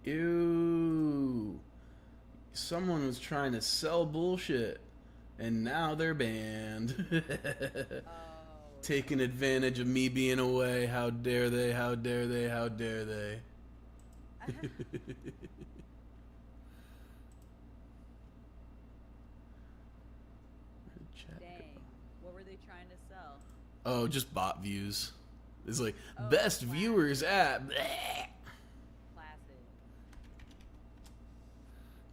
Ew. Someone was trying to sell bullshit, and now they're banned. Oh Taking no. advantage of me being away. How dare they? How dare they? How dare they? Chat go. Dang. What were they trying to sell? Oh, just bot views. It's like Oh, best viewers classic. at. Bleh. Classic.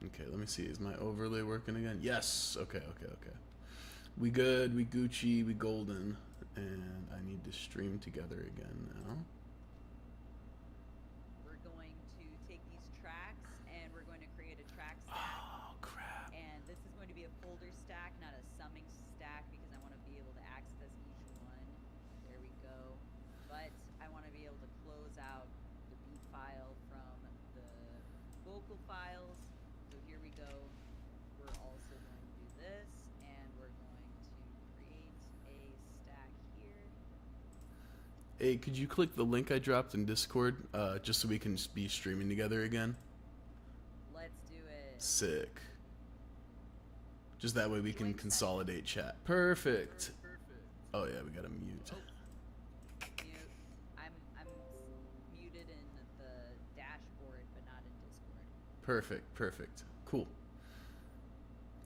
Okay, let me see. Is my overlay working again? Yes. Okay, okay, okay. We good. We Gucci. We golden. And I need to stream together again now. We're going to take these tracks and we're going to create a track stack. Oh crap. And this is going to be a folder stack, not a summing stack, because I want to be able to access each one. There we go. But I want to be able to close out the beat file from the vocal files. So here we go. We're also going to do this, and we're going to create a stack here. Hey, could you click the link I dropped in Discord, just so we can be streaming together again? Let's do it. Sick. Just that way we can Link sent. consolidate chat. Perfect. Oh yeah, we gotta mute. Oh, mute. I'm muted in the dashboard, but not in Discord. Perfect, perfect. Cool.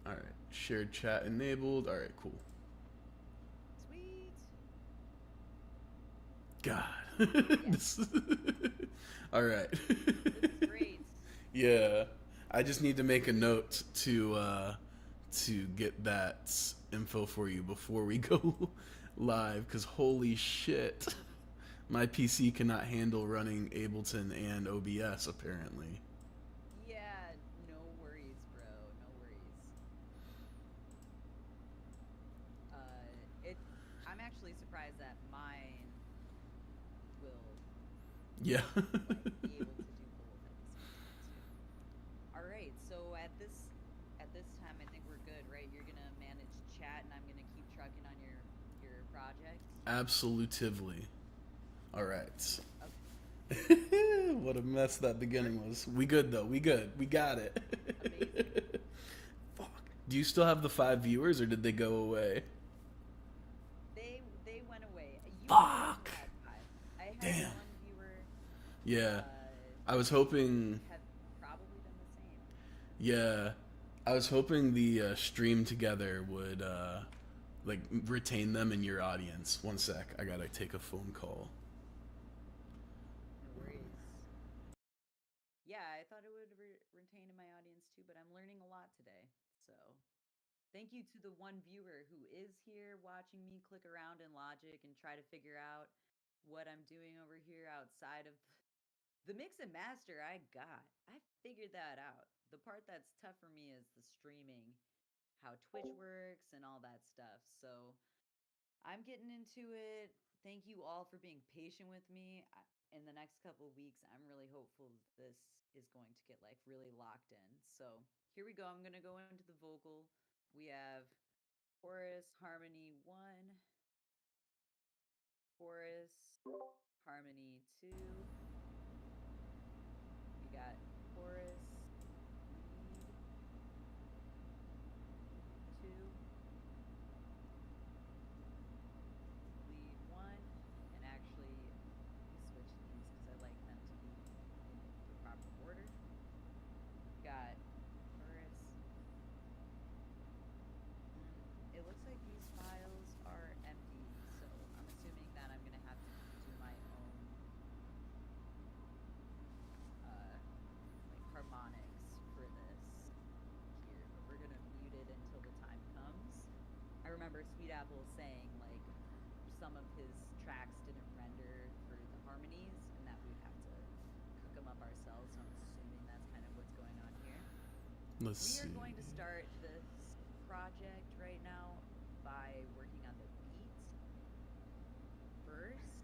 Alright, shared chat enabled. Alright, cool. Sweet. God. Yes. Alright. This is great. Yeah. I just need to make a note to get that info for you before we go live, because holy shit. My PC cannot handle running Ableton and OBS apparently. Yeah, no worries, bro. No worries. It. I'm actually surprised that mine will Yeah. like be able to do both at the same time too. All right, so at this time, I think we're good, right? You're gonna manage chat, and I'm gonna keep trucking on your project. Absolutively. Alright. Okay, What a mess that we're beginning was. We good though. We good. We got it. amazing. Fuck. Do you still have the 5 viewers or did they go away? They went away. You Fuck. had five. I had Damn. one viewer. Yeah. I was They hoping. have probably been the same. Yeah. I was hoping the stream together would like retain them in your audience. One sec. I gotta take a phone call. No worries. Yeah, I thought it would retain in my audience too, but I'm learning a lot today. So thank you to the one viewer who is here watching me click around in Logic and try to figure out what I'm doing over here outside of the mix and master. I figured that out. The part that's tough for me is the streaming, how Twitch works and all that stuff. So I'm getting into it. Thank you all for being patient with me. In the next couple of weeks, I'm really hopeful this is going to get like really locked in. So here we go. I'm going to go into the vocal. We have chorus, harmony 1, chorus, harmony 2. We got chorus, lead 2, lead 1. And actually, let me switch these because I like them to be in the proper order. We got chorus. It looks like these files are empty, so I'm assuming that I'm going to have to do my own like harmonics for this here, but we're going to mute it until the time comes. I remember Sweetaple saying like some of his tracks didn't render for the harmonies and that we'd have to cook them up ourselves, so I'm assuming that's kind of what's going on here. Let's We are see. going to start this project right now by working on the beat. First,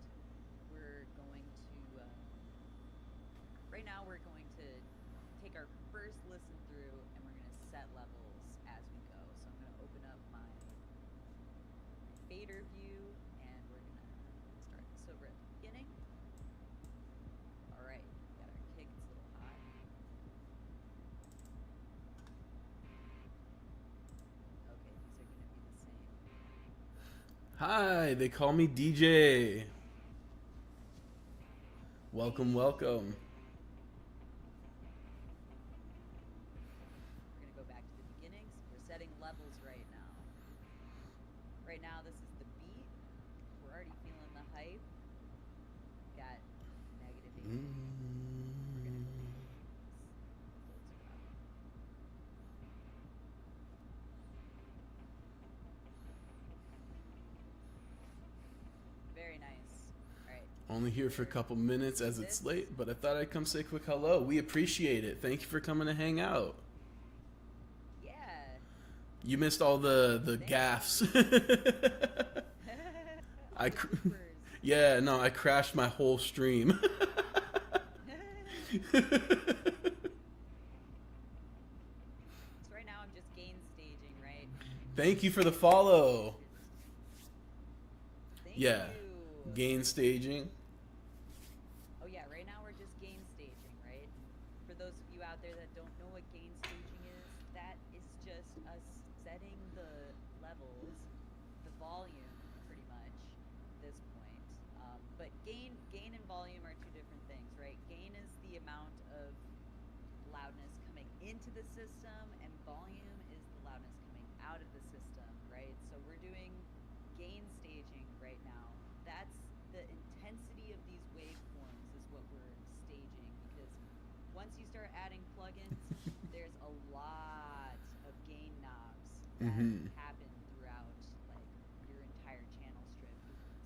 we're going to, right now, we're going to take our first listen through and we're going to set levels as we go. So I'm going to open up my fader view and we're going to start this over at the beginning. All right, got our kick, it's a little hot. Hi, they call me DJ. Welcome, Hey. welcome. We're gonna go back to the beginnings. We're setting levels right now. Right now, this is the beat. We're already feeling the hype. Got negative 18. We're gonna filter out. Very nice. All right. Only here for a We're couple minutes using as it's this. late, but I thought I'd come say a quick hello. We appreciate it. Thank you for coming to hang out. Yeah. You missed all the Thank gaffs. you. All I the bloopers. yeah, no, I crashed my whole stream. So right now I'm just gain staging, right? Thank you for the follow. Thank Yeah, you. gain staging. Oh yeah, right now we're just gain staging, right? For those of you out there that don't know what gain staging is, that is just us setting the levels, the volume, pretty much, at this point. But gain and volume are two different things, right? Gain is the amount of loudness coming into the system, and volume is the loudness coming out of the system, right? So we're doing gain staging right now. That's the intensity of these waveforms is what we're staging, because once you start adding plugins, there's a lot of gain knobs that Mm-hmm. happen throughout like your entire channel strip.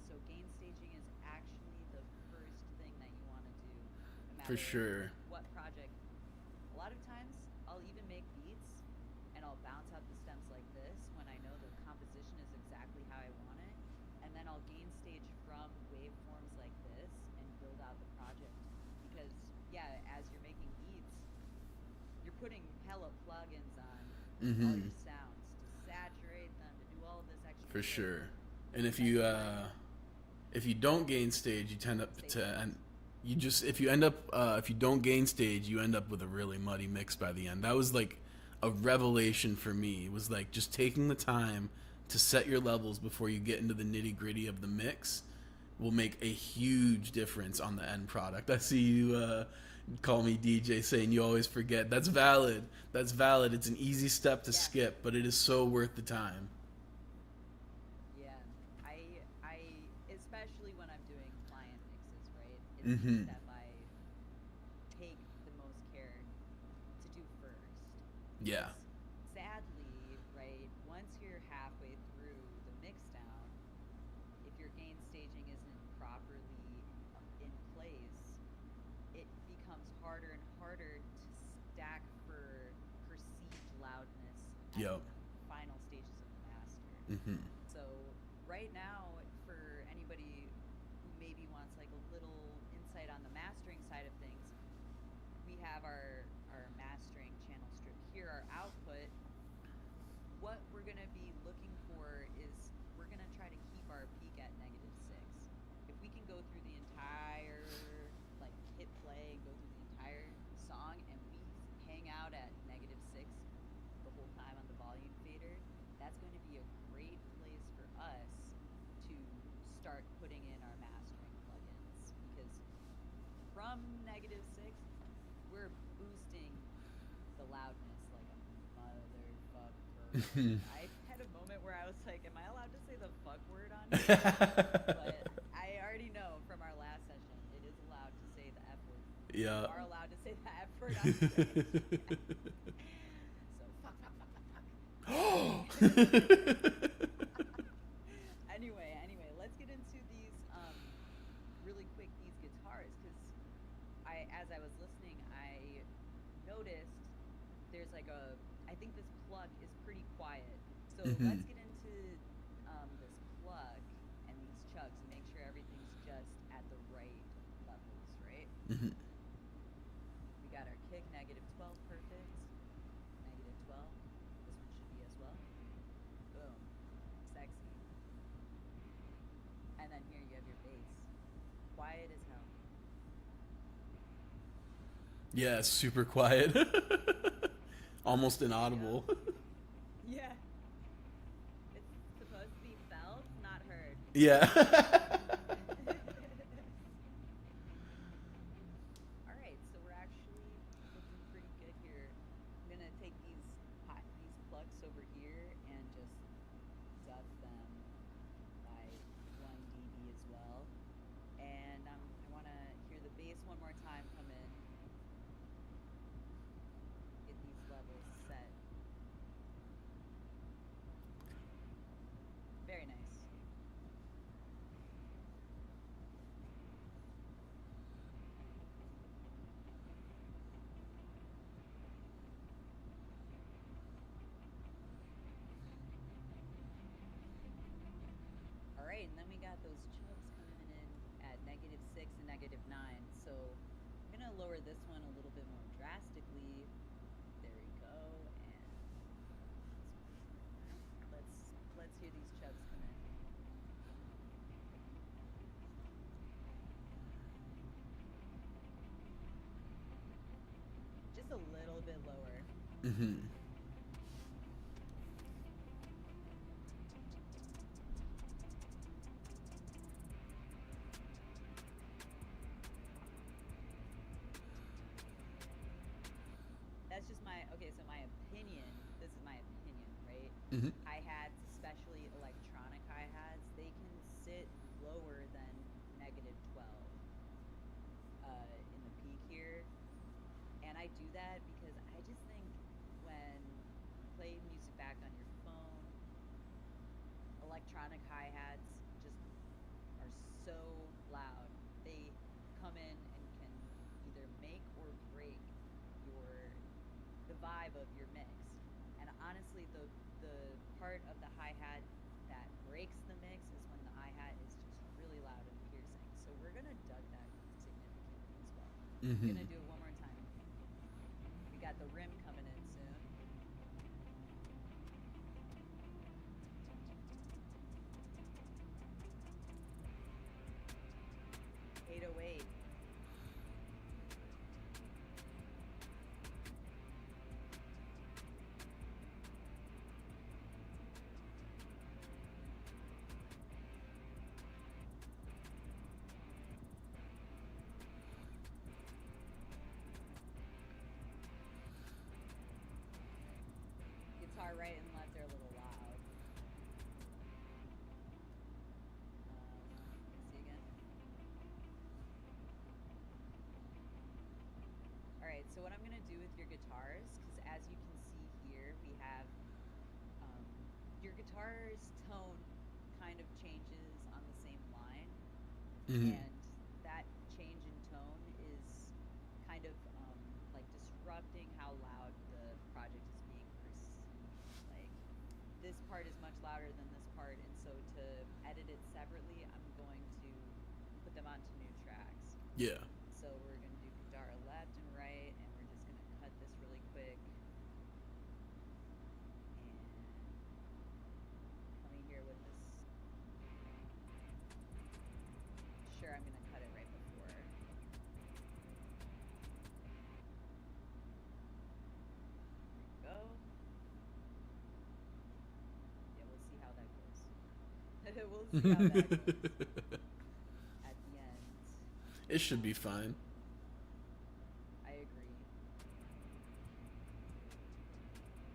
So gain staging is actually the first thing that you want to do, no For matter sure. what project. A lot of times I'll even make beats and I'll bounce out the stems like this when I know the composition is exactly how I want it. And then I'll gain stage from waveforms like this and build out the project. Because, yeah, as you're making beats, you're putting hella plugins on all Mm-hmm. your sounds to saturate them, to do all of this extra For shit. sure. And And then if you don't gain stage, you tend up say to first. and you just if you don't gain stage, you end up with a really muddy mix by the end. That was like a revelation for me. It was like just taking the time to set your levels before you get into the nitty gritty of the mix will make a huge difference on the end product. I see you call me DJ saying you always forget. That's valid. That's valid. It's an easy step to Yeah. skip, but it is so worth the time. Yeah, I especially when I'm doing client mixes, right? It's the Mm-hmm. step I take the most care to do first. Yeah. Because sadly, right, once you're halfway through the mix down, if your gain staging isn't properly in place, it becomes harder and harder to stack for perceived loudness at Yep. the final stages of the master. Mm-hmm. So right now, for anybody who maybe wants like a little insight on the mastering side of things, we have our mastering channel strip here, our output. What we're gonna be looking for is we're gonna try to keep our peak at -6. If we can go through the entire like hit play, go through the entire song, and we hang out at -6 the whole time on the volume fader, that's going to be a great place for us to start putting in our mastering plugins, because from -6 we're boosting the loudness like a motherfucker. I had a moment where I was like, am I allowed to say the fuck word on here? But I already know from our last session it is allowed to say the F word. You Yeah. are allowed to say the F word on Twitch. So fuck. Anyway, let's get into these really quick, these guitars, because as I was listening, I noticed there's like I think this plug is pretty quiet. So Mm-hmm. let's get into this plug and these chugs and make sure everything's just at the right levels, right? Mm-hmm. We got our kick -12 perfect, -12. This one should be as well. Boom, sexy. And then here you have your bass, quiet as hell. Yeah, super quiet. Almost Yep. inaudible. Yeah. It's supposed to be felt, not heard. Yeah. All right, so we're actually looking pretty good here. I'm gonna take these plucks over here and just duck them by 1 dB as well. And I want to hear the bass one more time come in. Get these levels set. Very nice. All right, and then we got those chubs coming in at -6 and -9. So I'm gonna lower this one a little bit more drastically. There we go, and let's hear these chubs come in. Just a little bit lower. Hmm. That's just my okay. So my opinion. This is my opinion, right? Hmm. Hi-hats, especially electronic hi-hats, they can sit lower than -12 in the peak here. And I do that because I just think when you play music back on your phone, electronic hi-hats just are so loud. They come in and can either make or break your the vibe of your mix. And honestly, the part of the hi-hat that breaks the mix is when the hi-hat is just really loud and piercing. So we're gonna duck that significantly as well. We're Hmm. gonna do it one more time. We got the rim coming in soon. 808. Guitar right and left are a little loud. Let's see again. All right, so what I'm gonna do with your guitars, because as you can see here, we have um, your guitar's tone kind of changes on the same line, Hmm. and that change in tone is kind of like disrupting how loud the project is being perceived. Like this part is much louder than this part, and so to edit it separately, I'm going to put them onto new tracks. Yeah. So we're gonna do guitar left and right, and we're just gonna cut this really quick. And coming here with this. Sure, I'm gonna cut it right before. There we go. Yeah, we'll see how that goes. We'll see how that goes at the end. It should be fine. I agree.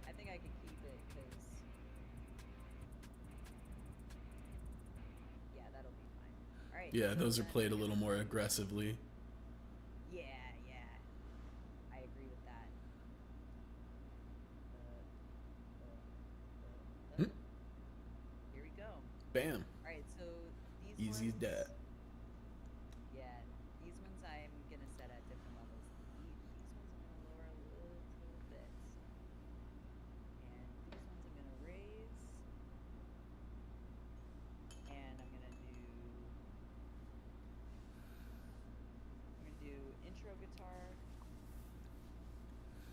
I think I could keep it because, yeah, that'll be fine. All right, Yeah, so those are then played a we're little gonna. more aggressively. Yeah, yeah, I agree with that. Hmm. Here we go. Bam. All right, so these Easy as ones, that. yeah, these ones I'm gonna set at different levels. These ones I'm gonna lower a little bit, and these ones I'm gonna raise, and I'm gonna do intro guitar,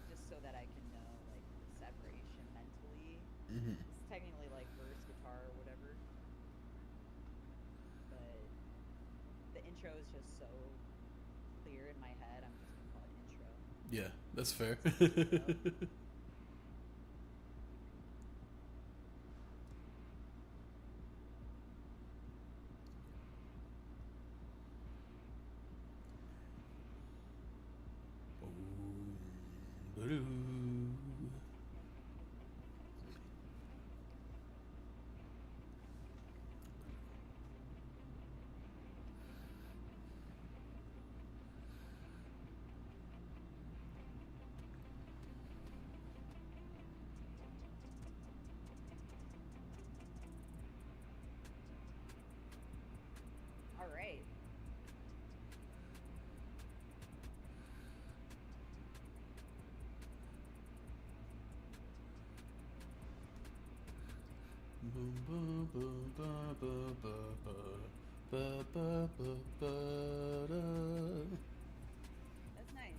just so that I can know like the separation mentally. Hmm. This is technically like verse guitar or whatever, but the intro is just so clear in my head. I'm just gonna call it intro. Yeah, that's fair. So here we go. That's nice.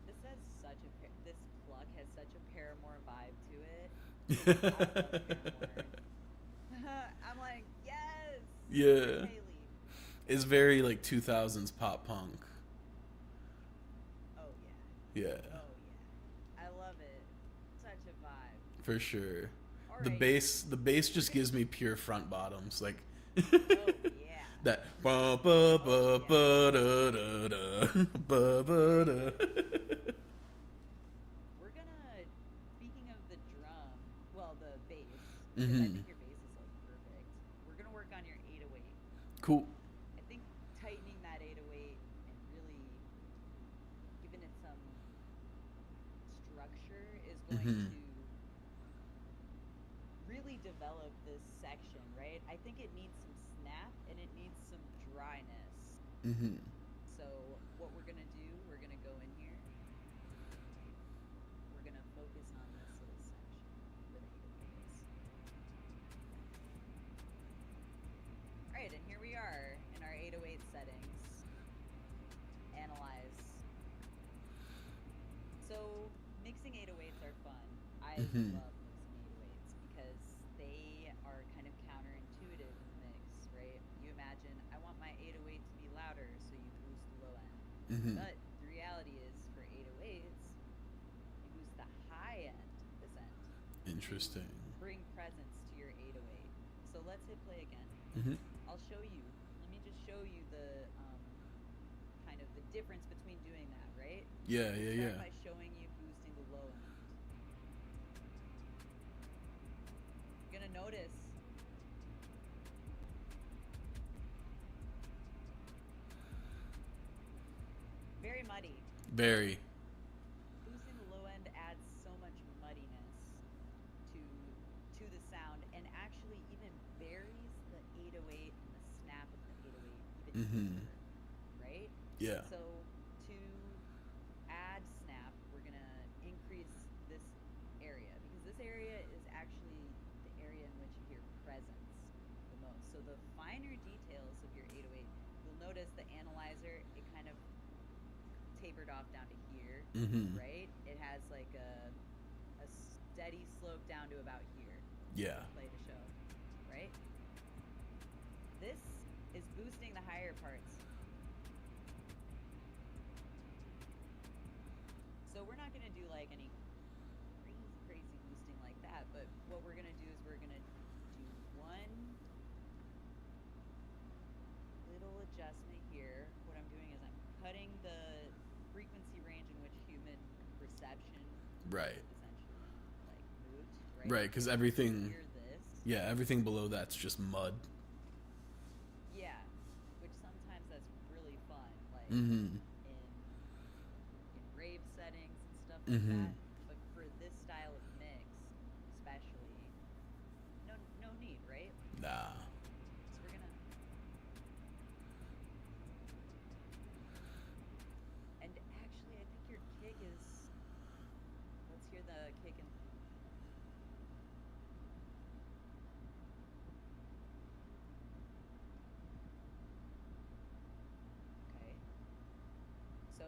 This has such a this pluck has such a Paramore vibe to it. I love Paramore. I'm like, yes, Chris Yeah. Haley. It's very like 2000s pop punk. Oh yeah, Yeah, oh yeah. I love it. Such a vibe. for sure. All The right, bass we're just gonna. gives me pure front bottoms. Like Oh yeah, that ba ba oh ba yeah. ba da da da ba ba da. We're gonna. Speaking of the drum, well, the bass, because I Mhm. think your bass is like perfect. We're gonna work on your 808. Cool. I think tightening that 808 and really giving it some structure is going Mhm. to really develop this section, right? I think it needs some snap and it needs some dryness. Mhm. So, what we're going to do, we're going to go in here. We're going to focus on this little section where the 808 is. All right, and here we are in our 808 settings. Analyze. So, mixing 808s are fun. I Mhm. love mixing 808s because they are kind of counterintuitive in the mix, right? You imagine, I want my 808 to be louder, so you boost the low end. Mhm. But the reality is, for 808s, you boost the high end, this end, to Interesting. bring presence to your 808. So let's hit play again. Mhm. I'll show you. Let me just show you the kind of the difference between doing that, right? Yeah, We'll yeah, start yeah. by showing you boosting the low end. You're gonna notice very muddy. Very. Boosting the low end adds so much muddiness to the sound and actually even buries the 808 and the snap of the 808 even Mhm. deeper, right? Yeah. So to add snap, we're going to increase this area because this area is actually the area in which you hear presence the most. So the finer details of your 808, you'll notice the analyzer, it kind of tapered off down to here, Mhm. right? It has like a steady slope down to about here. Yeah. Hit play to show, right? This is boosting the higher parts. So we're not going to do like any crazy boosting like that, but what we're going to do is we're going to do one little adjustment here. What I'm doing is I'm cutting the frequency range in which human perception Right. is essentially like moot, right? Right, We because can only everything, hear this. yeah, everything below that's just mud. Yeah, which sometimes that's really fun, like Mhm. in rave settings and stuff like Mhm. that. But for this style of mix, especially, no need, right? Nah. So we're gonna, and actually, I think your kick is. Let's hear the kick and. Okay. So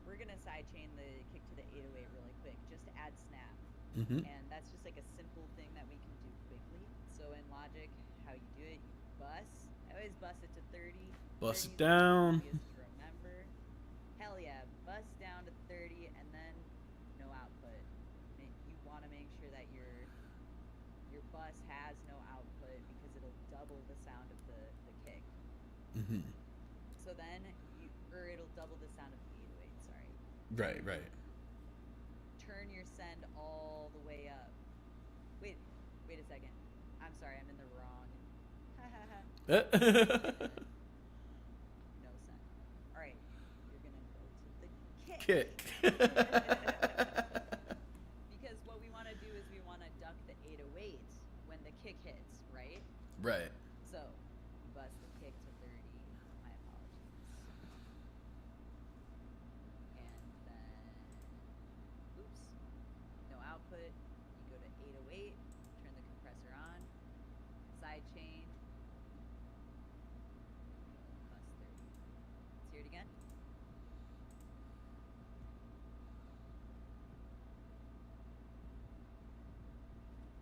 we're gonna sidechain the kick to the 808 really quick, just to add snap. Mhm. And that's just like a simple thing that we can do quickly. So in Logic, how you do it, you bus. I always bus it to 30. Bust 30 it is like the down. easiest to remember. Hell yeah, bust down to 30 and then no output. You want to make sure that your bus has no output because it'll double the sound of the kick. Mhm. So then it'll double the sound of the 808, sorry. Right, right. Turn your send all the way up. Wait, wait a second. I'm sorry, I'm in the wrong. Wait a minute. No send. All right, you're gonna go to the kick. Kick. Because what we want to do is kick hits, right? Right. So you bust the kick to 30. My apologies. And then, oops, no output. You go to 808, turn the compressor on, side chain, bust 30. Let's hear it again.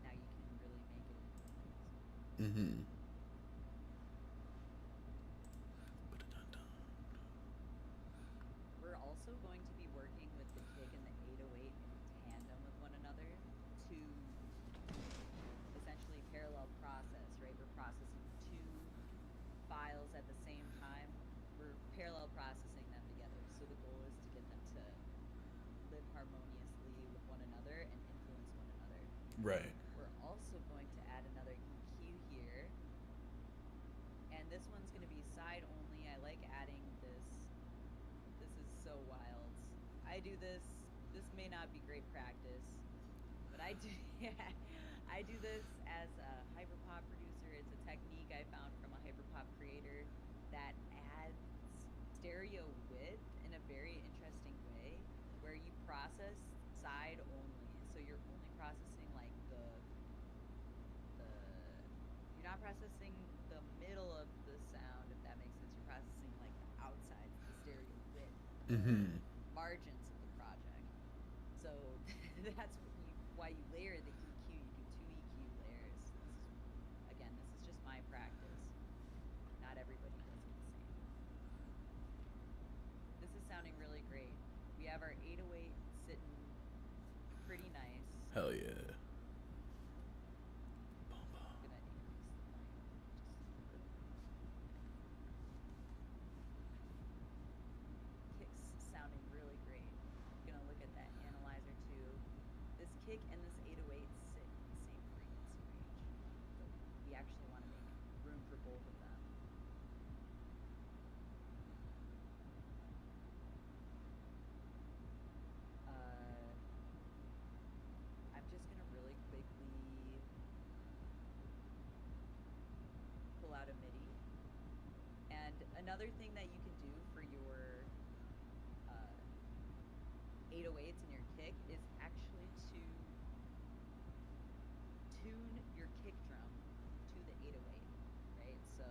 Now you can really make it in noise. Mm-hmm. We're also going to be working with the kick and the 808 in tandem with one another to essentially parallel process, right? We're processing two files at the same time. We're parallel processing them together. So the goal is to get them to live harmoniously with one another and influence one another. Right. We're also going to add another EQ here. And this one's going to be side only. I like adding this. This is so wild. I do this. This may not be great practice, but I do. I do this as a hyperpop producer. It's a technique I found from a hyperpop creator that adds stereo width in a very interesting way, where you process side only. So you're only processing like the you're not processing the middle of the sound, if that makes sense. You're processing like the outsides, the stereo width, the Mm-hmm. margins of the project. So that's why you layer the EQ. You do two EQ layers. This is just my practice. Not everybody does it the same. This is sounding really great. We have our 808 sitting pretty nice. Hell yeah. I'm gonna increase the volume just a little. Kicks sounding really great. I'm gonna look at that analyzer too. This kick and this 808 sit in the same frequency range, but we actually want to make room for both of them. I'm just gonna really quickly pull out a MIDI. And another thing that you can do for your 808s and your kick is actually to tune your kick drum to the 808, right? So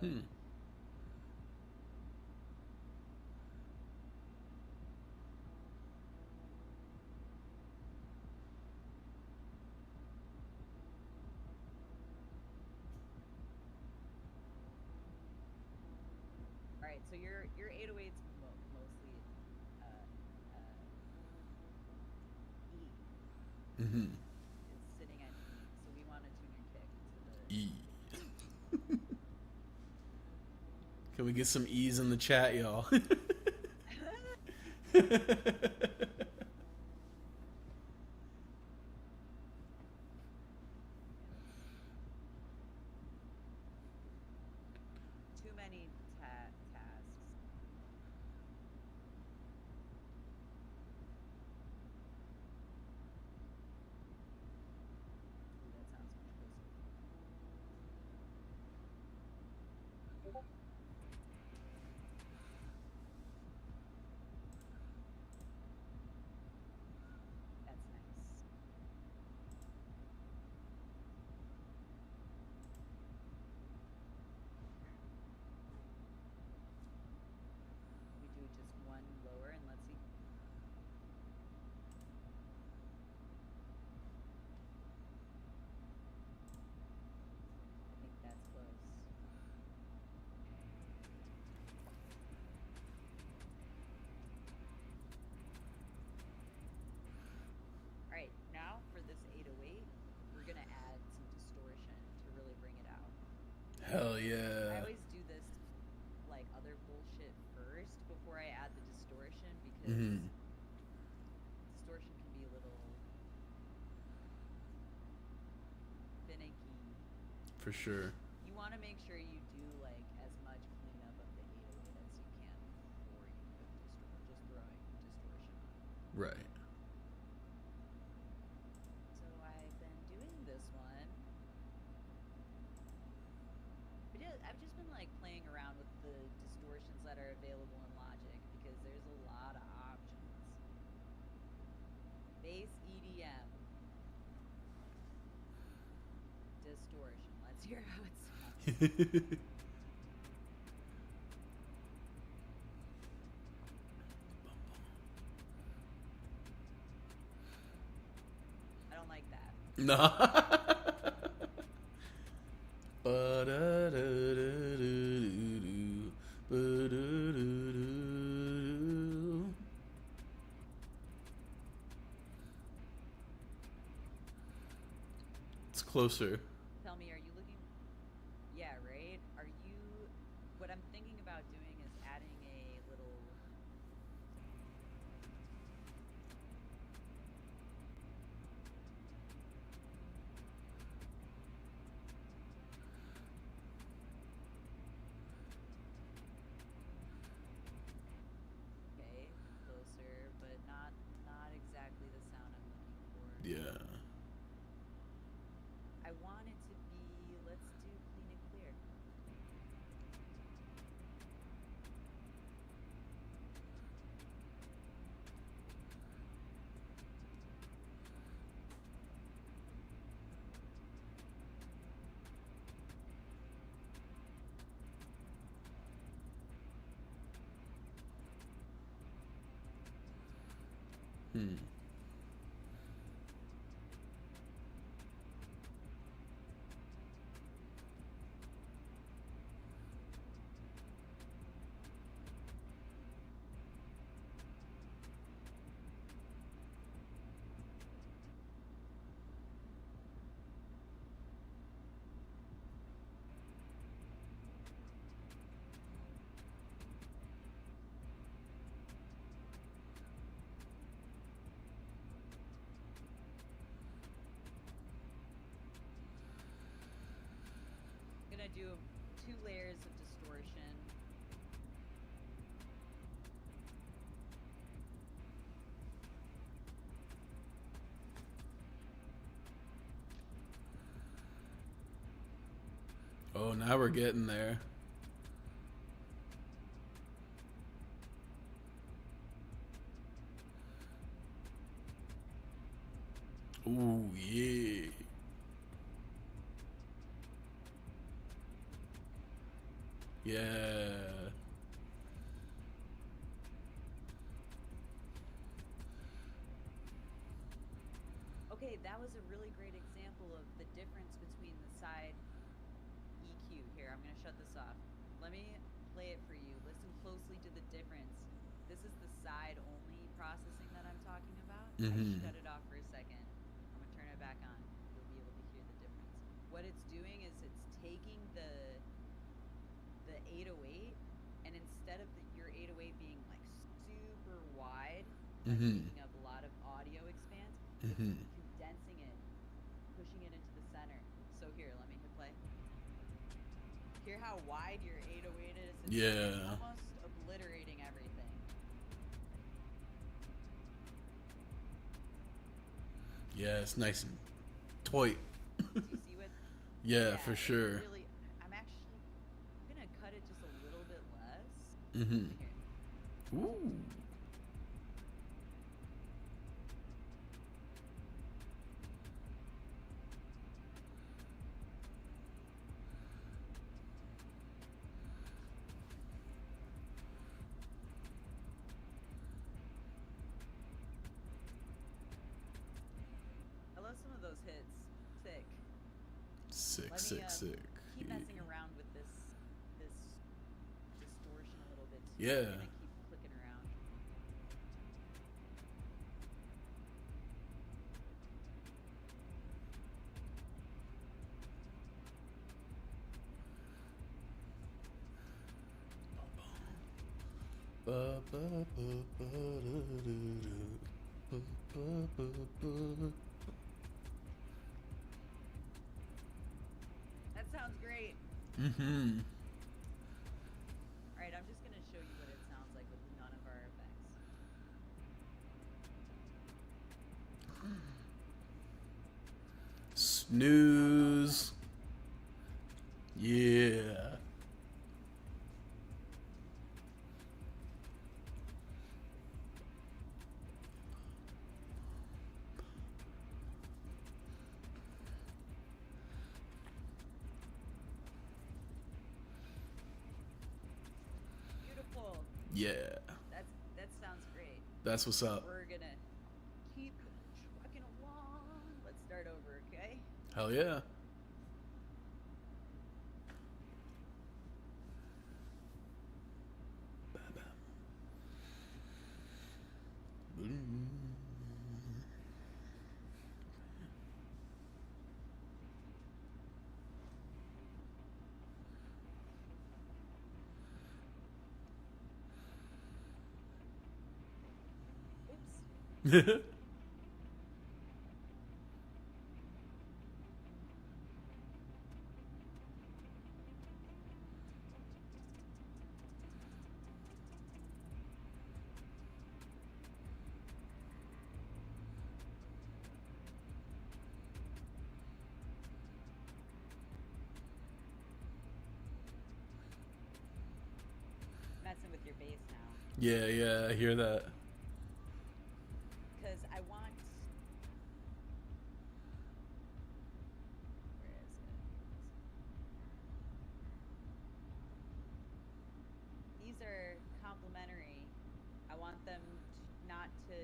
all right, so your 808's mostly E. Mm-hmm. It's sitting at E, so we want to tune your kick to the E. Can we get some E's in the chat, y'all? too many tasks. Ooh, that sounds much closer. That's nice. We do just one lower and let's see. I think that's close. All right, now for this 808, we're gonna add some distortion to really bring it out. Hell I yeah. always do this like other bullshit first before I add the distortion because Mm-hmm. distortion can be a little finicky. For sure. You want to make sure you do like as much cleanup of the 808 as you can before you put just throwing distortion on. Right. So I've been doing this one Bass EDM. Distortion. Let's hear how it sounds. I don't like that. No. It's closer. Tell me, are you looking? Yeah, right? Are you. What I'm thinking about doing is adding a little. Okay, closer, but not exactly the sound I'm looking for. Yeah. I want it to be. Let's do clean and clear. Hmm. I'm gonna do 2 layers of distortion. Oh, now we're getting there. Ooh, yeah. Yeah. Okay, that was a really great example of the difference between the side EQ. Here, I'm gonna shut this off. Let me play it for you. Listen closely to the difference. This is the side only processing that I'm talking about. I Mm-hmm. shut it off for a second. I'm gonna turn it back on. You'll be able to hear the difference. What it's doing is it's taking the 808, and instead of your 808 being like super wide, like Mm-hmm. taking up a lot of audio expanse, Mm-hmm. it's condensing it, pushing it into the center. So here, let me hit play. Hear how wide your 808 is? It's Yeah. almost obliterating everything. Yeah, it's nice and tight. Do you see what? Yeah, for it's sure. Really, I'm gonna cut it just a little bit less. Mm-hmm. Here. Ooh. I love some of those hits. Sick. Sick, Let me sick, sick. keep Yeah. messing around with this distortion a little bit too. Yeah. I'm gonna keep clicking around. That sounds great. Mm-hmm. All right, I'm just gonna show you what it sounds like with none of our effects. Snooze. Yeah. Yeah. That sounds great. That's what's up. We're gonna keep trucking along. Let's start over, okay? Hell yeah. Oops. Messing with your bass now. Yeah, yeah, I hear that. Because I want. Where is it? These are complementary. I want them not to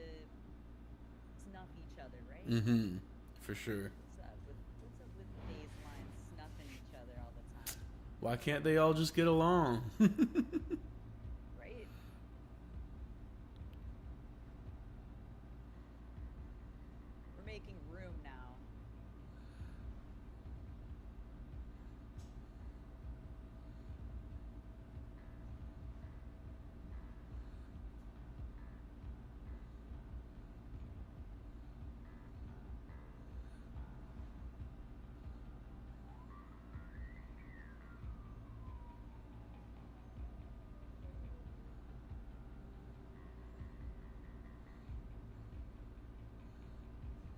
snuff each other, right? Mm-hmm. For sure. What's up with bass lines snuffing each other all the time? Why can't they all just get along? Right? We're making room now.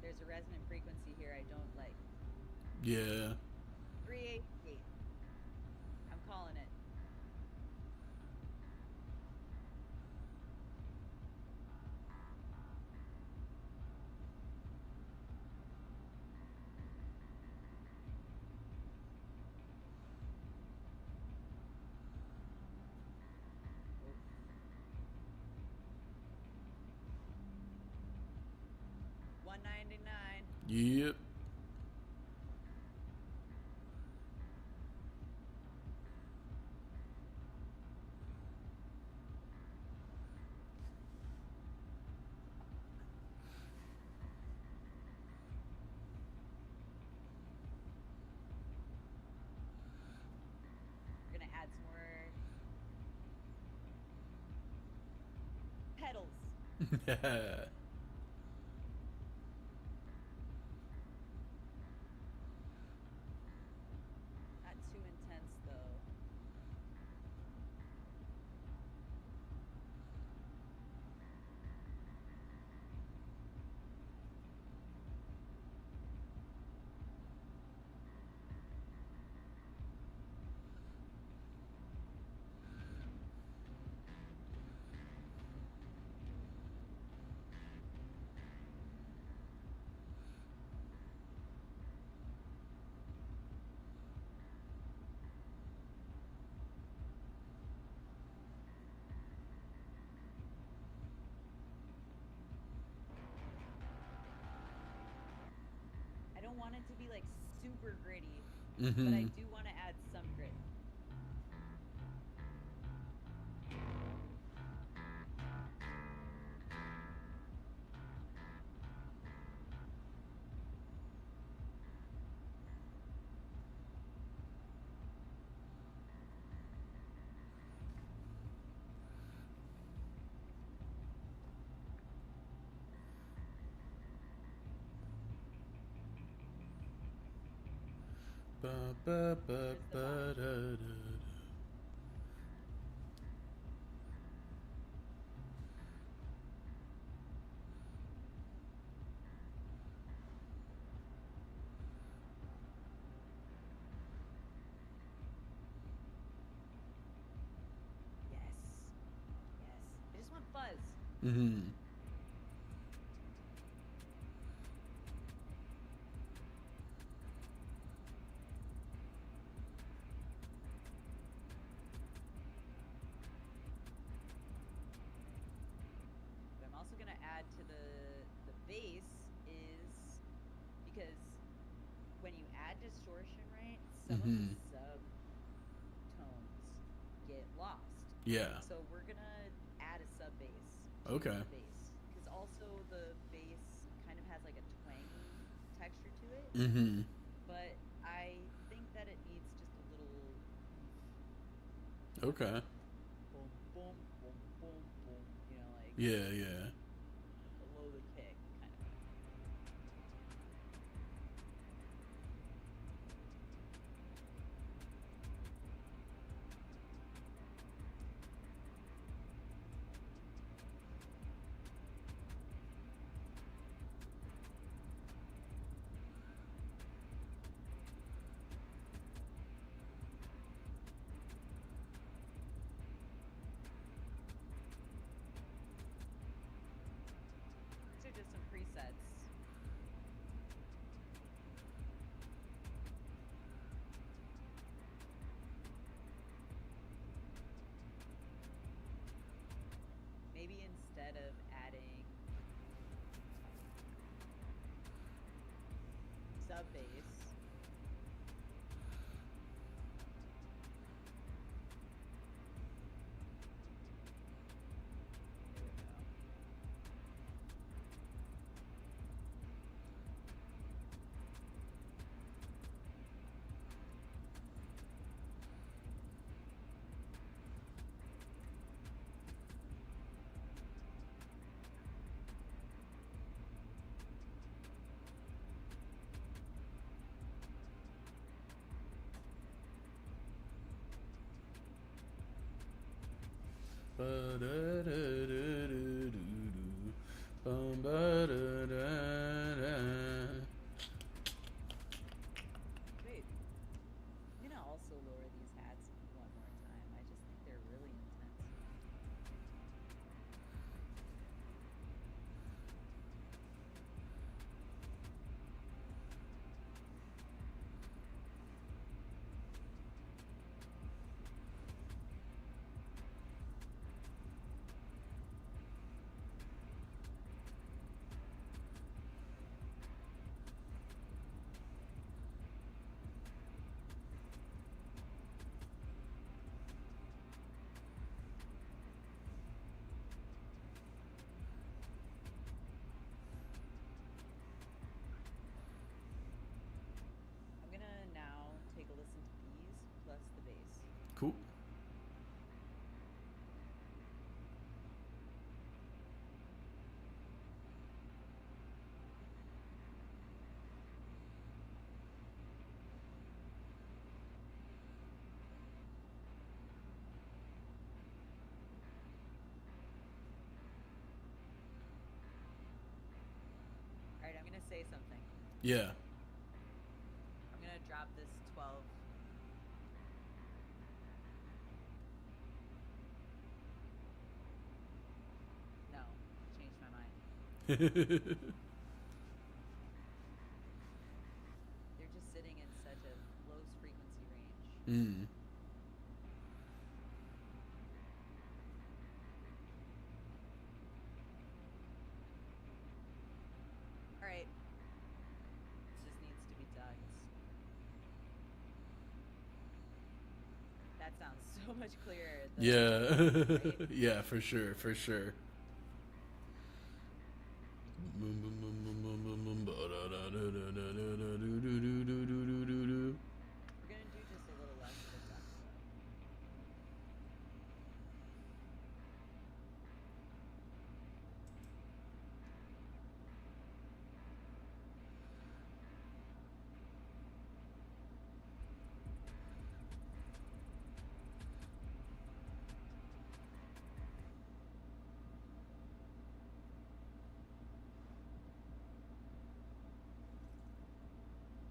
There's a resonant frequency here I don't like. Yeah. 388. I'm calling it. Oh, 199. Yep. We're gonna add some more pedals. Not too intense though. I don't want it to be like super gritty, but I Mm-hmm. do want to add some grit. Ba, ba, ba, Where's the ba, volume? da, da, da. Yes. Yes. I just want fuzz. Mm-hmm. distortion, right, some of the Mm-hmm. subtones get lost. Yeah. So we're gonna add a sub bass to Okay. the bass because also the bass kind of has like a twangy texture to it, Mm-hmm. but I think that it needs just a little oomph, kind of Okay. boom, boom, boom, boom, boom, like Yeah, yeah. below the kick, kind of. These are just some presets. Maybe instead of adding sub bass, there we go. Wait, I'm gonna also lower these hats one more time. I just think they're really intense. I'm gonna now take a listen to these plus the bass. Cool. All right, I'm gonna say something. Yeah. I'm gonna drop this 12. No, changed my mind. They're just sitting in such a low frequency range. Mm. All right, this just needs to be tucked. That sounds so much clearer. Yeah. Right? Yeah, for sure, for sure. We're gonna do just a little less of a tuck though.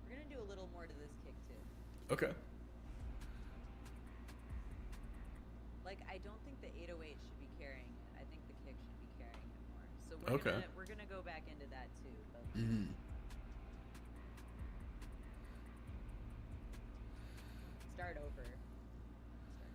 We're gonna do a little more to this kick too. Okay. Like I don't think the 808 should be carrying it. I think the kick should be carrying it more. So Okay. we're gonna go back into that too. But Mm-hmm. start over. Start.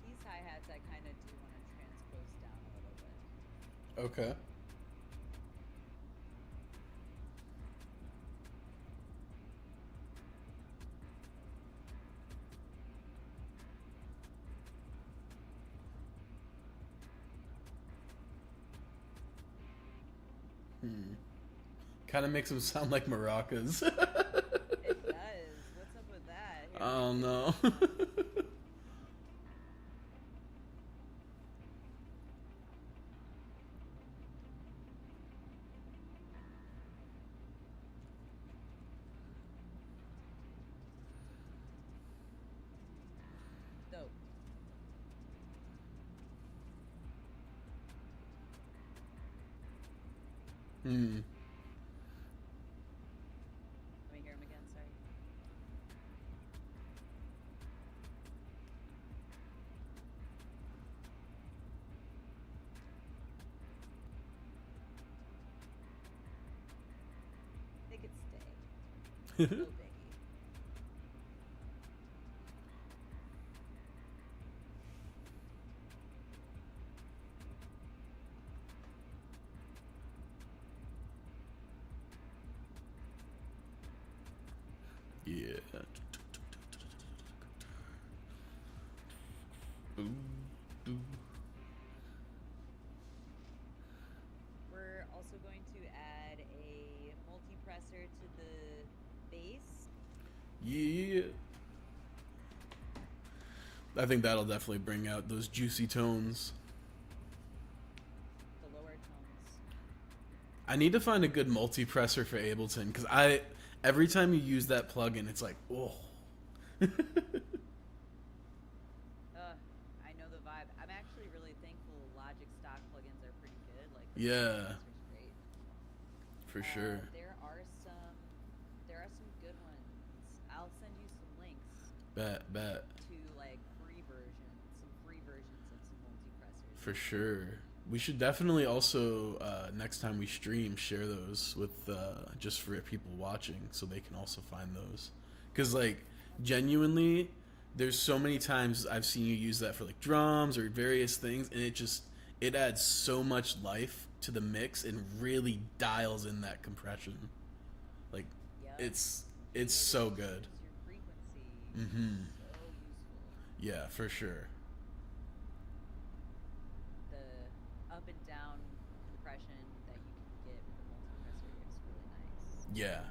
These hi-hats I kind of do want to transpose down a little bit. Okay. Kind of makes them sound like maracas. It does. What's up with that? Here, Oh no. dope. Hmm. Let me hear him again. Sorry. They could stay. No biggie. Yeah. Ooh, ooh. We're also going to add a multi-presser to the base. Yeah. I think that'll definitely bring out those juicy tones. The lower tones. I need to find a good multi-presser for Ableton because every time you use that plugin, it's like, oh. I know the vibe. I'm actually really thankful Logic stock plugins are pretty good. Like the Yeah. multi-presser's great. For sure. There are some good ones. I'll send you some links Bet. to like some free versions of some multi-pressors. For sure. We should definitely also, next time we stream, share those with just for people watching so they can also find those. Because, like, genuinely, there's so many times I've seen you use that for, like, drums or various things, and it adds so much life to the mix and really dials in that compression. Like, Yep. it's Being so able to good. choose your frequency Mm-hmm. is so useful. Yeah, for sure. The up and down compression that you can get with a multi-pressor is really nice. Yeah.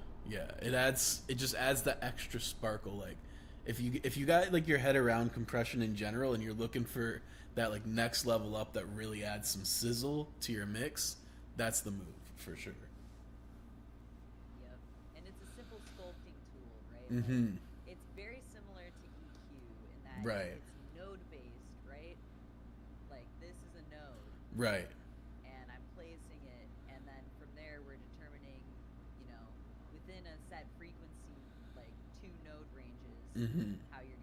It just adds the extra sparkle. Like, if you got like your head around compression in general and you're looking for that like next level up that really adds some sizzle to your mix, that's the move for sure. Yep. And it's a simple sculpting tool, right? Like Mm-hmm. it's very similar to EQ in that Right. it's node based, right? Like this is a node Right. and I'm placing it and then from there we're determining, within a set frequency like two node ranges Mm-hmm. how you're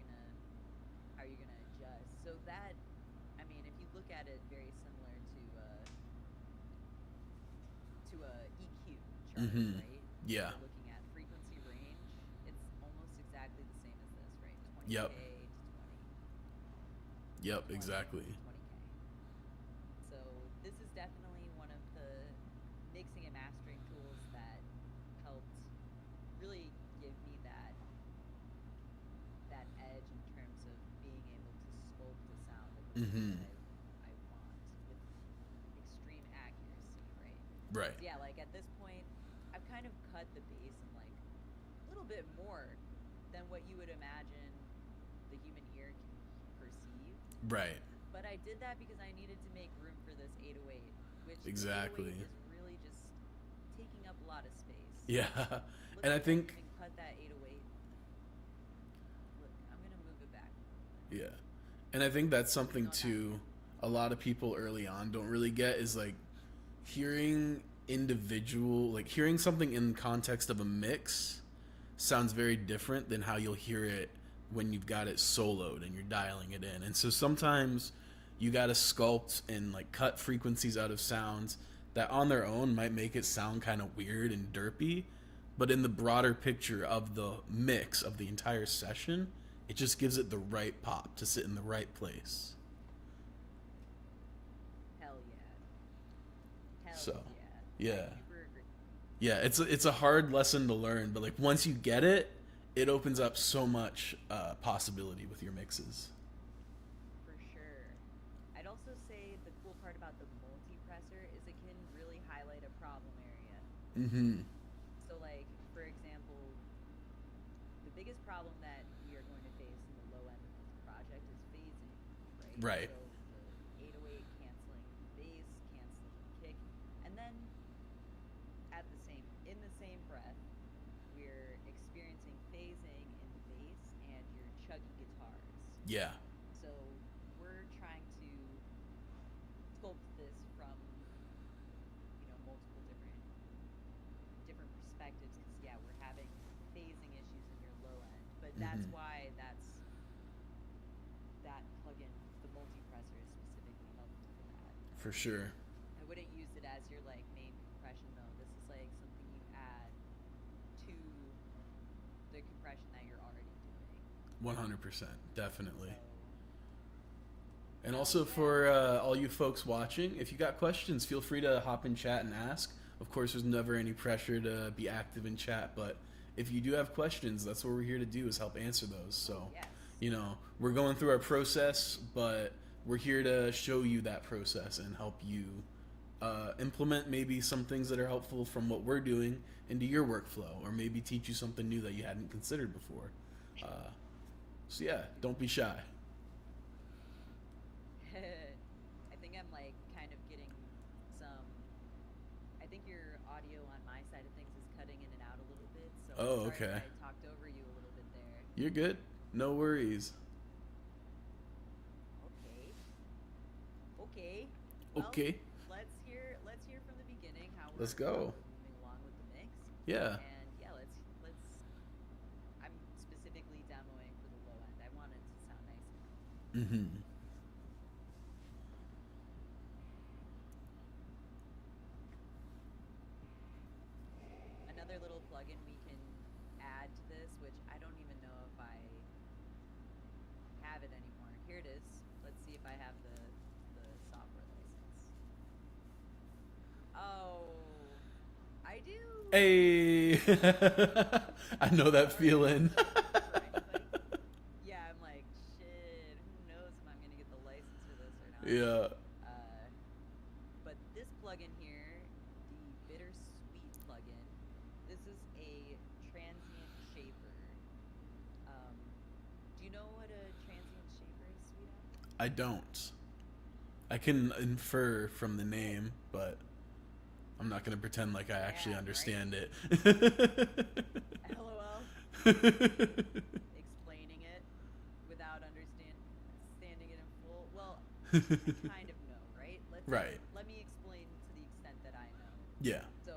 gonna adjust. So that I mean if you look at it very similar to a EQ chart, Mm-hmm. right? Yeah. You're looking at frequency range. It's almost exactly the same as this, right? 20K Yep. to 20. Yep. 20 Exactly. to 20K. So this is definitely one of the mixing and mastering tools that helped really give me that edge in terms of being able to sculpt the sound of the way Mm-hmm. that I want with extreme accuracy, right? Right. So yeah, like at this point, I've kind of cut the bass in like little bit more than what you would imagine the human ear can perceive. Right. But I did that because I needed to make room for this 808, which the Exactly. 808 is really just taking up a lot of space. Yeah. Look, And I I can't think even cut that 808. Look, I'm gonna move it back a little bit. yeah. And I think that's something No, not too yet. a lot of people early on don't really get is like hearing hearing something in context of a mix sounds very different than how you'll hear it when you've got it soloed and you're dialing it in. And so sometimes you got to sculpt and like cut frequencies out of sounds that on their own might make it sound kind of weird and derpy, but in the broader picture of the mix of the entire session, it just gives it the right pop to sit in the right place. Hell yeah. Hell So, yeah. yeah. I super agree. Yeah, it's a hard lesson to learn, but like once you get it, it opens up so much possibility with your mixes. For sure. I'd also say the cool part about the multipressor is it can really highlight a problem area. Mm-hmm. So, like, for example, the biggest problem that we are going to face in the low end of this project is phasing, right? Right. So the 808 canceling bass, canceling kick, and then in the same breath, we're experiencing phasing in the bass and your chuggy guitars. Yeah. So we're trying to sculpt this from multiple different perspectives because yeah, we're having phasing issues in your low end, but that's Mm-hmm. why that plugin, the multipressor, is specifically helping for that. For sure. I wouldn't use it as your like main compression though. This is like something you add to the compression that you're already doing. 100%. Definitely. So And hell also for yeah. all you folks watching, if you got questions, feel free to hop in chat and ask. Of course, there's never any pressure to be active in chat, but if you do have questions, that's what we're here to do is help answer those. So, Yes. we're going through our process, but we're here to show you that process and help you implement maybe some things that are helpful from what we're doing into your workflow, or maybe teach you something new that you hadn't considered before. So yeah, don't be shy. I think I'm like kind of getting some. I think your audio on my side of things is cutting in and out a little bit, so I'm Oh, sorry if okay. I talked over you a little bit there. You're good. No worries. Okay. Okay. Well, Okay, let's hear from the beginning how let's how go. we're moving along with the mix. Yeah. And yeah, let's I'm specifically demoing for the low end. I want it to sound nice and clean. Mm-hmm. Another little plugin we can add to this, which I don't even know if I have it anymore. Here it is. Let's see if I have the software license. Oh, I do. Hey, I know that All right. feeling. For anybody, yeah, I'm like, shit. Who knows if I'm gonna get the license for this or not? Yeah. Uh, but this plugin here, the Bittersweet plugin, this is a transient shaper. Um, do you know what a transient shaper is, Sweetaple? I don't. I can infer from the name, but I'm not gonna pretend like I actually Damn, right? understand it. LOL. Explaining it without understanding it in full. Well, I kind of know, right? Right. Let me explain to the extent that I know. Yeah. So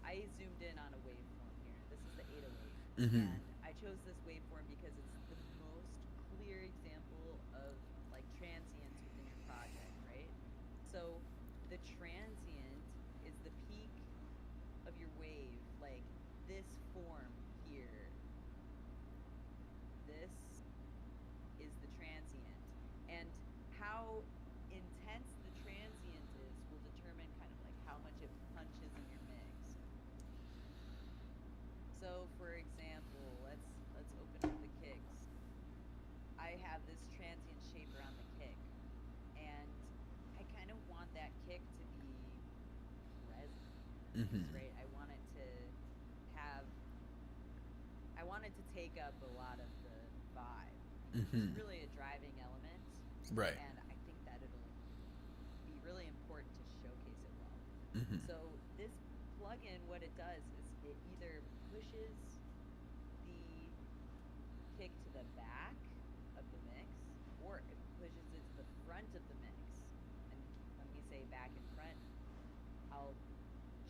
I zoomed in on a waveform here. This is the 808, Mm-hmm. and I chose this waveform because it's the most clear example of like transients within your project, right? So the transient is the peak of your wave, like this form here. This is the transient. And how intense the transient is will determine kind of like how much it punches in your mix. So for example, let's open up the kicks. I have this transient shaper on the kick, and I kind of want that kick to be present in the mix, Mm-hmm. right? I want it to have it to take up a lot of the vibe. It's Mm-hmm. really a driving element, Right. and I think that it'll be really important to showcase it well. Mm-hmm. So this plugin, what it does is it either pushes the kick to the back of the mix, or it pushes it to the front of the mix. And when we say back and front, I'll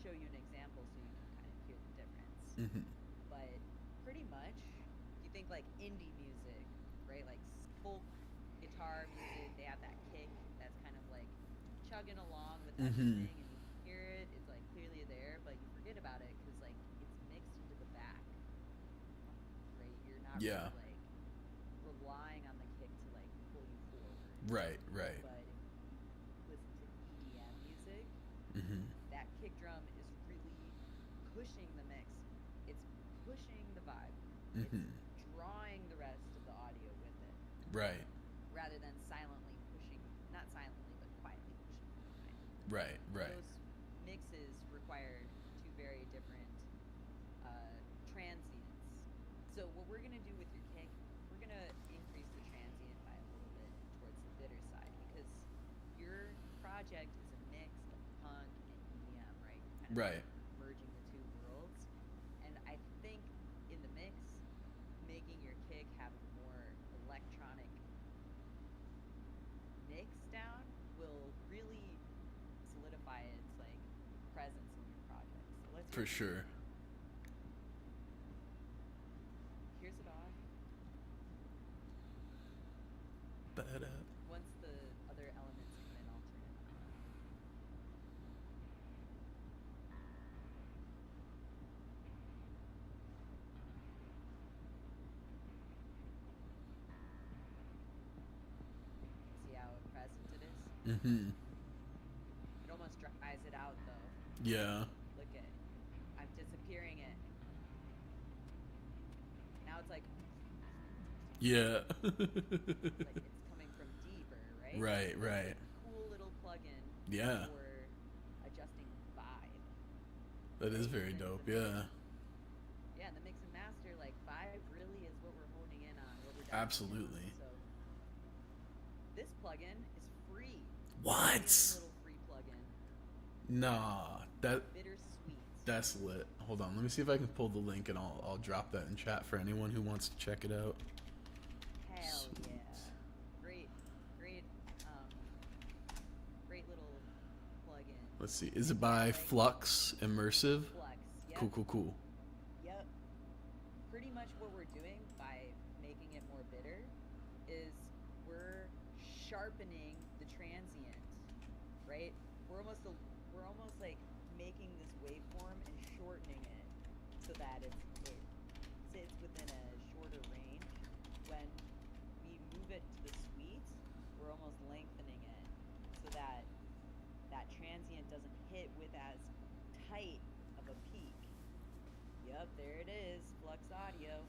show you an example so you can kind of hear the difference. Mm-hmm. But pretty much, if you think like indie music, right? Like folk guitar music, they have that kick that's kind of like chugging along with Mm-hmm. everything, and you can hear it. It's like clearly there, but you forget about it because like it's mixed into the back, right? You're not Yeah. really like relying on the kick to like pull you forward. Right. Right. But if you listen to EDM music, Mm-hmm. that kick drum is really pushing the mix. It's pushing the vibe. It's Mm-hmm. drawing the rest of the audio with it Right. rather than silently pushing, not silently, but quietly pushing from behind. Right. Right. Those mixes require two very different transients. So what we're going to do with your kick, we're going to increase the transient by a little bit towards the bitter side because your project is a mix of punk and EDM, right? You're kind of Right. merging the two worlds. And I think in the mix, making your kick have a more electronic mix down will really solidify its like presence in your project. So let's hear For it from the sure. beginning. Here's it off. But Once the other elements come in, I'll turn it on. See how present it is? Mm-hmm. It almost dries it out though. Yeah. Look at it. I'm disappearing it. Now it's like Yeah. like it's coming from deeper, right? Right. That's Right. a cool little plugin Yeah. for adjusting vibe, That is right? very And dope. the mix, Yeah. yeah, and the mix and master, like vibe really is what we're honing in on, what we're dialing in on. Absolutely. So this plugin is free. Amazing What? little free plugin. Nah. That Bittersweet. that's lit. Hold on. Let me see if I can pull the link and I'll drop that in chat for anyone who wants to check it out. Hell Sweet. yeah. Great, great, um, great little plugin. Let's see. Is it And yeah, by like Flux Immersive? Flux. Yep. Cool. Cool. Cool. Yep. Pretty much what we're doing by making it more bitter is we're sharpening the transient, right? We're almost like making this waveform and shortening it so that it sits within a shorter range. When we move it to the sweet, we're almost lengthening it so that that transient doesn't hit with as tight of a peak. Yep, there it is, Flux Audio.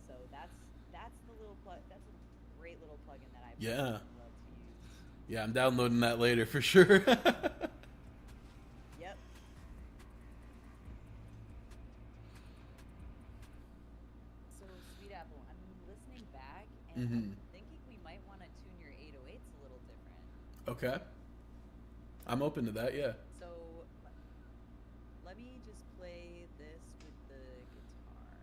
So that's the little that's a great little plugin that I Yeah. personally love to use. Yeah, I'm downloading that later for sure. Yep. So Sweetaple, I'm listening back and I'm Mm-hmm. thinking we might want to tune your 808s a little different. Okay. I'm open to that. Yeah. So let me just play this with the guitar.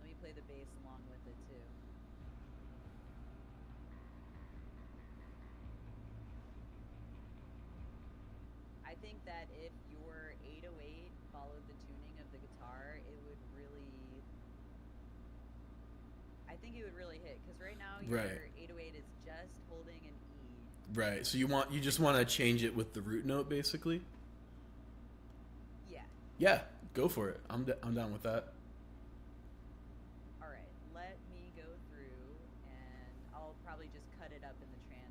Let me play the bass along with it too. I think that if your 808 followed the tuning of the guitar, it would really I think it would really hit because right now your Right. 808 is just holding an E. Right. So you just want to change it with the root note, basically. Yeah. Yeah. Go for it. I'm down with that. All right. Let me go through and I'll probably just cut it up in the transient.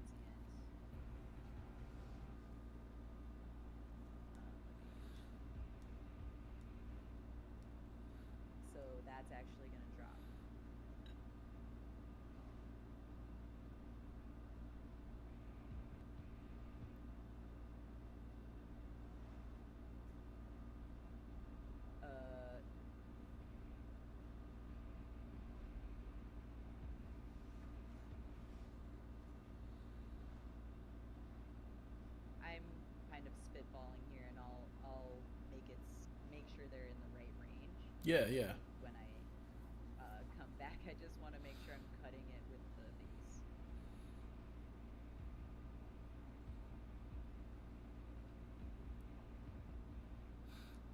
So that's actually going to drop. Yeah, yeah. when I come back. I just want to make sure I'm cutting it with the base.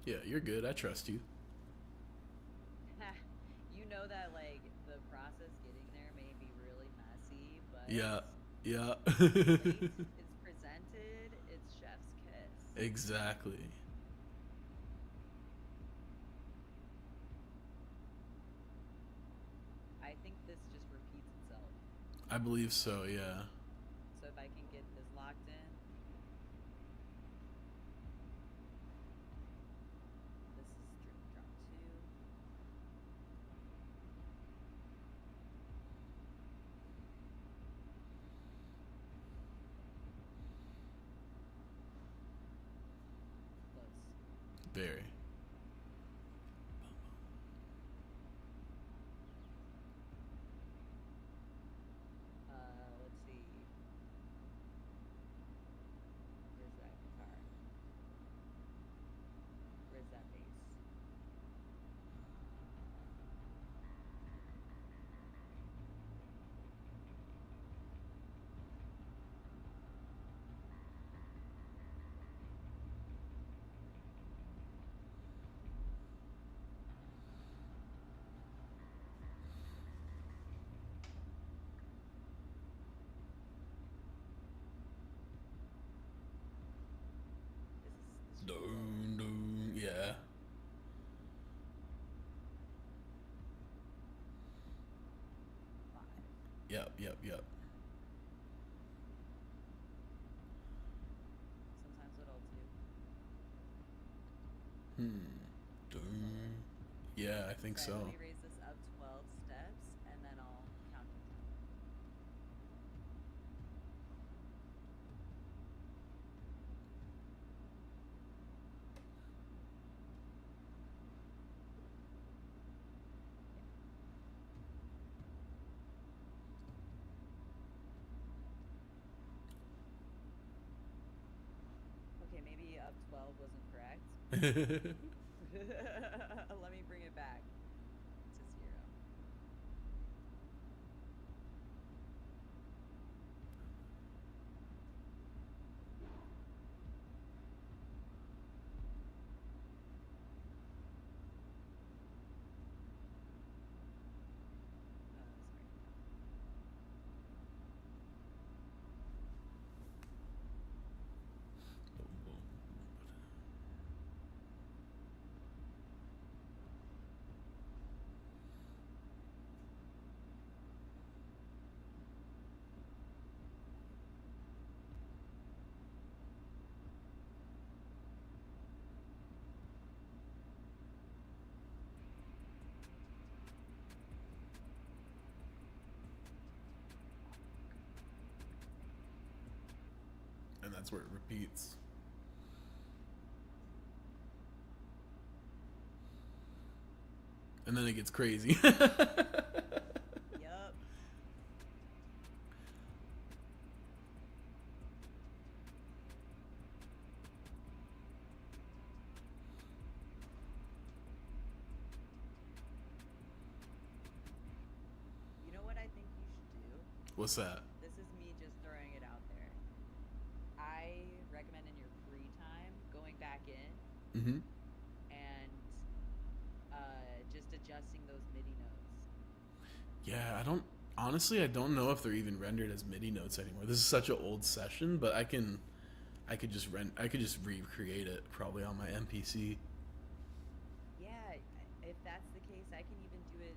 Yeah, you're good. I trust you. You know that like the process getting there may be really messy, but Yeah, yeah. when the plate is presented, it's chef's kiss. Exactly. I think this just repeats itself. I believe so, yeah. So if I can get this locked in, this is drop two. Close. Very. Let's see. Where's that guitar? Where's that bass? This should be low. Doom, doom. Yeah. 5. Yep, yep, yep. Sometimes what I'll do Hmm. is lower. Doom. Yeah, I think Sorry, let so. me raise this up 12 steps and then I'll count to 10. Okay, maybe up 12 wasn't correct. Let me bring it back to 0. Sorry. And that's where it repeats. And then it gets crazy. Yup. You know what I think you should do? What's that? This is me just throwing it out there. I recommend in your free time going back in Mm-hmm. and just adjusting those MIDI notes. Yeah, I don't know if they're even rendered as MIDI notes anymore. This is such an old session, but I could just recreate it probably on my MPC. Yeah, if that's the case, I can even do it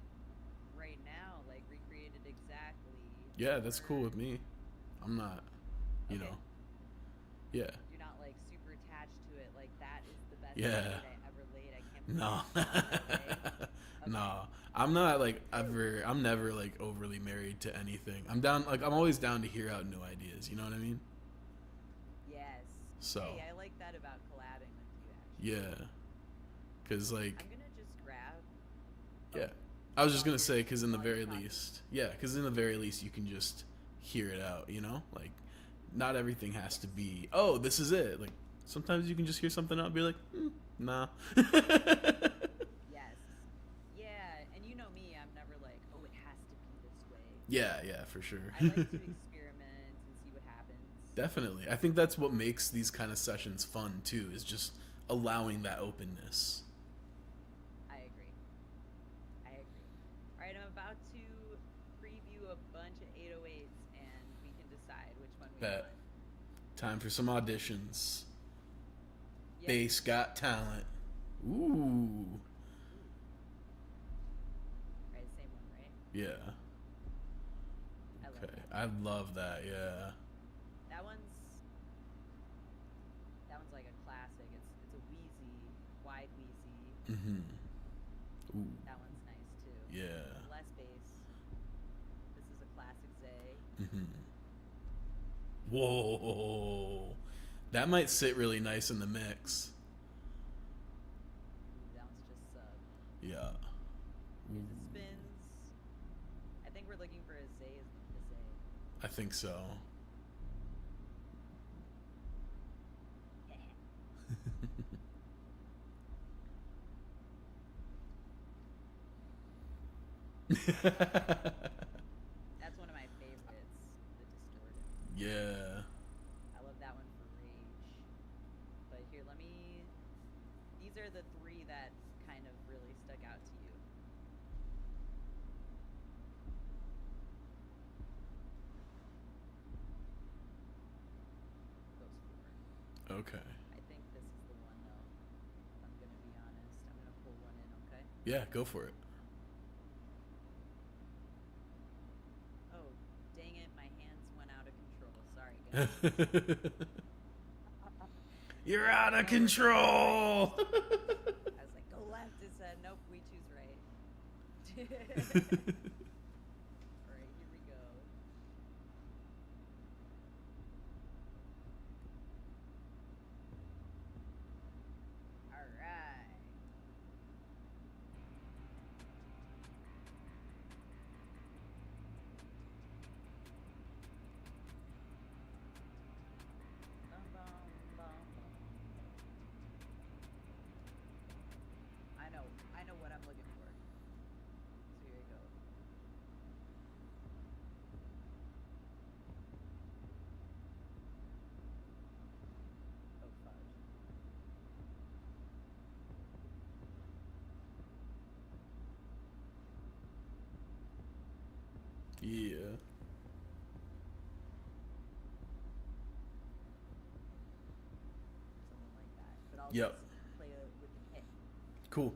right now, like recreate it exactly. Yeah, that's cool Or with me. I'm not, you okay, know. Yeah. you're not like super attached to it. Like that is the best Yeah. date I ever laid. I can't believe No. it's gone that way. Okay, No. I'm not like ever I'm never like overly married to anything. I'm down like I'm always down to hear out new ideas, you know what I mean? yes. So, Hey, I like that about collabing with you. Actually, yeah. Cuz like I'm gonna just grab. yeah. Oh, I was just going to while say cuz in the you're very talking. least. Yeah, cuz in the very least you can just hear it out, you know? Like not everything has Yes. to be, "Oh, this is it." Like sometimes you can just hear something out and be like, "Nah." Yes. Yeah, for sure. I like to experiment and see what happens. Definitely. I think that's what makes these kind of sessions fun too, is just allowing that openness. I agree. I agree. All right, I'm about to preview a bunch of 808s and we can decide which one we Bet. want. Time for some auditions. Yep. Bass got talent. Ooh. Ooh. All right, same one, right? Yeah. I love Okay. that. I love that, yeah. That one's that one's like a classic. It's a Wheezy, wide Wheezy. Mm-hmm. Ooh. That one's nice too. Yeah. Less bass. This is a classic Zay. Mm-hmm. Whoa. That might sit really nice in the mix. Ooh, that one's just sub. Yeah. Is it spins? I think we're looking for a Zay as a Zay. I think so. That's one of my favorites. The distorted. Yeah. I love that one for Rage. But here, let me. These are the three that kind of really stuck out to you. Those four. Okay. I think this is the one, though. If I'm gonna be honest, I'm gonna pull one in. Okay. Yeah, go for it. Oh, dang it! My hands went out of control. Sorry, guys. You're out of No, we're going right. control. I was like, go left. It said, nope, we choose right. All right, here we go. All right. Bum, bum, bum, bum. I know what I'm looking for. So here you go. Oh, fudge. Yeah. Something like that. But I'll Yep. just play it with the kick. Cool.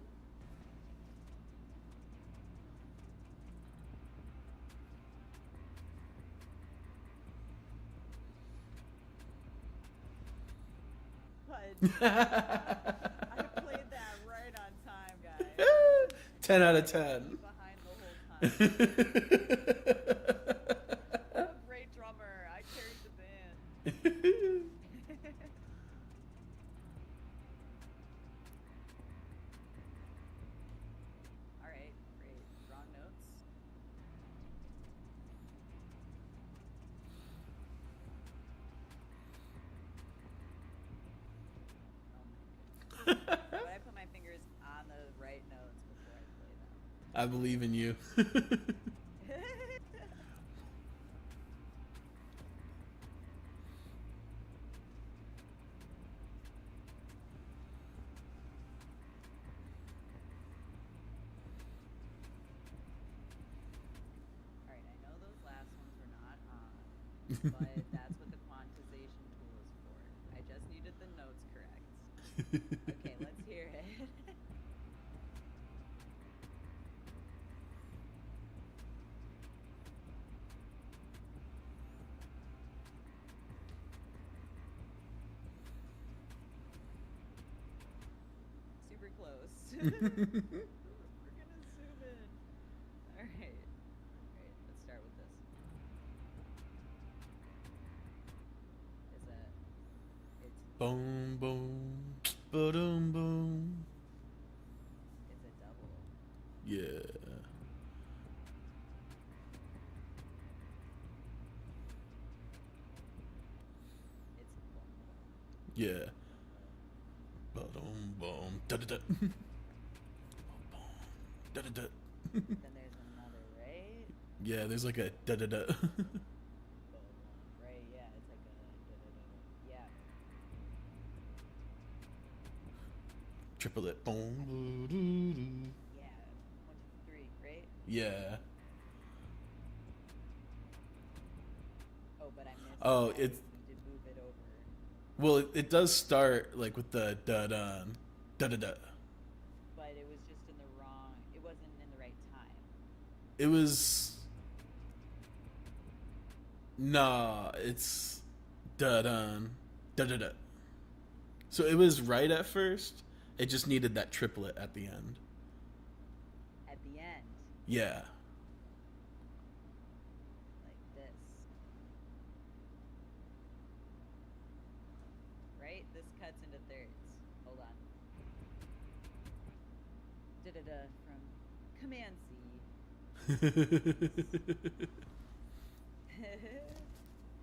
Fudge. I played that right on time, guys. 10 out of I 10. was behind the whole time. I'm a great drummer. I carried the band. All right, great. Wrong notes. Oh my goodness. How would I put my fingers on the right notes before I play them? I believe in you. All right, I know those last ones were not on, but that's what the quantization tool is for. I just needed the notes correct. Okay, let's hear it. Super close. We're gonna zoom in. All right. All right, let's start with this. Is that it's Boom, boom, boom, boom. it's a double. Yeah. It's boom boom. Yeah. Boom boom. Boom, boom. Da da da. Boom, da da da. Then there's another, right? Yeah, there's like a da da da. Right, yeah, it's like a da da da. Yeah. Triplet. Yeah. One, two, three, right? Yeah. Oh, but I missed Oh, I it's need to move it over. well, it does start like with the da da da da da. But it was just in the wrong it wasn't in the right time. It was nah. It's da da da da da. So it was right at first. It just needed that triplet at the end. At the end, Yeah. like this. Right? This cuts into thirds. Hold on. Da da da from Command C.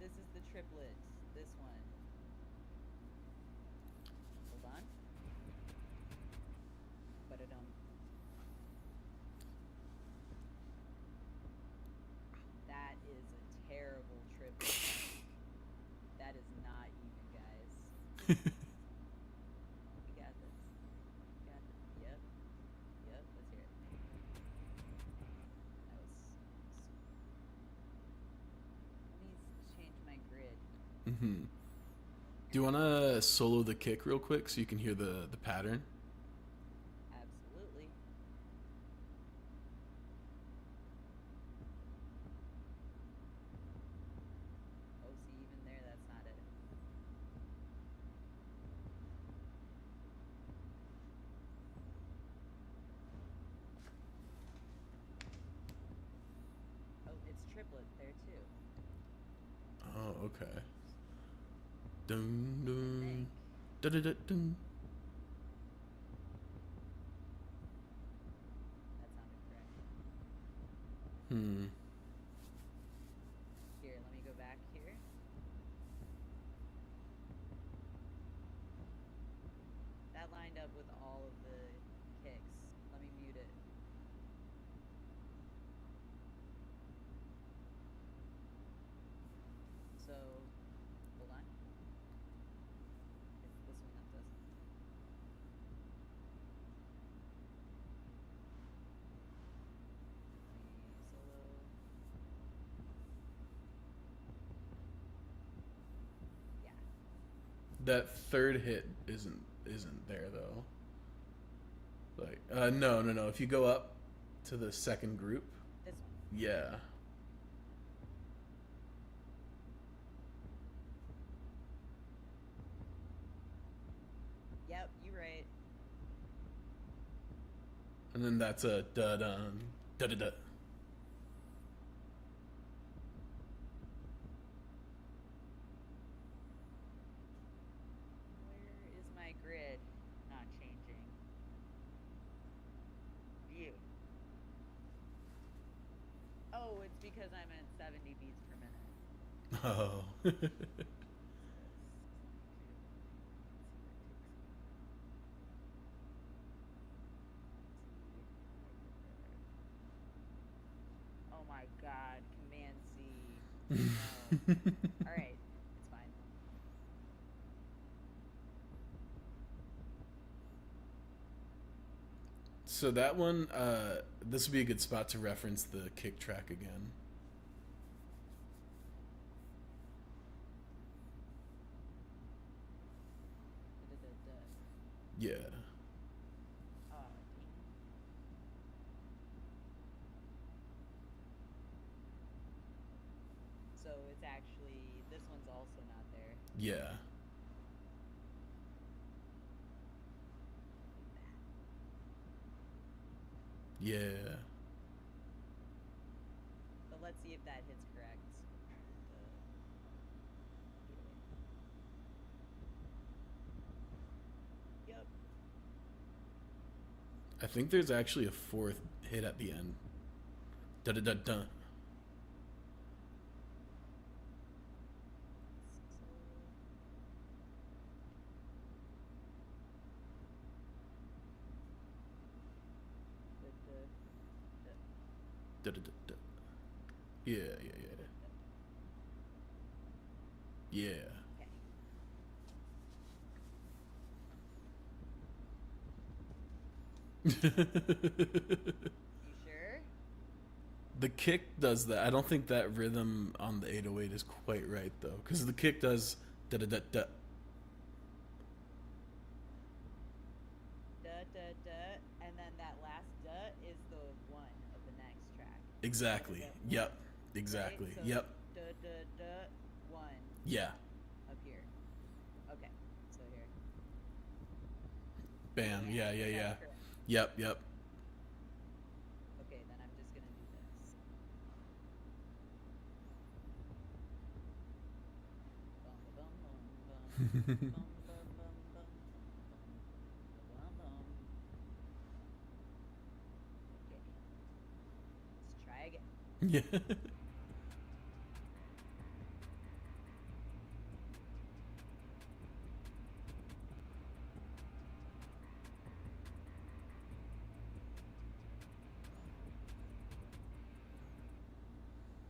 This is the triplet. This one. Hold on. But it That is a terrible triplet. That is not even, guys. We got this. We got this. Yep. Yep. Let's hear it. That was. Let me change my grid. hmm Do you want to solo the kick real quick so you can hear the pattern? Absolutely. Oh, see, even there, that's not it. Oh, it's triplet there too. Oh, okay. Dun I think. dun da da da dun. That sounded correct. Hmm. Here, let me go back here. That lined up with all of the kicks. Let me mute it. So, hold on. It's this one that doesn't. Let me solo. Yeah. That third hit isn't there though. Like, no, no, no. If you go up to the second group, This one. yeah. Yep, you right. And then that's a da da da da da. Where is my grid? Not changing. View. Oh, it's because I'm at 70 beats per minute. Oh. So 6, 2, let's see what takes me. Oh my god, Command C. No. Alright, it's fine. So that one, this would be a good spot to reference the kick track again. Da-da-da-da. Yeah. Oh, dang. So it's actually, this one's also not there. Yeah. Like that. Yeah. But let's see if that hits correct. The 808. Yep. I think there's actually a fourth hit at the end. Da da da da. Solo. The, the, Da da da da. Yeah, yeah, Okay. yeah. You sure? The kick does that. I don't think that rhythm on the 808 is quite right though, because the kick does da da da da. Da da da, and then that last da is the one of the next track. Da da Exactly. da Yep. one, right? Exactly. So Yep. da da da one Yeah. up here. Okay, so here. Bam. Bam. Yeah. Yeah. Is that Yeah. correct? Yep. Yep. Okay, then I'm just gonna do this. Bum ba bum bum bum bum bum bum bum bum bum bum bum. Okay, let's try again. Yeah.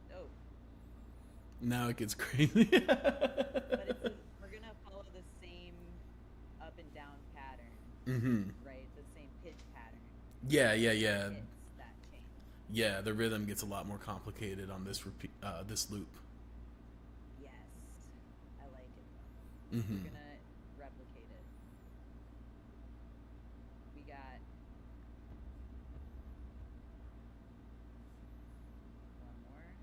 Dope. Now it gets crazy. But it's we're gonna follow the same up and down pattern, Mm-hmm. right? The same pitch pattern. Yeah. It's Yeah. just the Yeah. hits that change. Yeah. The rhythm gets a lot more complicated on this repeat. This loop. Yes, I like it though. We're Mm-hmm. gonna replicate it. We got one more,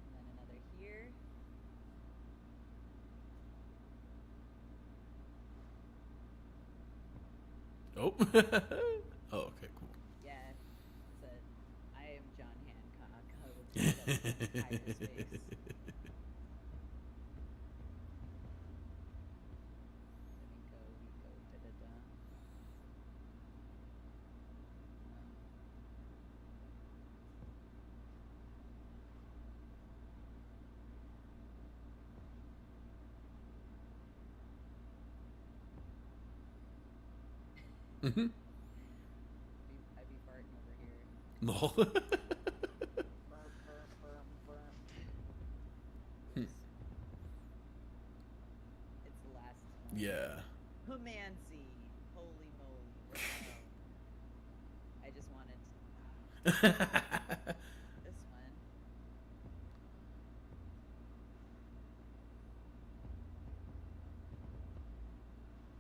and then another here. Oh. Oh. Okay. Cool. Yeah, it's a. I am John Hancock. I will take up the entire space. Then we go da da da. Mm-hmm. I'd be farting over here. Lol. Burp burp burp burp. Oops. It's the last one. Yeah. Humancy. Holy moly. What the hell? I just wanted this one.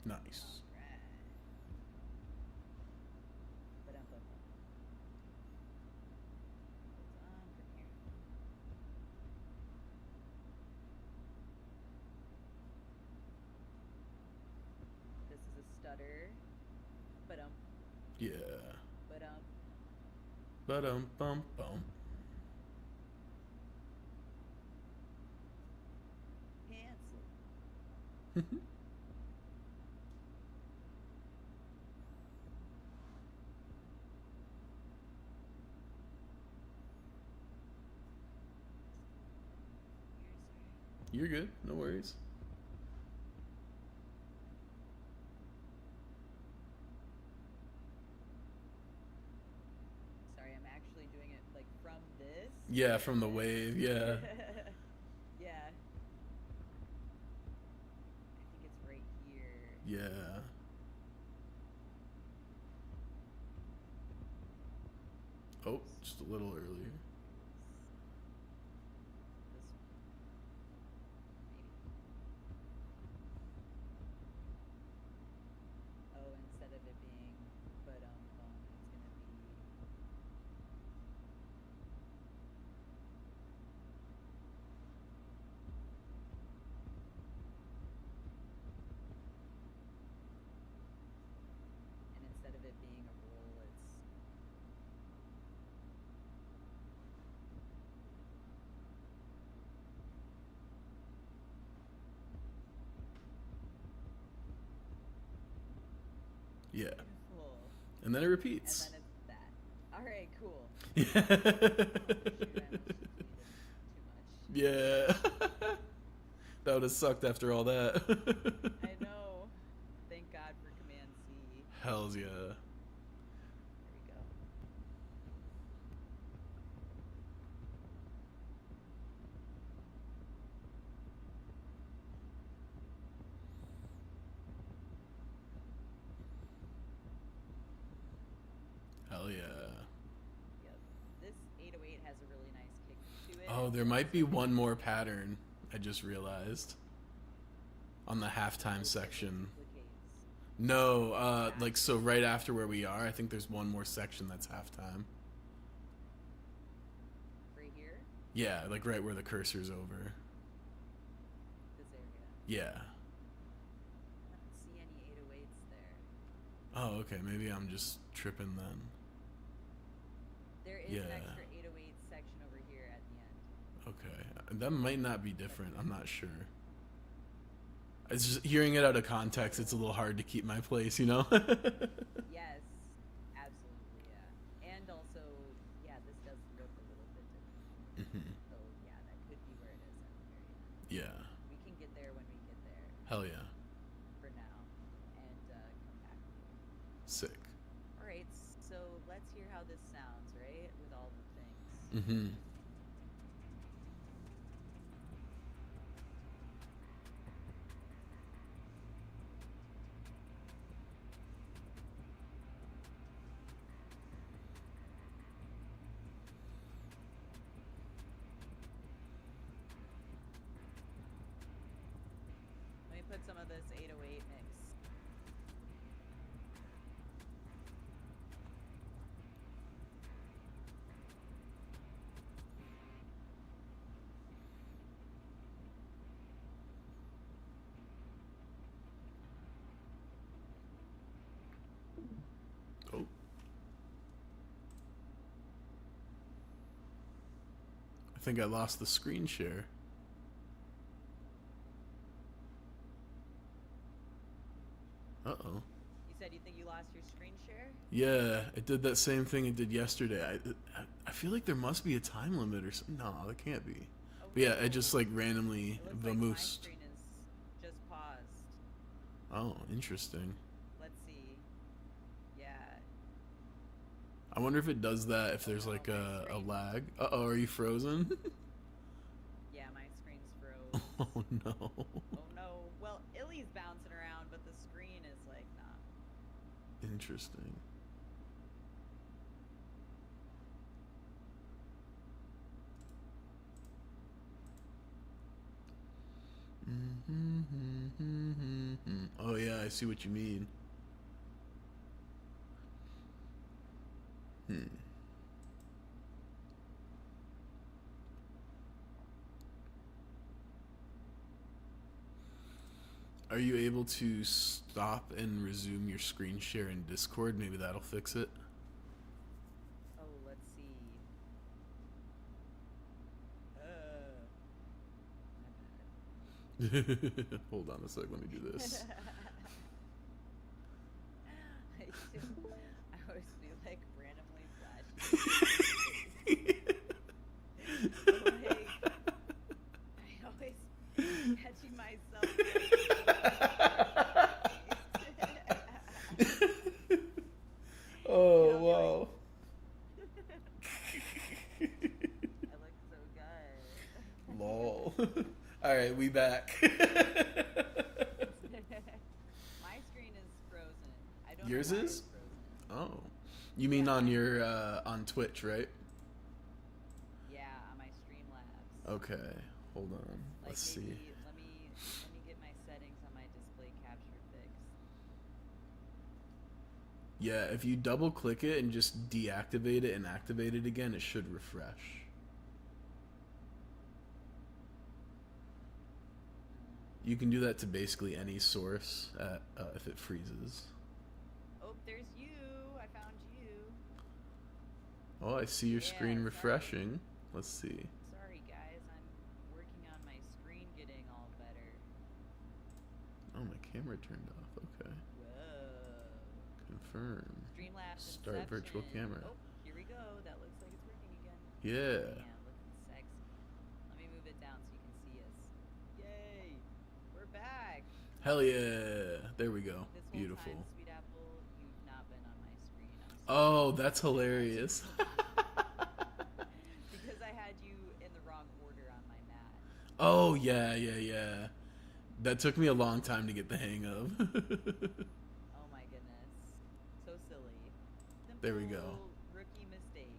Nice. Alright. But Hold on from here. This is a stutter. But Yeah. but But bum bum. cancel. Here, sorry. You're good. No worries. Sorry, I'm actually doing it like from this. Yeah, from the wave. Yeah. Yeah. I think it's right here. Yeah. Oh, just a little earlier. This one. Maybe. Oh, instead of it being but bum, it's gonna be and instead of it being a roll, it's Yeah. beautiful. And then it And repeats. then it's that. All right, cool. Yeah. Oh shoot, I almost cheated too much. Yeah. That would have sucked after all that. I know. Thank God for Command C. Hells yeah. There we go. has a really nice kick to it. Oh, there might be one more pattern. I just realized on the halftime section. No, like so right after where we are, I think there's one more section that's halftime. Right here? Yeah, like right where the cursor's over. This area. Yeah. I don't see any 808s there. Oh, okay. Maybe I'm just tripping then. There is Yeah. an extra 808 section over here at the end. Okay. That might not be different. I'm not sure. It's just hearing it out of context, it's a little hard to keep my place, you know? Yes, absolutely, yeah. And also, yeah, this does look a little bit different. So, yeah, that could be where it is at the very end. Yeah. We can get there when we get there. Hell yeah. For now. And come back later. Sick. Alright, so let's hear how this sounds, right? With all the things. Mm-hmm. Let me put some of this 808 mix. Oh. I think I lost the screen share. Uh-oh. You said you think you lost your screen share? Yeah, it did that same thing it did yesterday. I feel like there must be a time limit or something. No, there can't be. Oh, But yeah, it just like randomly it looks like my vamoosed. screen is just paused. Oh, interesting. Let's see. Yeah. I wonder if it does that if there's like a lag. Uh-oh, are you frozen? Yeah, my screen's froze. Oh no. Oh no. Well, ily's bouncing around, but the screen is like not. Interesting. Oh yeah, I see what you mean. Are you able to stop and resume your screen share in Discord? Maybe that'll fix it. Oh, let's see. My bad. Hold on a sec, let me do this. I always be like randomly flashing. Like, I always catching myself. Oh, wow. I look so good. Lol. Alright, we back. My screen is frozen. I don't Yours know why is? it's frozen. Oh. You mean on your, on Twitch, right? Yeah, on my Streamlabs. Okay, hold on. Like Let's see. maybe, let me get my settings on my display capture fixed. Yeah, if you double click it and just deactivate it and activate it again, it should refresh. You can do that to basically any source at, if it freezes. Oh, there's you. I found you. Oh, I see your Yeah, screen sorry. refreshing. Let's see. Sorry, guys. I'm working on my screen getting all better. Oh, my camera turned off. Okay. Whoa. Confirm. Streamlabs Start virtual Inception. camera. Oh, here we go. That looks like it's working again. Yeah. Man, looking sexy. Let me move it down so you can see us. Yay! We're back. Hell yeah. There we go. This whole Beautiful. time, Sweetaple, you've not been on my screen. I'm sorry. Oh, that's hilarious. Because I had you in the wrong order on my mat. Oh, yeah. That took me a long time to get the hang of. Oh my goodness. So silly. Simple There we go. rookie mistake.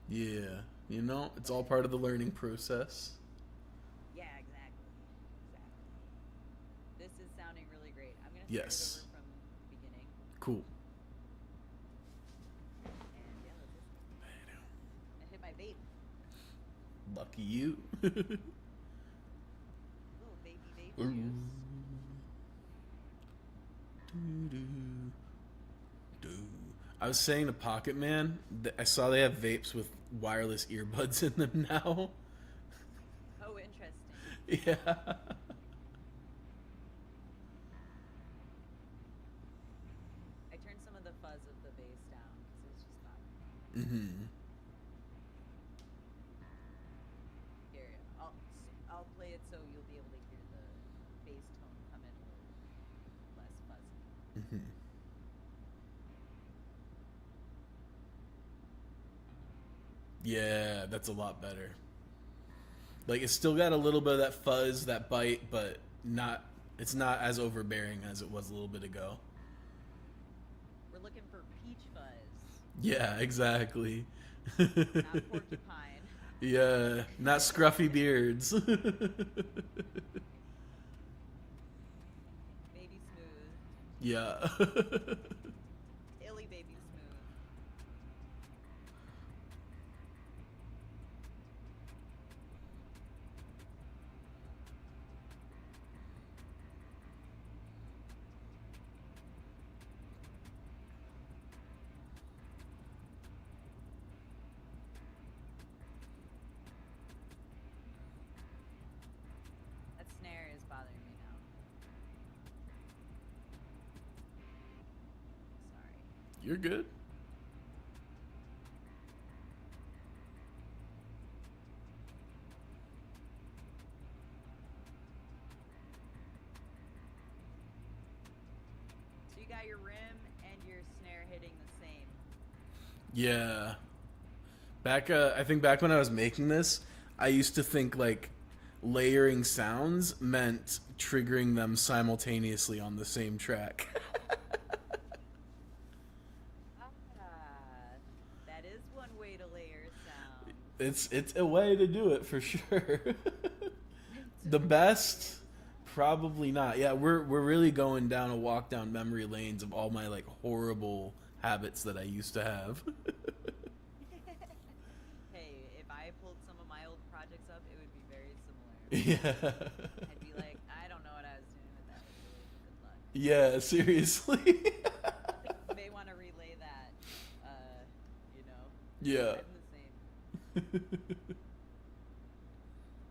Yeah. You know, it's all But part of the learning process. yeah, exactly. Exactly. This is sounding really great. I'm gonna start it over Yes. from beginning. Cool. And yeah, let's listen. I hit my vape. Lucky you. Little baby vape Ooh. juice. I was saying to Pocket Man, I saw they have vapes with wireless earbuds in them now. Oh, interesting. Yeah. I turned some of the fuzz of the bass down because it's just bothering me. Hmm. Here, I'll play it so you'll be able to hear the bass tone come in a little less fuzzy. Hmm. Yeah, that's a lot better. Like it's still got a little bit of that fuzz, that bite, but not. It's not as overbearing as it was a little bit ago. We're looking for peach fuzz, Yeah, exactly. not porcupine. Yeah, not scruffy beards. Baby smooth. Yeah. Baby smooth. That snare is bothering me now. Sorry. You're good. So you got your rim and your snare hitting the same. Yeah. Back, I think back when I was making this, I used to think like layering sounds meant triggering them simultaneously on the same track. Ah, that is one way to layer sounds. It's a way to do it for sure. It's The a way to best, layer sounds. probably not. Yeah, we're really going down a walk down memory lanes of all my like horrible habits that I used to have. Hey, if I pulled some of my old projects up, it would be very similar. Yeah. I'd be like, I don't know what I was doing with that, Julie, but good luck. Yeah, seriously. You may want to relay that. You know, Yeah. I'm the same.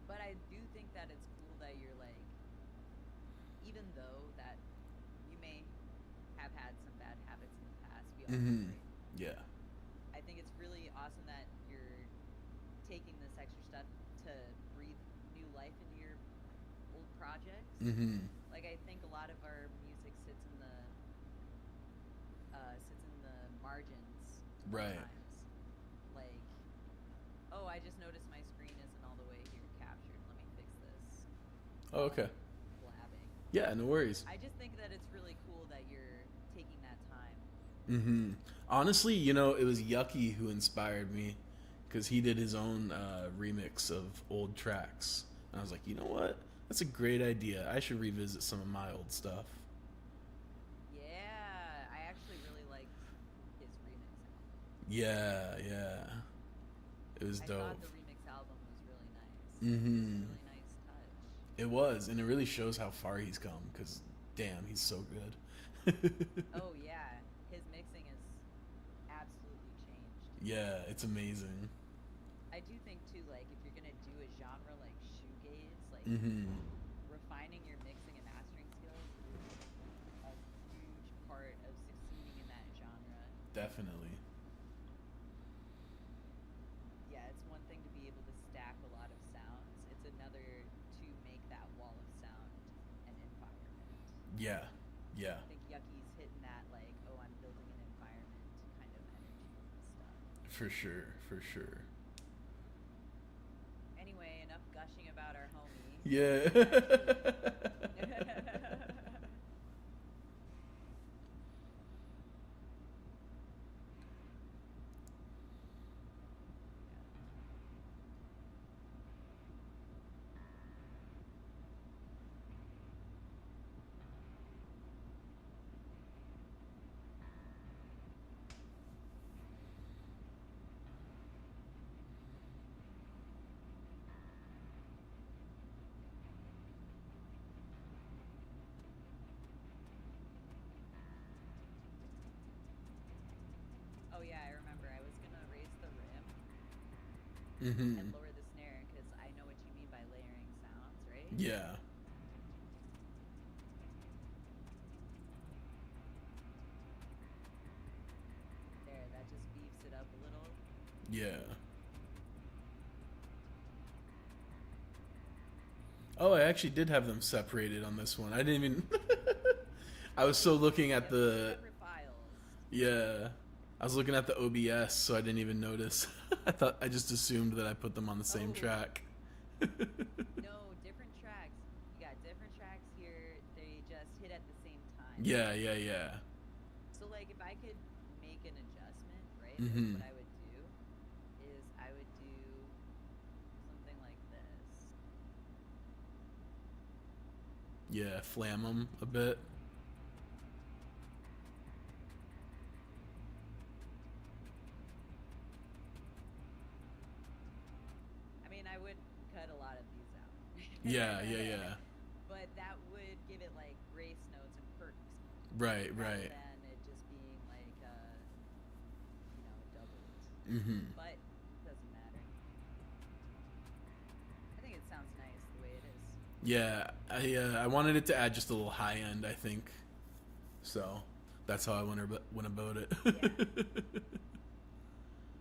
But I do think that it's cool that you're like, even though that you may have had some bad habits in the past, we all do, Hmm. right? Yeah. I think it's really awesome that you're taking this extra step to breathe new life into your old projects. Hmm. Like I think a lot of our music sits in the margins Right. sometimes. Like, oh, I just noticed my screen isn't all the way here captured. Let me fix this Oh, while okay. I'm blabbing. Yeah, no worries. I just think that it's really cool that you're taking that time. Hmm. Honestly, you know, it was Yucky who inspired me because he did his own remix of old tracks. And I was like, you know what? That's a great idea. I should revisit some of my old stuff. Yeah, I actually really liked his remix album. Yeah, yeah. It was I dope. thought the remix album was really nice. It was a Hmm. really nice touch. It was, and it really shows how far he's come because, damn, he's so good. Oh yeah, his mixing is absolutely changed. Yeah, it's amazing. I do think too, like if you're gonna do a genre like shoegaze, like Hmm. refining your mixing and mastering skills is a huge part of succeeding in that genre. Definitely. Yeah, it's one thing to be able to stack a lot of sounds. It's another to make that wall of sound an environment. Yeah, yeah, I think Yucky's hitting that like, oh, I'm building an environment kind of energy with this stuff. for sure, for sure. Anyway, enough gushing about our homie. Yeah. Mm-hmm. and lower the snare because I know what you mean by layering sounds, right? Yeah. There, that just beefs it up a little. Yeah. Oh, I actually did have them separated on this one. I didn't even. I was so looking at Yep, they're the. separate files. Yeah. I was looking at the OBS, so I didn't even notice. I just assumed that I put them on the same Oh, track. no, different tracks. You got different tracks here. They just hit at the same time. Yeah, yeah, yeah. So, like, if I could make an adjustment, right? Like, Mm-hmm. what I would do is I would do something like this. Yeah, flam them a bit. I mean, I would cut a lot of these out. Yeah, yeah, yeah. But that would give it like grace notes and perks Right, rather right. than it just being like doubled. Mm-hmm. But doesn't matter. I think it sounds nice the way it is. Yeah, I wanted it to add just a little high end, I think. So that's how I went about it. Yeah. I'm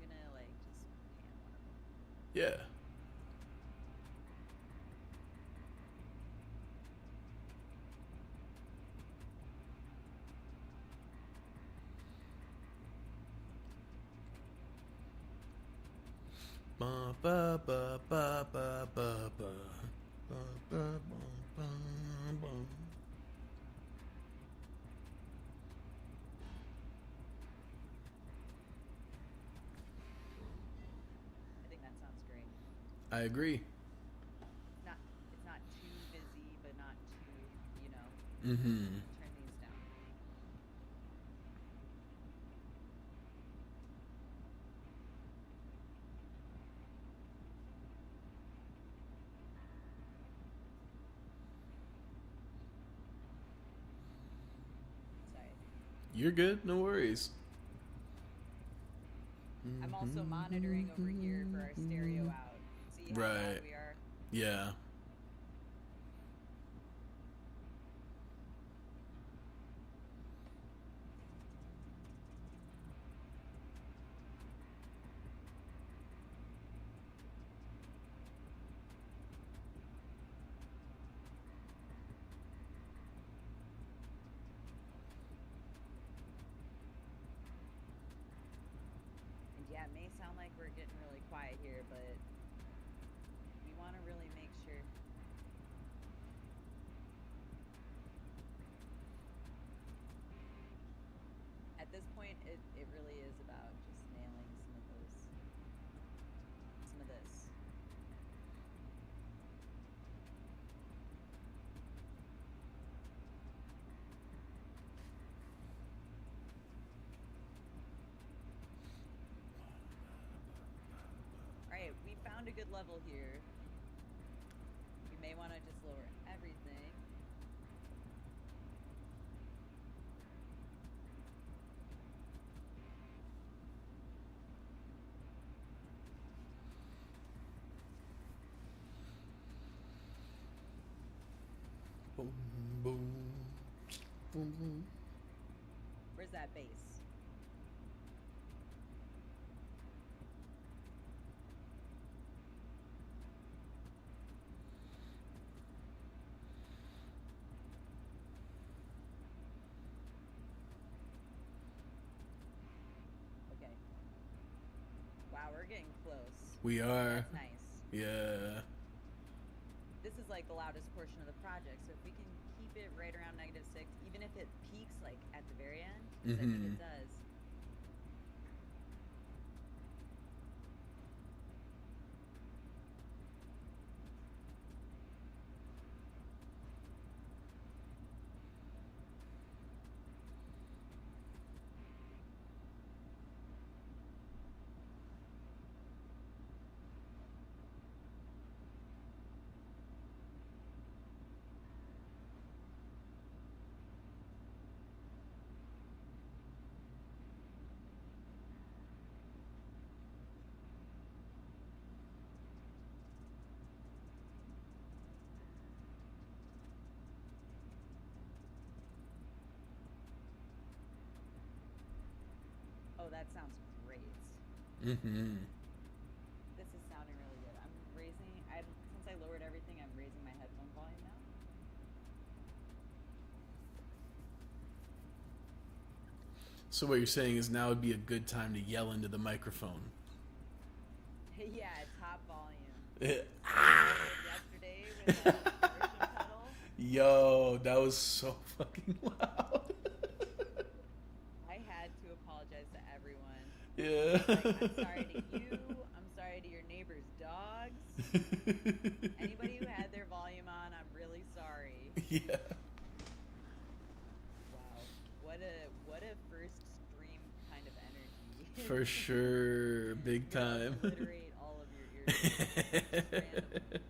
gonna like just pan one of them. Yeah. Ba ba ba ba ba ba ba. Ba, ba, ba, ba, ba. I think that sounds great. I agree. Not it's not too busy, but not too, Mm-hmm. turn these down. Sorry. You're good. No worries. I'm also monitoring over here for our stereo out. See how loud Right. we are? Yeah. And yeah, it may sound like we're getting really quiet here, but we want to really make sure. At this point, it really is about just nailing some of this. All right, we found a good level here. We may want to just lower everything. Boom, boom, boom, boom. Where's that bass? Okay. Wow, we're getting close. We are. That's nice. Yeah. This is like the loudest portion of the project, so if we can keep it right around -6, even if it peaks like at the very end, because I think Mm-hmm. it does. that sounds great. Mm-hmm. This is sounding really good. I'm raising. I'm since I lowered everything. I'm raising my headphone volume now. So what you're saying is now would be a good time to yell into the microphone. Yeah, top volume. Eh, Like I did yesterday with that distortion pedal. Yo, that was so fucking loud. I had to apologize to everyone. Yeah. Like, I'm sorry to you. I'm sorry to your neighbor's dogs. Anybody who had their volume on, I'm really sorry. Yeah. Wow. What a first stream kind of energy. For sure. Big We're about to time. obliterate all of your eardrums just randomly.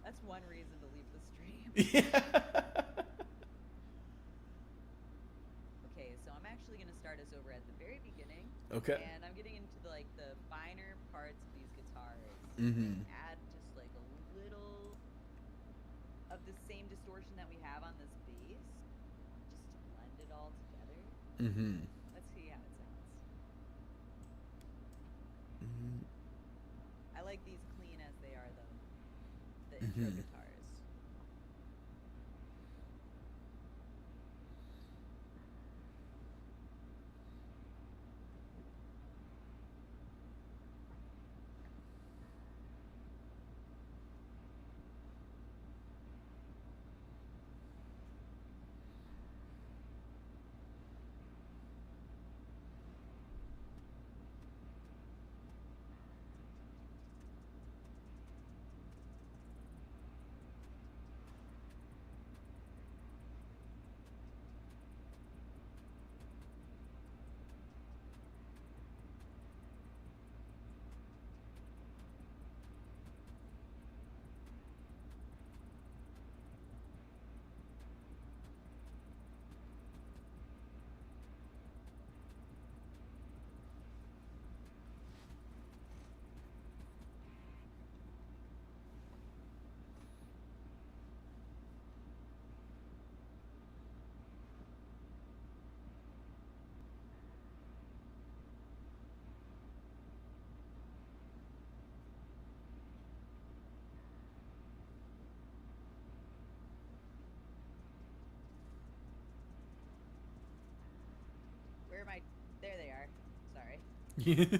That's one reason to leave the stream. Yeah. Okay, so I'm actually going to start us over at the very beginning. Okay. And I'm getting into the finer parts of these guitars. Mm-hmm. And add just like a little of the same distortion that we have on this bass, just to blend it all together. Mm-hmm. Let's see how it sounds. Mm-hmm. I like these clean as they are, though. The Mm-hmm. intro guitars. Where am I? There they are. Sorry. Yeah.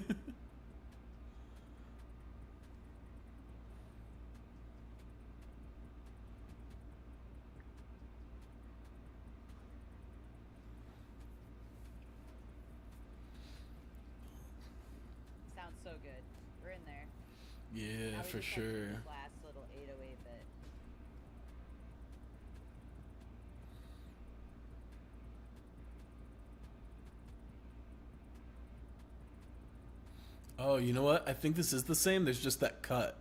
Sounds so good. We're in there. Yeah, Now we for just have to do sure. this last little 808 bit. Oh, you know what? I think this is the same. There's just that cut.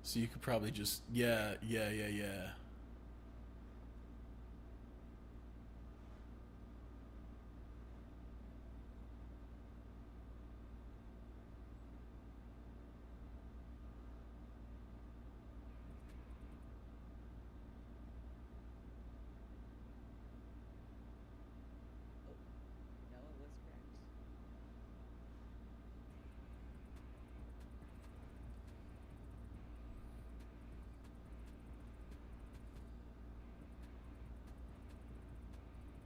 So you could probably just yeah. Oh, no, it was correct.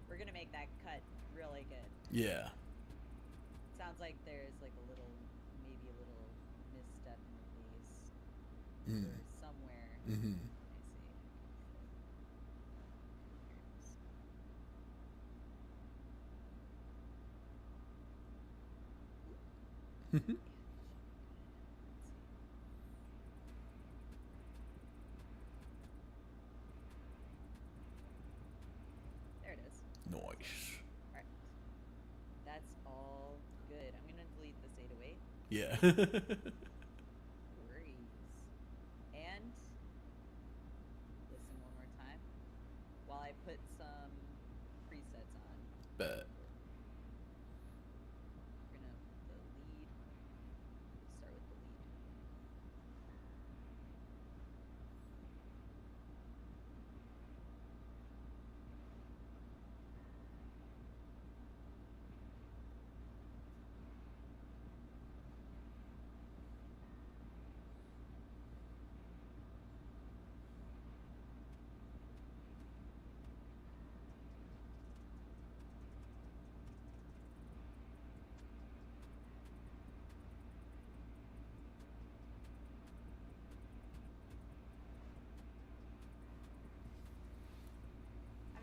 We're gonna make that cut really good. Yeah. Sounds like there's like a little, maybe a little misstep in the bass Mm. or somewhere. Mm-hmm. Let me see. There it is. Nice. All right. That's all good. I'm gonna delete this 808. Yeah. Worries. And listen one more time while I put some presets on. Bet. We're gonna the lead. Start with the lead.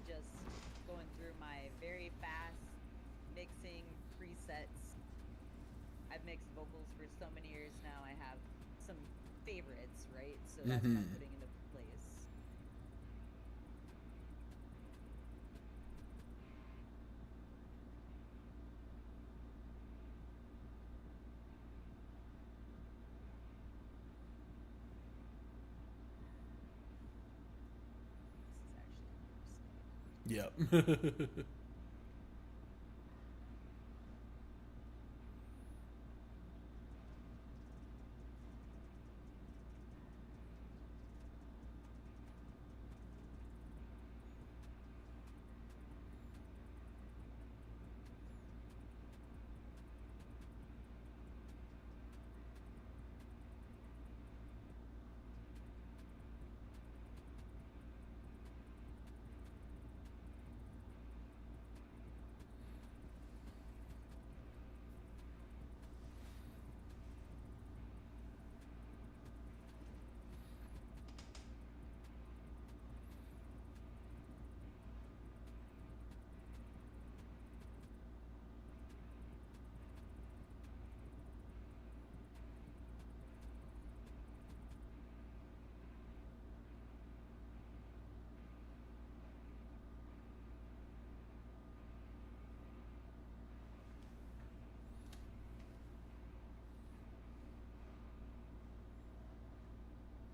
just going through my very fast mixing presets. I've mixed vocals for so many years now. I have some favorites, right? So that's what I'm Mm-hmm. putting into place. This is actually more Yep.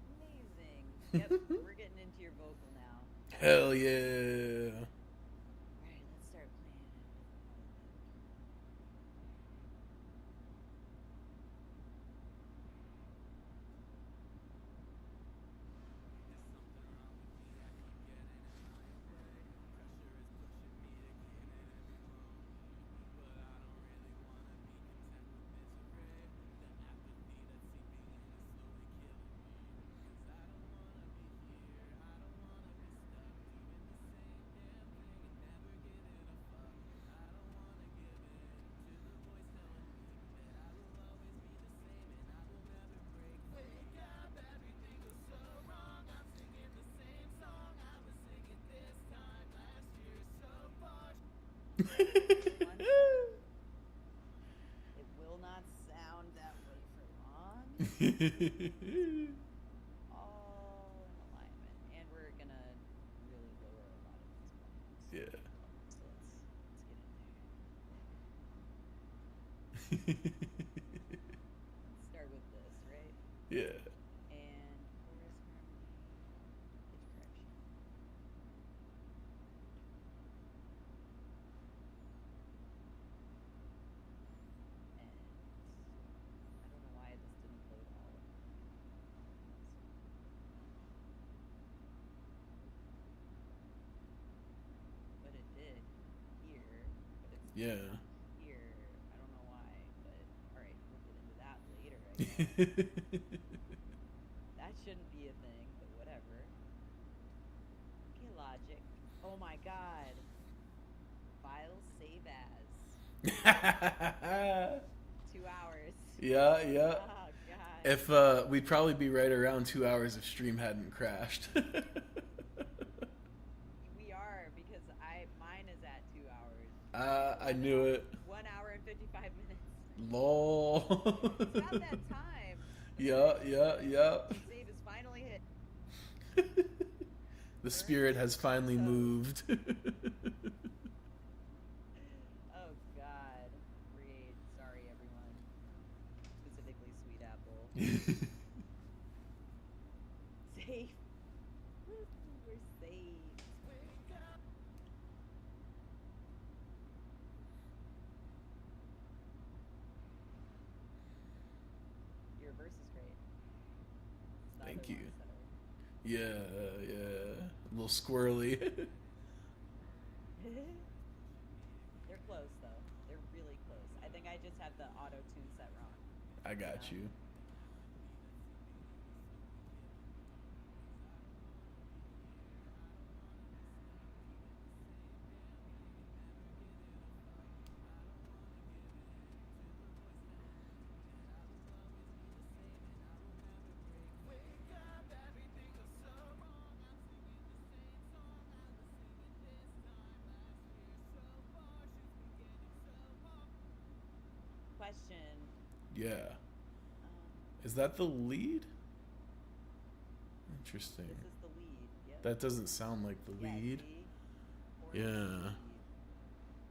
amazing. Yep, we're getting into your vocal now. Hell yeah. All right, let's start playing it with all of it. Right, everyone. It will not sound that way for long. All in alignment. And we're gonna really lower a lot of these volumes. Yeah. So let's get in there. Let's start with this, right? Yeah. And chorus harmony, pitch correction. And I don't know why this didn't load all of them. But it did here, but it's Yeah. not here. I don't know why, but alright, we'll get into that later, I guess. That shouldn't be a thing, but whatever. Okay, Logic. Oh my god. Files save as. 2 hours. Yeah, yeah. Oh god. If we'd probably be right around 2 hours if stream hadn't crashed. We are because mine is at 2 hours. I knew it. 1 hour and 55 minutes. Lol. It's about that time. Yeah, yeah, yeah. Save is finally hit. The spirit has finally moved. Oh god. Rage. Sorry everyone. Specifically Sweetaple. Safe. We're safe. Your verse is great. It's the Thank other you. ones that are... Yeah, yeah. A little squirrely. They're close though. They're really close. I think I just have the auto tune set wrong. I got you. question. Yeah. Um, Is that the lead? Interesting. this is the lead. Yep. That doesn't sound like the Yeah. lead. See, chorus is the Yeah. lead,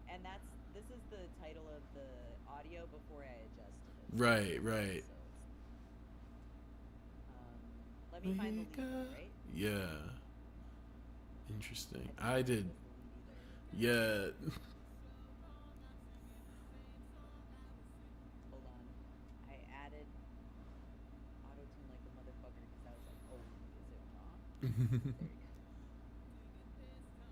and this is the title of the audio before I adjusted it. Right, right. So it's let me find the Wake lead though, up. right? Yeah. Interesting. I didn't I know it did. was the lead either. Yeah. Hold on. I added auto tune like a motherfucker because I was like, oh, is it wrong? There you go.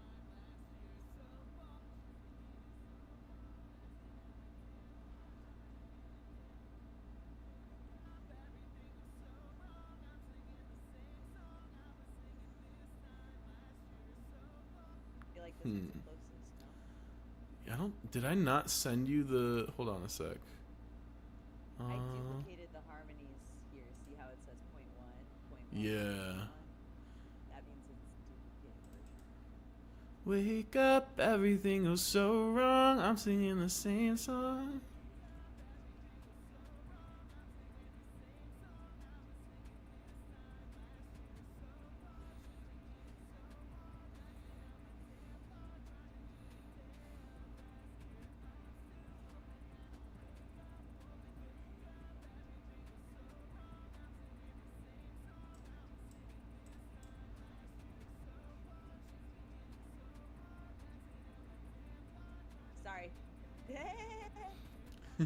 I feel like this one's Hmm. the closest, no? I don't. Did I not send you the? Hold on a sec. I duplicated the harmonies here. See how it says point one, point one, Yeah. point one? That means it's duplicated version. Wake up, everything goes so wrong. I'm singing the same song. Sorry. I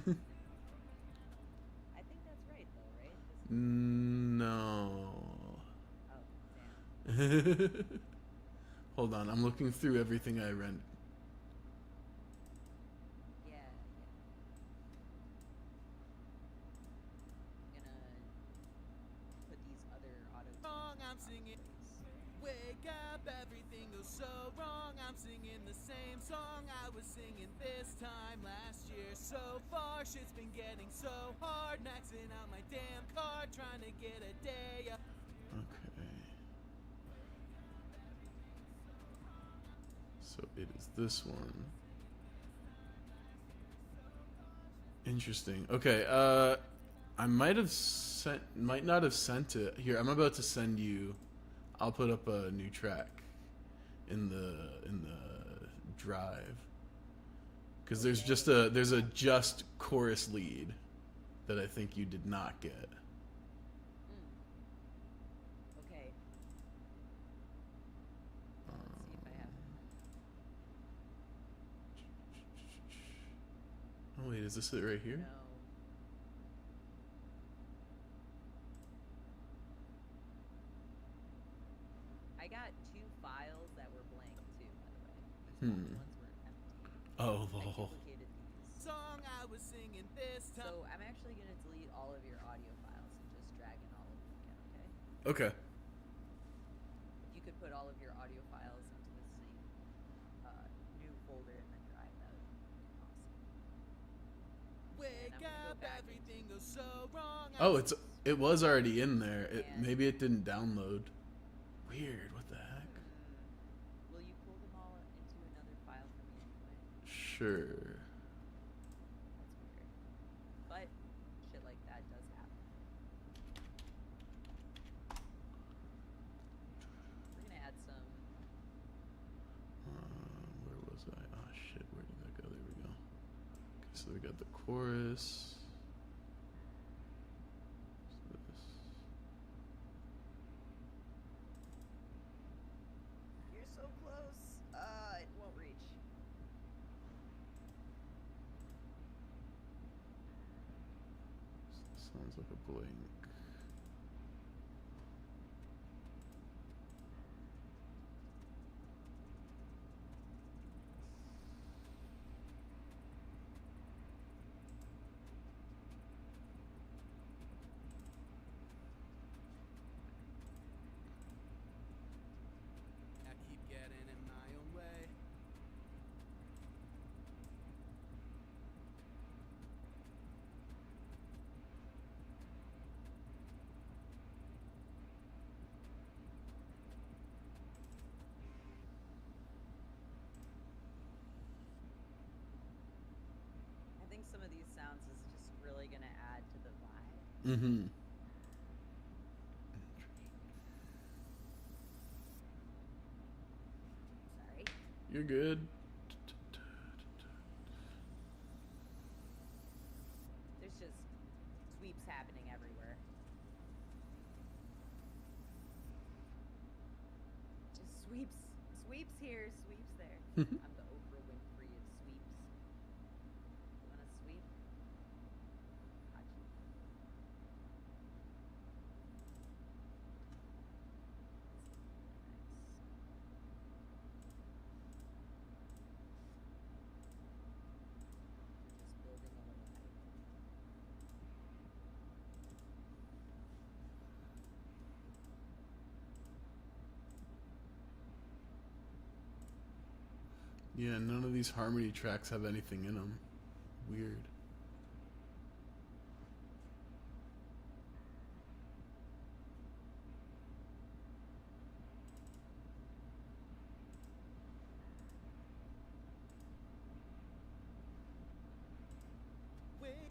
think that's right though, right? This is No. oh damn. Hold on, I'm looking through everything I rendered. Yeah, yeah. I'm gonna put these other auto tunes in I'm the proper singing. place. Wake up, everything goes so wrong. I'm singing the same song I was singing this time last year. So far, shit's been getting so hard. Maxing out my damn card, trying to get a day up. Okay. So it is this one. Interesting. Okay, I might not have sent it. Here, I'm about to send you. I'll put up a new track in the drive. Cuz there's a just chorus lead that I think you did not get. Mm. Okay. Let's see if I have. Oh wait, is this it right here? No. I got two files that were blank too, by the way. These ones were empty. Oh, I lol. duplicated these. Song I was singing this time. So I'm actually gonna delete all of your audio files and just drag in all of them again, okay? Okay. If you could put all of your audio files into the same new folder in the drive, that would be awesome. Wake I'm gonna go up, back everything into goes so wrong. Oh, it was already in there. And- Maybe it didn't download. Weird. What the heck? Will you pull them all into another file for me anyway? Sure. That's weird. But shit like that does happen. We're gonna add some. Where was I? Oh shit, where did that go? There we go. Okay, so we got the chorus. What's this? You're so close. It won't reach. Sounds like a blank. I keep getting in my own way. I think some of these sounds is just Mm-hmm. Sorry. You're good. There's just sweeps happening everywhere. Just sweeps. Sweeps here, sweeps there. I'm the Oprah Winfrey of sweeps. You want a sweep? Got you. We're just building a little hype. Yeah, none of these harmony tracks have anything in them. Weird.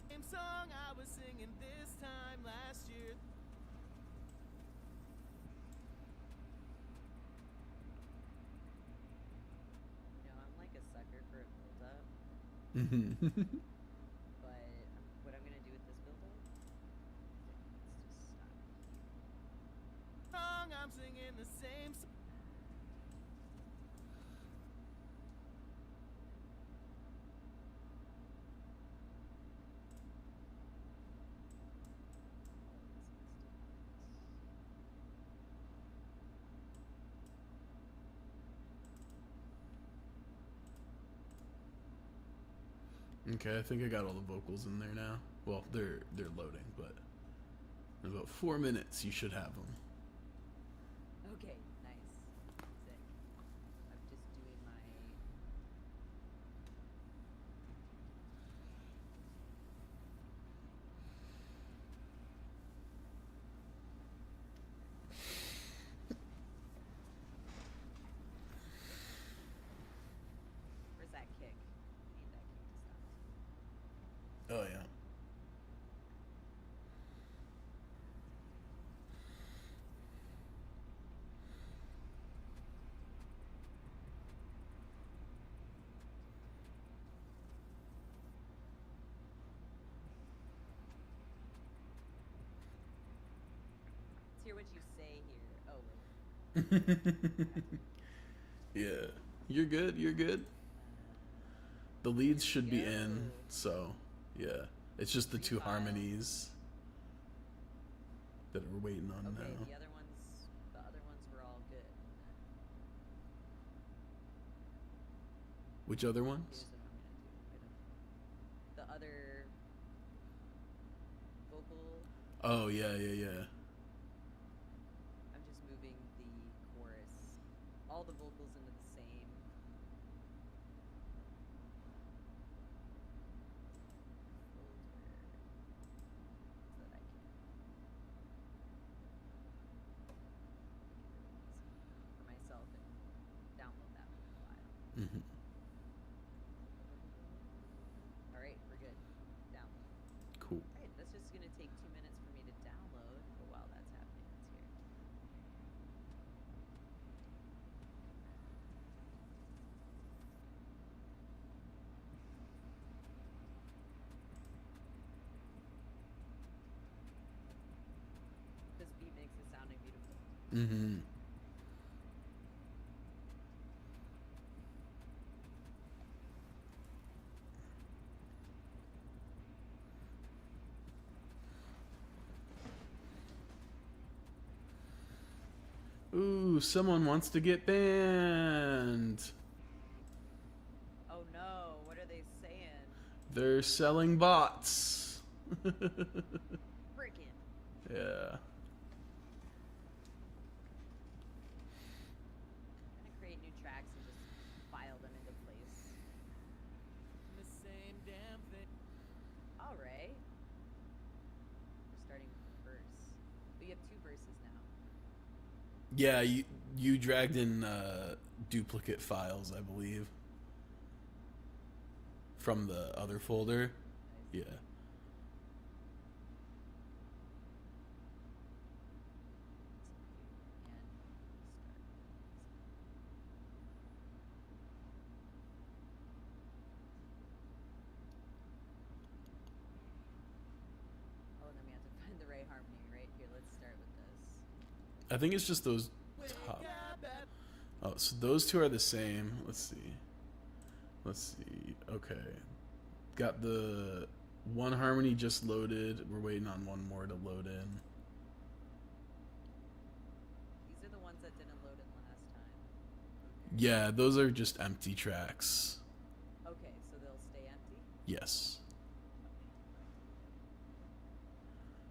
Same song I was singing this time last year. You know, I'm like a sucker for a build-up, Mm-hmm. but what I'm gonna do with this build-up, let's just stop here. Song I'm singing the same song. Okay, I think I got all the vocals in there now. Well, they're loading, but in about 4 minutes you should have them. Okay, nice. Sick. I'm just doing my. Where's that kick? I need that kick to stop. Oh yeah. Let's hear what you say here. Oh wait. Yeah. You're good, you're good. The leads should be in, Yo. so yeah. It's just the two Refile. harmonies that we're waiting on Okay, now. the other ones were all good. Which other Here's ones? what I'm gonna do. The other vocal. Oh yeah, yeah, yeah. I'm just moving the chorus, all the vocals into the same. Folder so that I can for myself and download that file. Mm-hmm. All right, we're good. Download. Cool. All right, that's just gonna take 2 minutes for me to download. But while that's happening, let's hear. This beat makes it sounding beautiful. Mm-hmm. Ooh, someone wants to get banned. Oh no, what are they saying? They're selling bots. Freaking. Yeah. I'm gonna create new tracks and just file them into place. The same damn thing. All right. We're starting with the verse. We have 2 verses now. Yeah, you dragged in duplicate files, I believe, from the other folder. Nice. Yeah. I think it's just those top. Oh, so those two are the same. Let's see. Let's see. Okay. Got the one harmony just loaded. We're waiting on one more to load in. These are the ones that didn't load in last time. Yeah, those are just empty tracks. Okay, so they'll stay empty? Yes.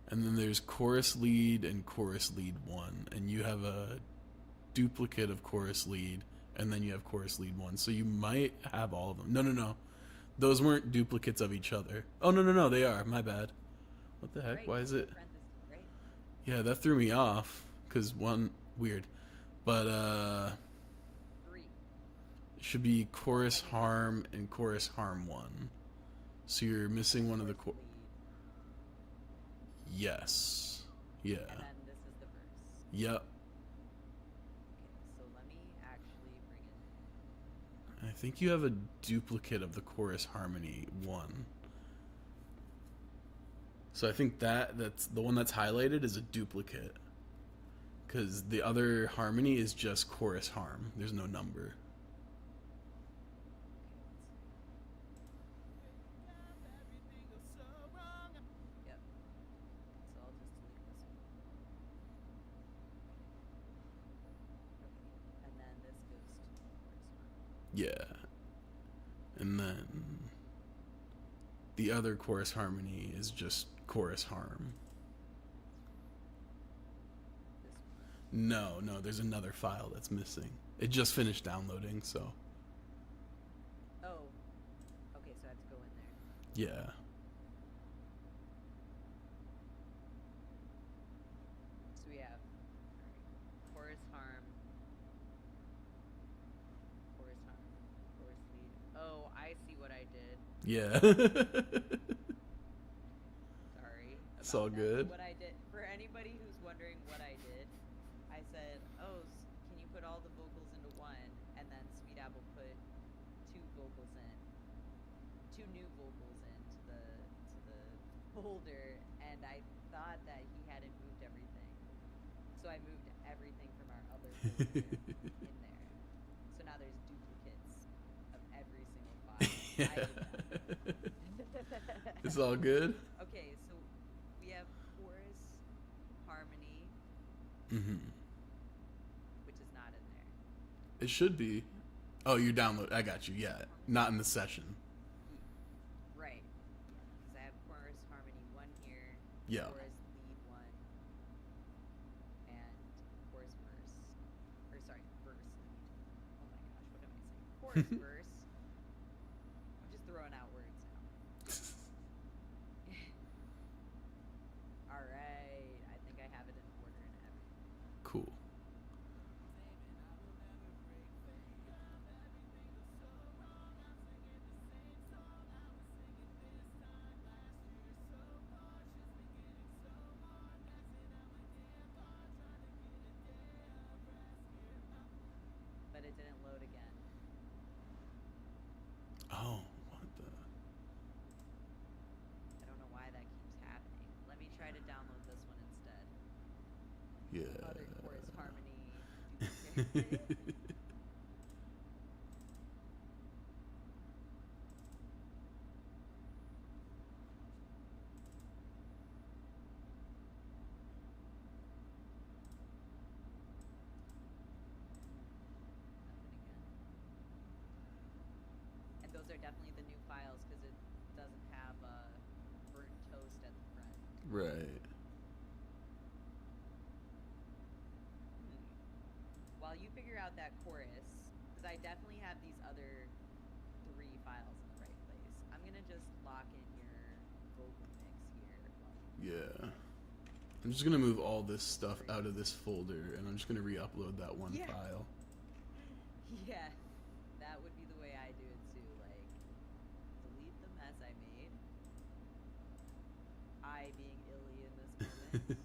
And then there's chorus lead and chorus lead 1. And you have a duplicate of chorus lead, and then you have chorus lead 1. So you might have all of them. No. Those weren't duplicates of each other. Oh, no, they are. My bad. What the heck? Right, Why is it? right? Yeah, that threw me off. Because one, weird. But, 3. it should be chorus harm and chorus harm 1. So you're missing one of the Lead. Yes. Yeah. And then this is the verse. Yep. Okay, so let me actually bring in. I think you have a duplicate of the chorus harmony 1. So I think that's the one that's highlighted is a duplicate. Because the other harmony is just chorus harm. There's no number. Yep. So I'll just delete this one. Okay. And then this goes to chorus harm. Yeah. And then the other chorus harmony is just chorus harm. This one. No, there's another file that's missing. It just finished downloading, so Oh. Okay, so I have to go in there. yeah. So we have chorus harm, chorus lead. Oh, I see what I did. Yeah. Sorry. It's about all that. good. What I did, for anybody who's wondering what I did, I said, "Oh, can you put all the vocals into one?" And then Sweetaple put 2 vocals in, 2 new vocals into the folder, and I thought that he hadn't moved everything, so I moved everything from our other folder in there. So now there's duplicates of every single file. I did that. It's all good? Okay, so we have chorus harmony, Mm-hmm. which is not in there. It should be. Oh, you download. I got you. Yeah. Not in the session. Right. Because I have chorus harmony 1 here, Yeah. chorus lead 1, and chorus verse. Or sorry, verse lead. Oh my gosh, what am I saying? Chorus verse. I'm just throwing out words now. Alright, I think I have it in order and everything. Cool. But it didn't load again. Oh, what the? I don't know why that keeps happening. Let me try to download this one instead. Yeah. Other chorus harmony. duplicate. Nothing again. And those are definitely the new files because it doesn't have burnt toast at the front. Right. While you figure out that chorus, because I definitely have these other 3 files in the right place, I'm gonna just lock in your vocal mix here. Yeah. I'm just gonna move all this stuff out of this folder, and I'm just gonna re-upload that one Yeah. file. Yeah, that would be the way I do it too. Like, delete the mess I made. I being illy in this moment.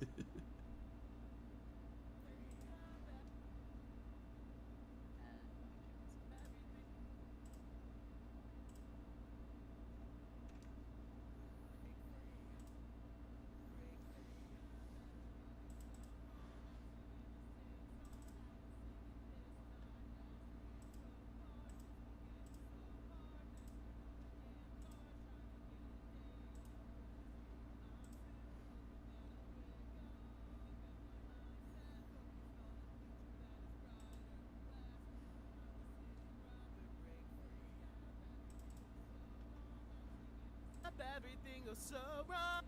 everything goes so wrong.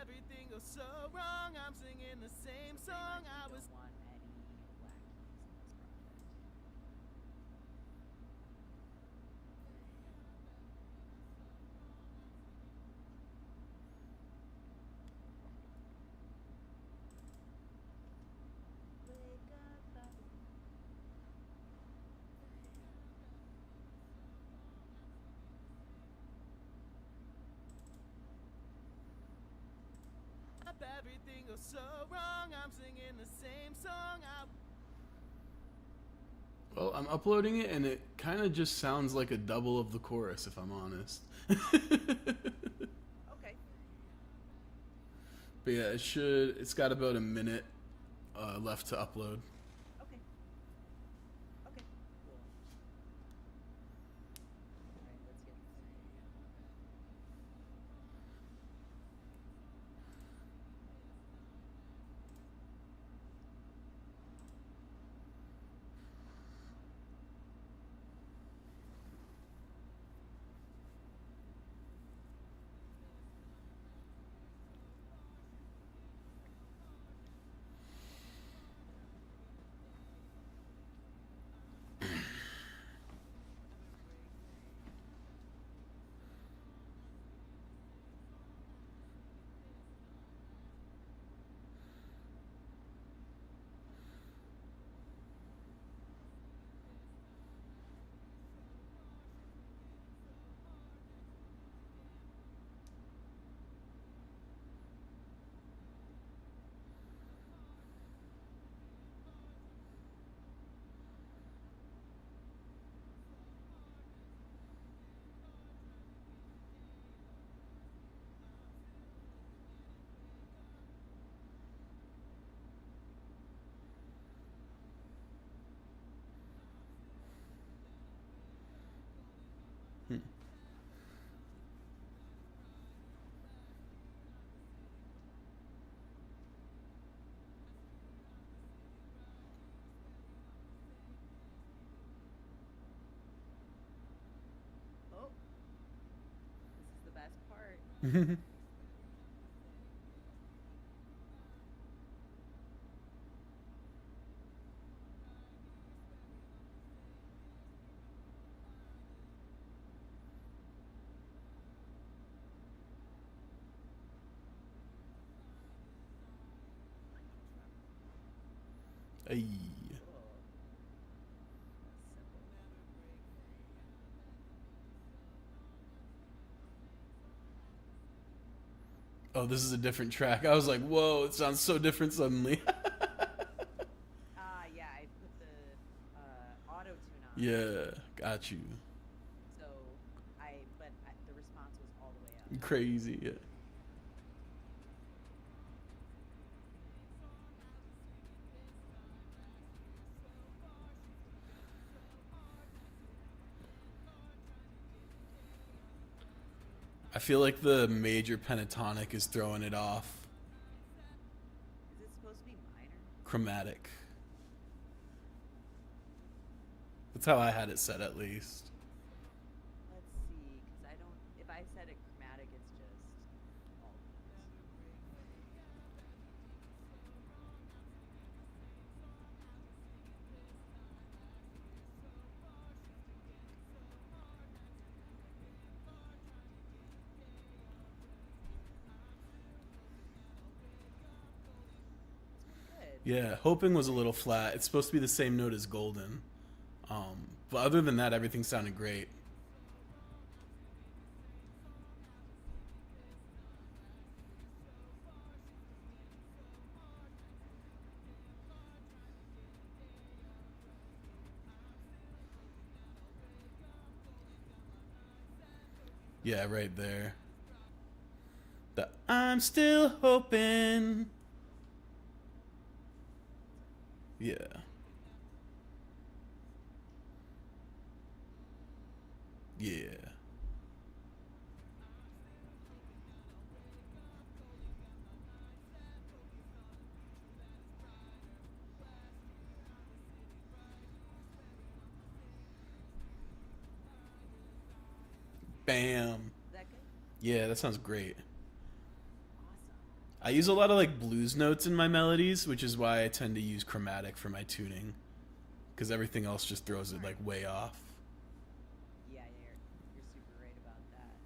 Everything goes so wrong. I'm singing the same song I was. Don't want any black keys in this project. Wake up, Bobby. Everything goes so wrong. I'm singing the same song I. Well, I'm uploading it, and it kind of just sounds like a double of the chorus, if I'm honest. Okay. But yeah, it's got about a minute left to upload. Okay. Okay. Cool. All right, let's get this. Oh, this is the best part. Ay. Cool. Simple. Oh, this is a different track. I was like, whoa, it sounds so different suddenly. Yeah, I put the auto tune on. Yeah, got you. So the response was all the way up. Crazy, yeah. I feel like the major pentatonic is throwing it off. Is it supposed to be minor? Chromatic. That's how I had it set, at least. Let's see, because I don't. If I said it chromatic, it's just all notes. It's pretty good. Yeah, hoping was a little flat. It's supposed to be the same note as golden. But other than that, everything sounded great. Yeah, right there. The I'm still hoping. Yeah. Yeah. Bam. Is that good? Yeah, that sounds great. Awesome. I use a lot of like blues notes in my melodies, which is why I tend to use chromatic for my tuning, because everything else just throws it like way off. Yeah, you're super right about that.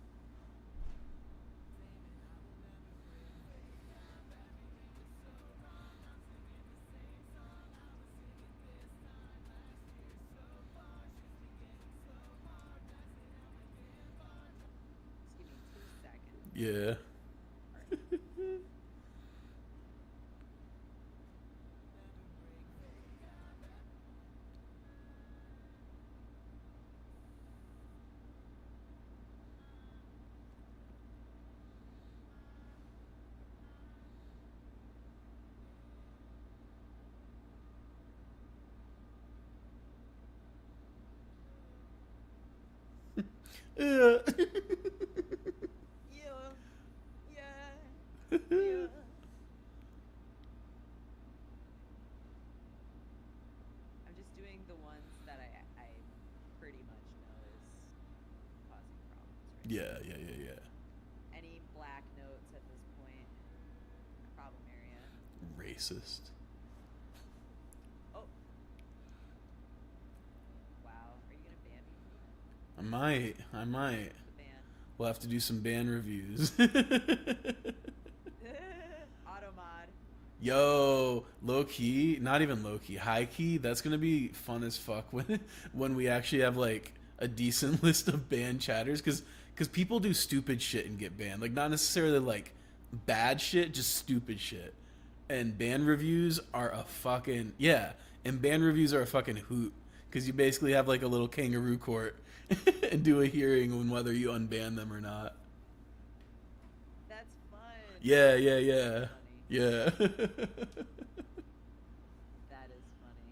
Just give me 2 seconds. Yeah. Yeah. Yeah. Yeah. Yeah. I'm just doing the ones that I pretty much know is causing problems right Yeah, yeah, yeah, yeah. now. Any black notes at this point, problem area. Racist. Oh. Wow. Are you gonna ban me from that? I might. The ban. We'll have to do some band reviews. Automod. Yo, low key, not even low key, high key. That's gonna be fun as fuck when we actually have like a decent list of banned chatters, because people do stupid shit and get banned. Like not necessarily like bad shit, just stupid shit. And band reviews are a fucking yeah. And band reviews are a fucking hoot, because you basically have like a little kangaroo court and do a hearing on whether you unban them or not. That's fun. Yeah, yeah, yeah, Funny. yeah. That is funny.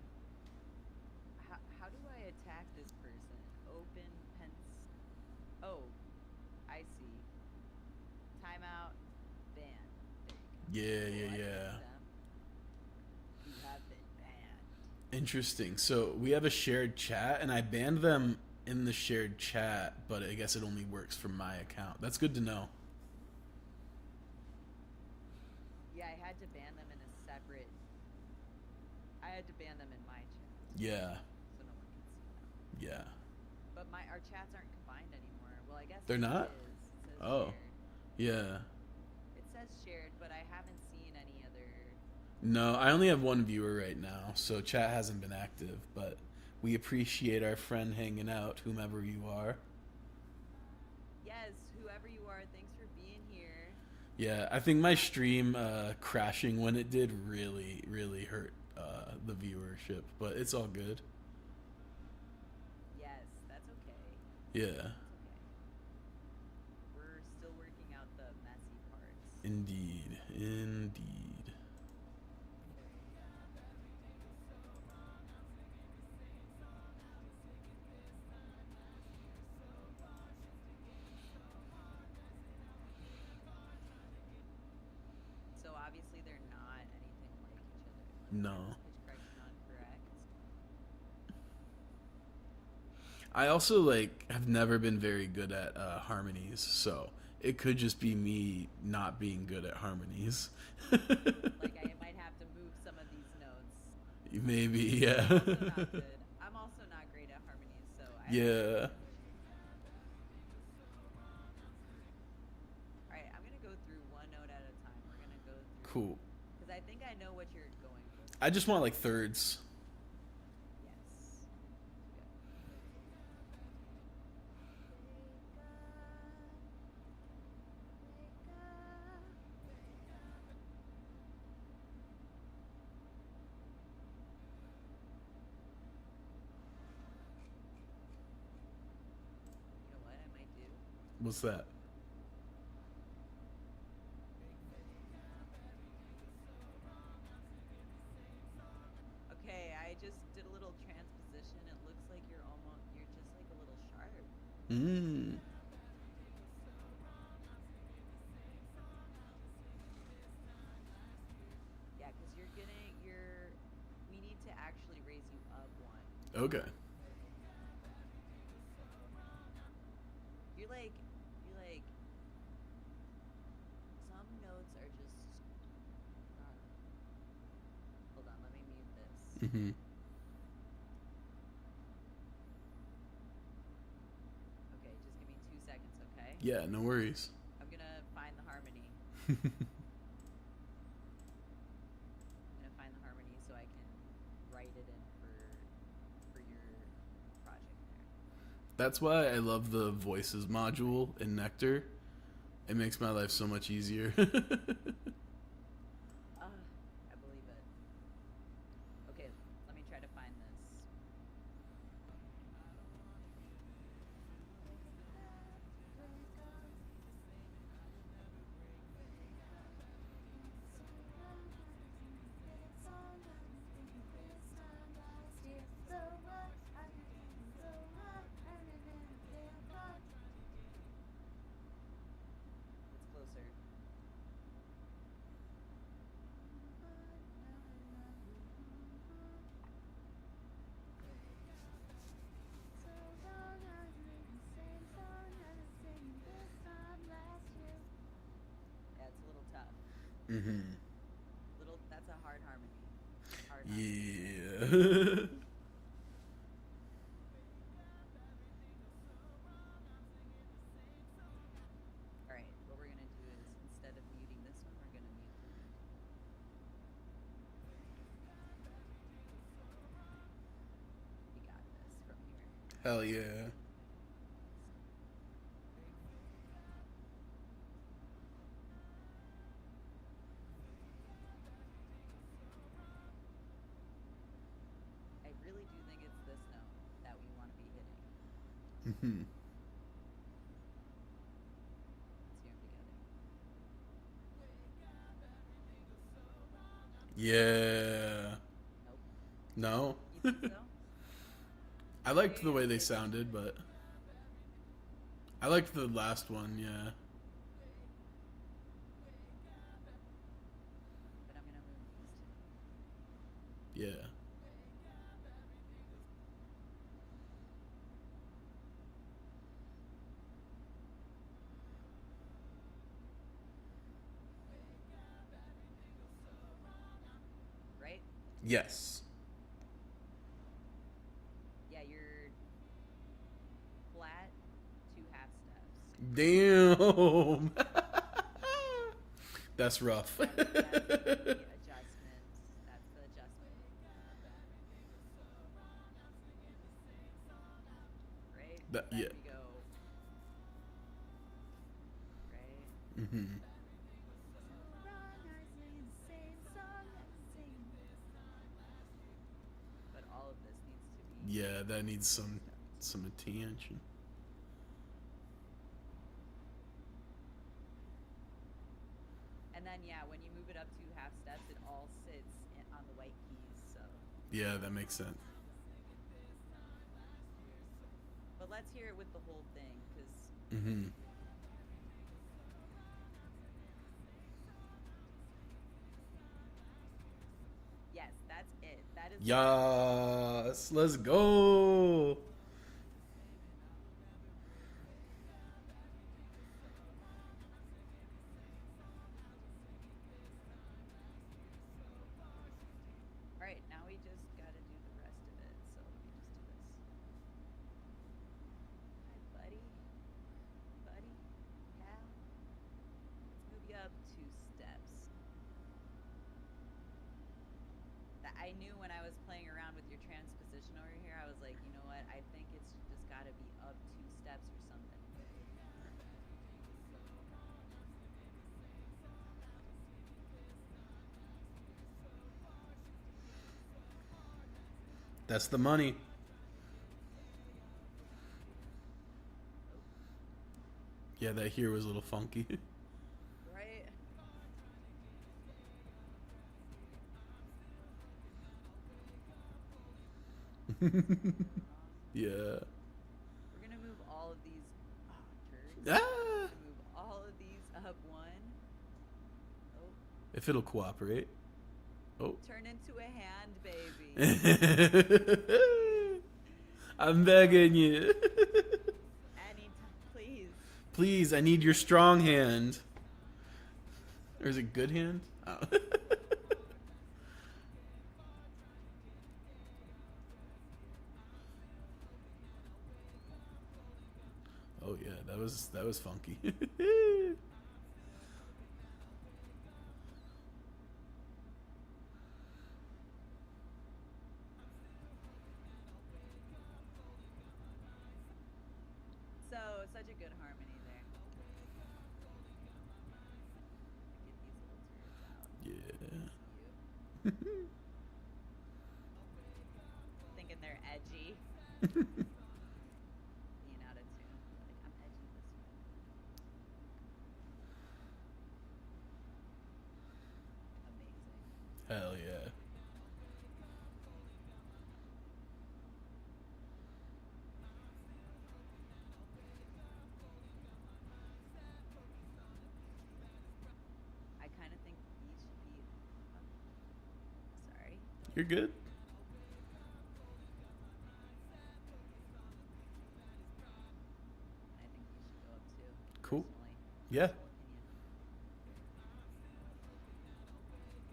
How do I attack this person? Open pens. Oh, I see. Timeout. Ban. There you go. Yeah, Cool, yeah, I can yeah. do them. You have been banned. Interesting. So we have a shared chat, and I banned them in the shared chat, but I guess it only works for my account. That's good to know. Yeah, I had to ban them in a separate. I had to ban them in my chat, Yeah, so no one can see them. yeah. But our chats aren't combined anymore. Well, I guess They're it not? is. It says Oh. shared. Yeah. It says shared, but I haven't seen any other. No, I only have one viewer right now, so chat hasn't been active, but we appreciate our friend hanging out, whomever you are. Yes, whoever you are, thanks for being here. Yeah, I think my stream crashing when it did really, really hurt the viewership, but it's all good. Yes, that's okay. Yeah, It's okay. We're still working out the messy parts. indeed, indeed. So obviously they're not anything like each other. No. Pitch correction on correct. I also like have never been very good at harmonies, so it could just be me not being good at harmonies. Like I might have to move some of these notes. Maybe, yeah. Also not good. I'm also not great at harmonies, so I Yeah. Alright, I'm gonna go through one note at a time. We're gonna go through Cool. because I think I know what you're going for. I just want like thirds. Yes. You know what I might do? What's that? Okay, I just did a little transposition. It looks like you're just like a little sharp. Mmm. Yeah, because we need to actually raise you up one. Okay. You're like Mm-hmm. Okay, just give me 2 seconds, okay? Yeah, no worries. I'm gonna find the harmony. So I can write it in for your project there. That's why I love the voices module in Nectar. It makes my life so much easier. I believe it. Okay, let me try to find this. It's closer. Yeah, it's a little tough. Mm-hmm. That's a hard harmony. Yeah. Alright, what we're gonna do is, instead of muting this one, we're gonna mute the one. We got this from here. Hell yeah. I really do think it's this note that we want to be hitting. Mm-hmm. Let's hear them together. Yeah. Nope. No? You think so? I liked the way they sounded, but I liked the last one, yeah. But I'm gonna move these two. Yeah. Right? Yes. Yeah, you're flat, 2 half steps. Damn. That's rough. That's the adjustment. That's the adjustment. Right? That- Then yeah. we go. Right? Mm-hmm. But all of this needs to be. Yeah, that needs some attention. And then, yeah, when you move it up 2 half steps, it all sits on the white keys, so. Yeah, that makes sense. But let's hear it with the whole thing, because. Mm-hmm. Yes, that's it. That is. Yes, let's go. Alright, now we just gotta do the rest of it, so let me just do this. Hi, buddy. Buddy. Pal. Let's move you up 2 steps. I knew when I was playing around with your transposition over here, I was like, you know what? I think it's just gotta be up 2 steps or something. That's the money. Yeah, that here was a little funky. Right? Yeah. We're gonna move all of these. Oh, turds. Ah! We're gonna move all of these up 1. Oh. If it'll cooperate. Oh. Turn into a hand, baby. I'm begging you. Anytime, please. Please, I need your strong hand. Or is it good hand? Oh. was funky. So such a good harmony there. Get these little turds out. Yeah. You. Thinking they're edgy. Being out of tune. Like, I'm edgy this way. Amazing. Hell yeah. I kind of think these should be. Sorry. You're good. I think these should go up too. Cool. Personally. Yeah. Personal opinion.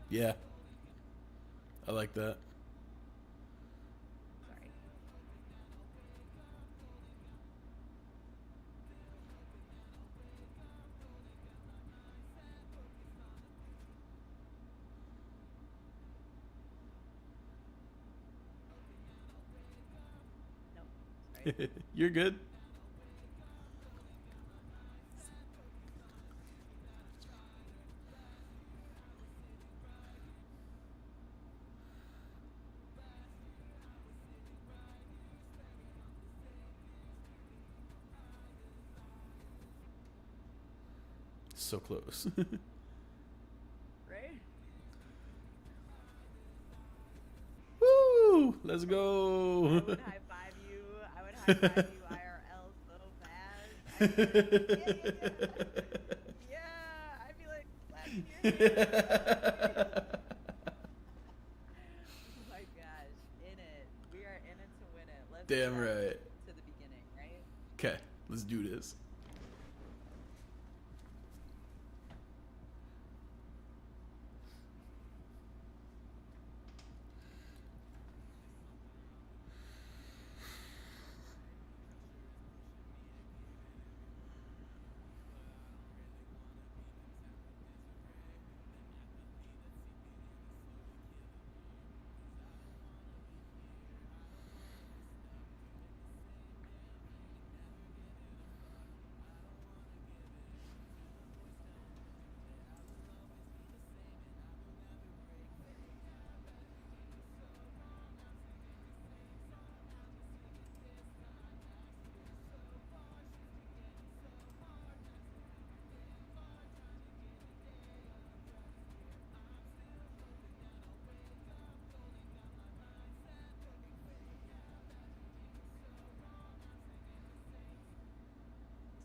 Yeah. I like that. Sorry. Nope. Sorry. You're good. So close. Right? Woo! Let's I go. would high five you. I would high five you IRL so fast. I'd be like, yeah, yeah. I'd be like clapping your hands. Oh my gosh, in it. We are in it to win it. Let's Damn go right. to the beginning, right? Okay, let's do this.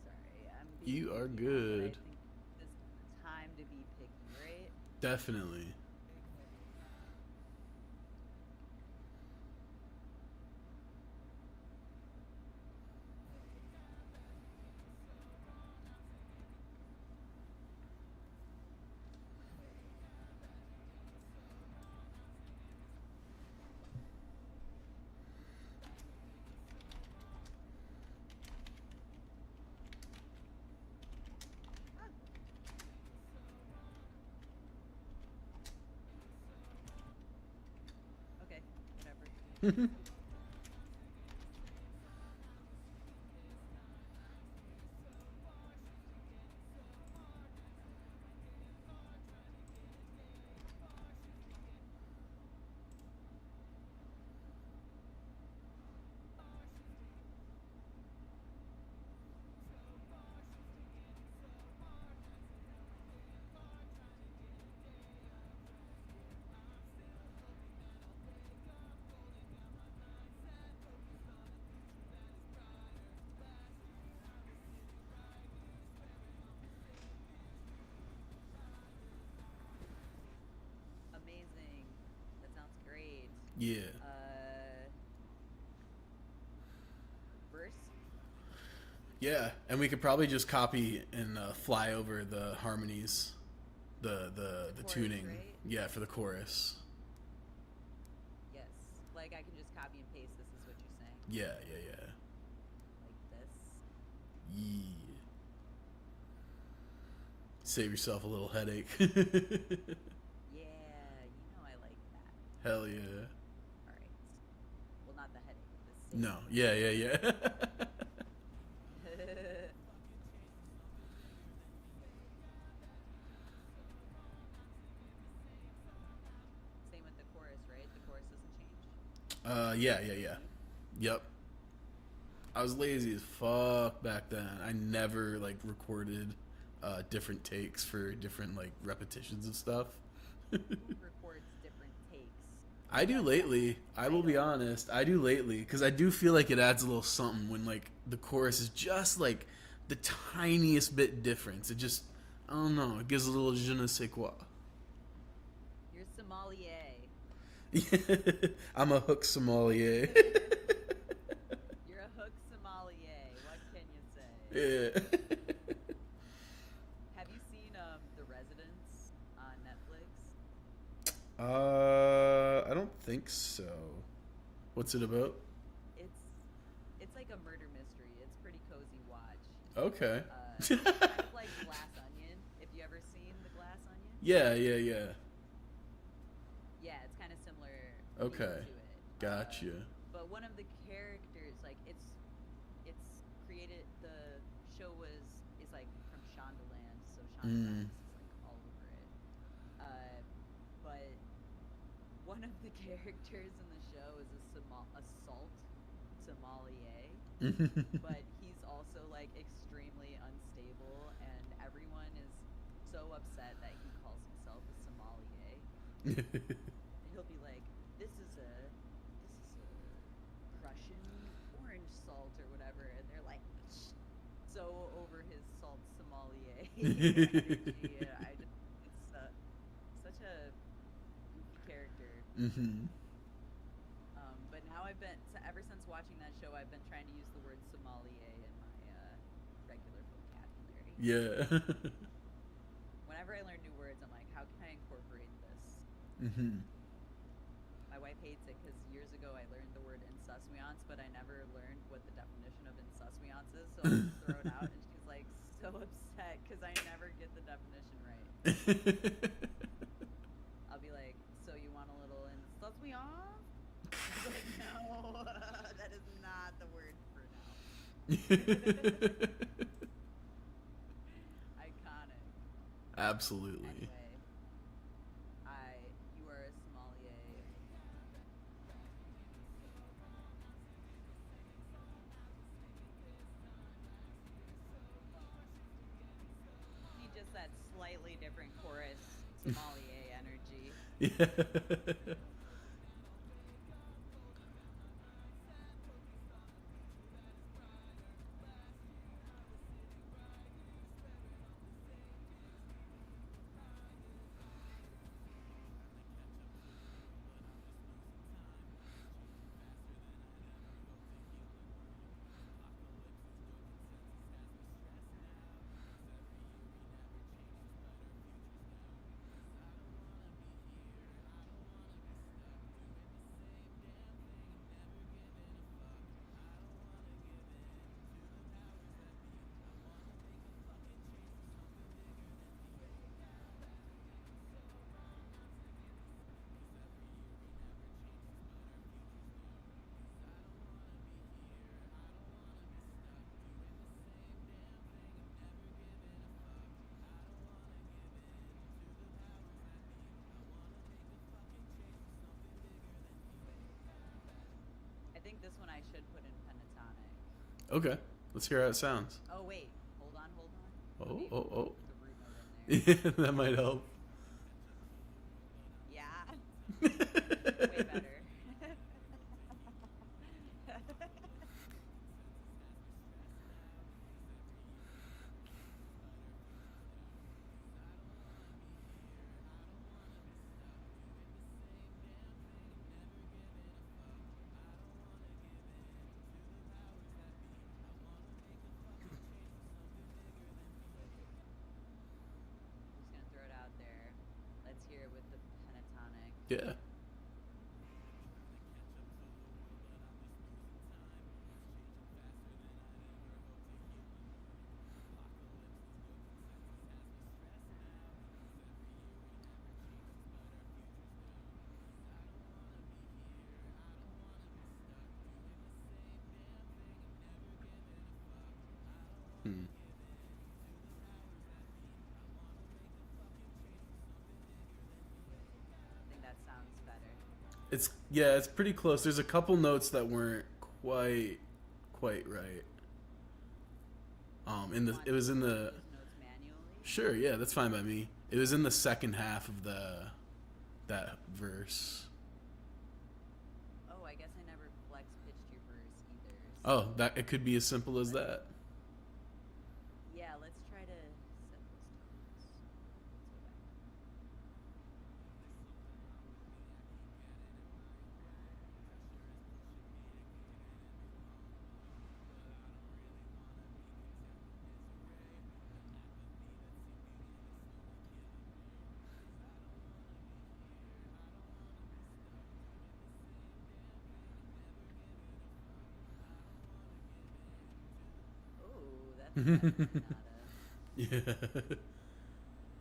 Sorry, I'm You being are picky, but I good. think this is the time to be picky, right? Definitely. Okay, whatever. Amazing. That sounds great. Yeah. Verse? Yeah, and we could probably just copy and fly over the harmonies, the Chorus, tuning. right? Yeah, for the chorus. Yes. Like I can just copy and paste this is what you're saying. Yeah, yeah, yeah. Like this. Yeah. Save yourself a little headache. Yeah, you know I like that. Hell yeah. All right. Well, not the headache. The No. Yeah, yeah, yeah. Same with the chorus, right? The chorus doesn't change. Yeah, yeah, yeah. Yep. I was lazy as fuck back then. I never like recorded different takes for different like repetitions of stuff. Who records different takes? I do lately. I will be honest. I do lately because I do feel like it adds a little something when like the chorus is just like the tiniest bit difference. It just, I don't know. It gives a little je ne sais quoi. You're sommelier. I'm a hook sommelier. You're a hook sommelier. What can you say? Yeah. Have you seen The Residence on Netflix? I don't think so. What's it about? It's like a murder mystery. It's pretty cozy watch. Okay. Kind of like Glass Onion. If you ever seen the Glass Onion? Yeah, yeah, yeah. Yeah, it's kind of similar. Okay. To it. Gotcha. But one of the characters, like it's created. The show is like from Shondaland, so Shondaland is like all over it. But one of the characters in the show is a salt sommelier, but he's also like extremely unstable, and everyone is so upset that he calls himself a sommelier. He'll be like, this is a Prussian orange salt or whatever, and they're like so over his salt sommelier energy. It's such a goofy character. But now ever since watching that show, I've been trying to use the word sommelier in my regular vocabulary. Yeah. Whenever I learn new words, I'm like, how can I incorporate this? My wife hates it because years ago I learned the word insouciance, but I never learned what the definition of insouciance is, so I just throw it out, and she's like so upset because I never get the definition right. I'll be like, so you want a little insouciance? She's like, no, that is not the word for now. Iconic. Absolutely. Anyway, you are a sommelier. Need just that slightly different chorus, sommelier energy. Yeah. I think this one I should put in pentatonic. Okay. Let's hear how it sounds. Oh wait, hold on. Oh, Let me oh, oh. put the root note in there. Yeah, that might help. Yeah. Way better. Just gonna throw it out there. Let's hear it with the pentatonic. Yeah. Hmm. I think that sounds better. It's yeah, it's pretty close. There's a couple notes that weren't quite right. Do In you the want it was in to do the those notes manually? sure, yeah, that's fine by me. It was in the second half of that verse. Oh, I guess I never flex pitched your verse either. Oh, So that it could be as simple as that. yeah, let's try to set those tones. Let's go back. Oh, that's definitely not Yeah.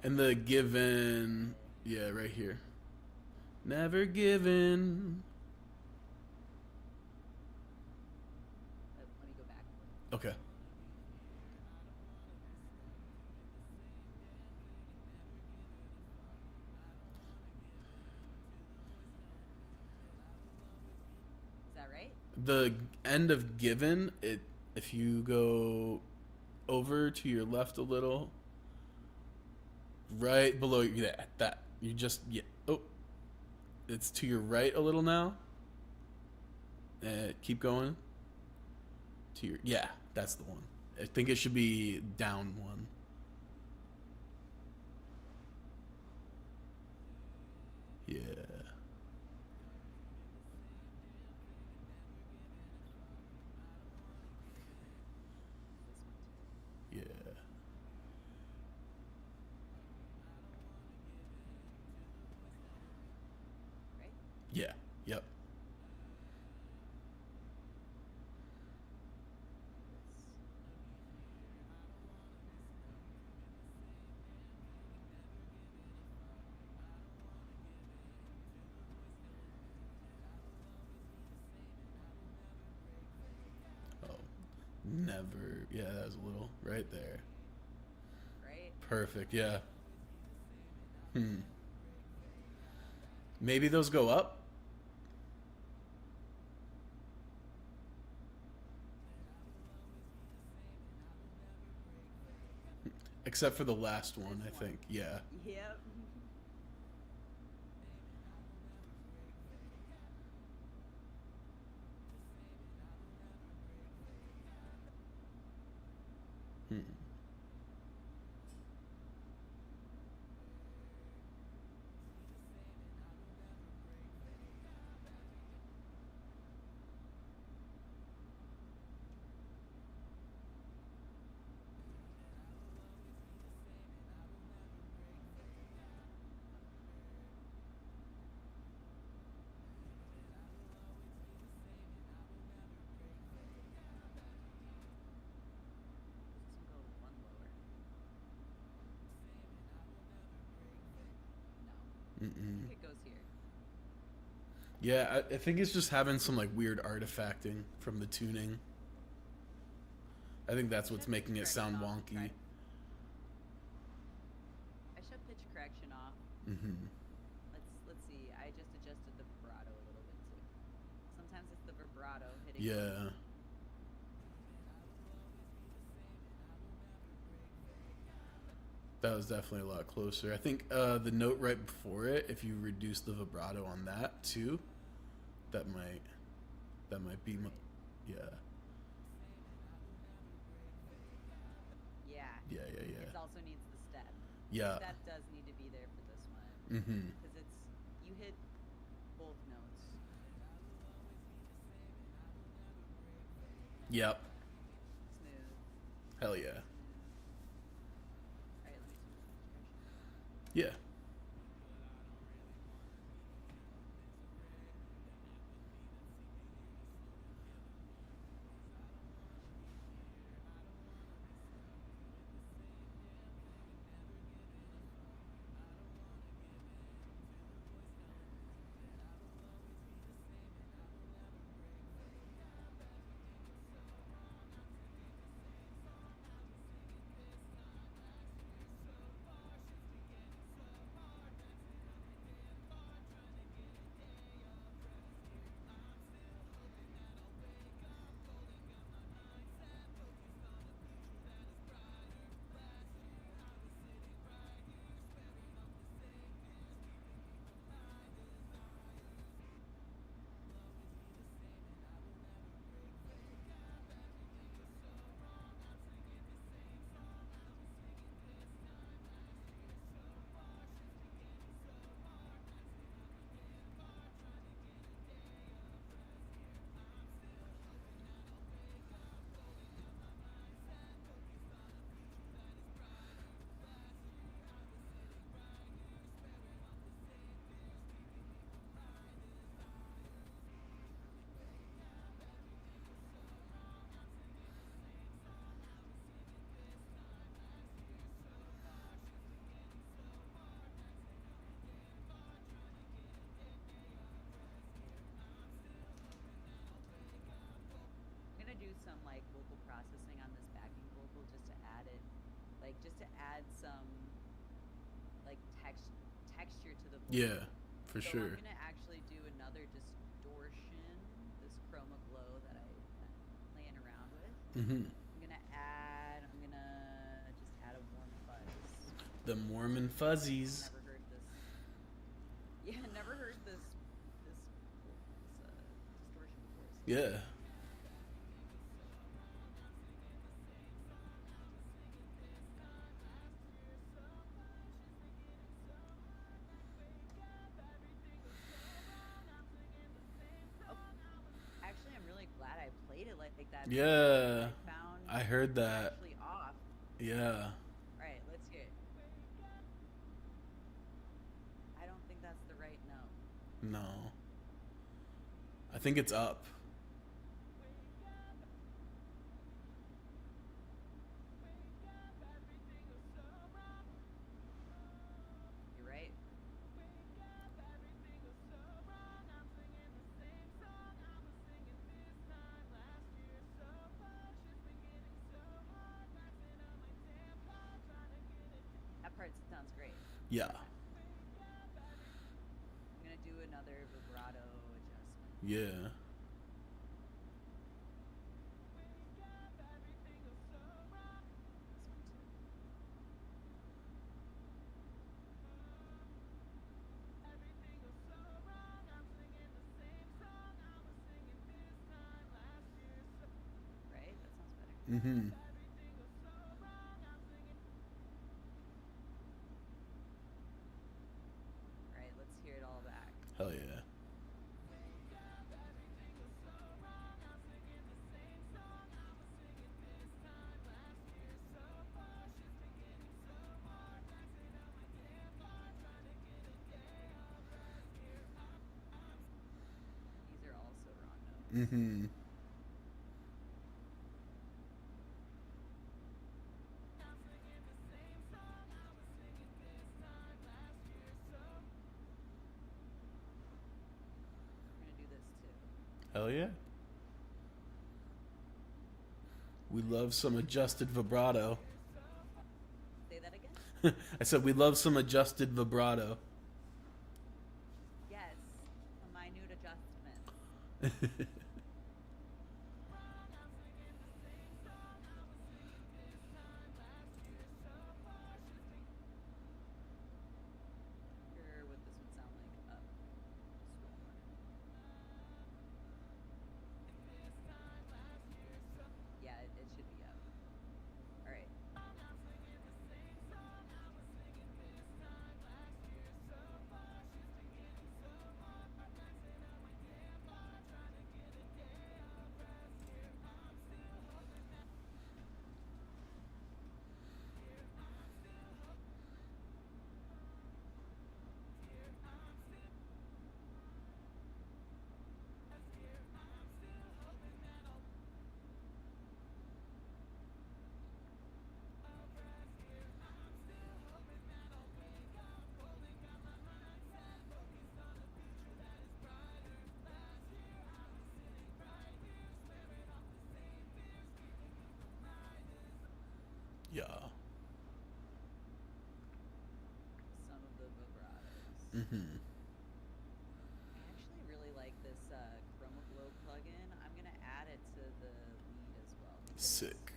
And the given, yeah, right here. Never given. let me go back. Okay. Is that right? The end of given, it if you go over to your left a little, right below that you just yeah. Oh, it's to your right a little now. Keep going. To your yeah, that's the one. I think it should be down one. Yeah. This one too. Yeah. Right? Yeah. Yep. Oh, never. Yeah, that was a little right there. Right? Perfect. Yeah. Hmm. Maybe those go up. Except for the last one, I think. Yeah. Yep. Hmm. Does this one go one lower? No. I Mm-mm. think it goes here. Yeah, I think it's just having some like weird artifacting from the tuning. I think that's what's Shut making pitch it sound correction off. wonky. I shut pitch correction off. Mm-hmm. Let's see. I just adjusted the vibrato a little bit too. Sometimes it's the vibrato hitting. Yeah. That was definitely a lot closer. I think the note right before it, if you reduce the vibrato on that too, that might be, yeah, Yeah. yeah, yeah, It yeah, also needs the step. yeah. That does need to be there for this one. Mm-hmm. Because you hit both notes. Yep. Smooth. Hell yeah. Smooth. Alright, let me switch direction. Yeah. some like vocal processing on this backing vocal just to add it, like just to add some like texture to the vocal. Yeah, for So sure. I'm gonna actually do another distortion, this chroma glow that I'm playing around with. Mm-hmm. I'm gonna just add a warm fuzz. The Mormon fuzzies. Never heard this. Yeah, never heard this distortion before. So. Yeah. Oh, actually, I'm really glad I played it like that. Yeah. I found I heard it's that. actually off. Yeah. All right, let's hear it. I don't think that's the right note. No. I think it's up. You're right. That part sounds great. Yeah. I'm gonna do another vibrato adjustment. Yeah. Right? That sounds better. Mm-hmm. Right, let's hear it all back. Hell yeah. These are also wrong notes. Mm-hmm. I'm gonna do this too. Hell yeah. We love some adjusted vibrato. Say that again? I said we love some adjusted vibrato. Yes, a minute adjustment. Wonder what this would sound like up slower. Yeah, it should be up. All right. Yeah. Some of the vibratos. Mm-hmm. I actually really like this Chroma Glow plugin. I'm gonna add it to the lead as well. because Sick.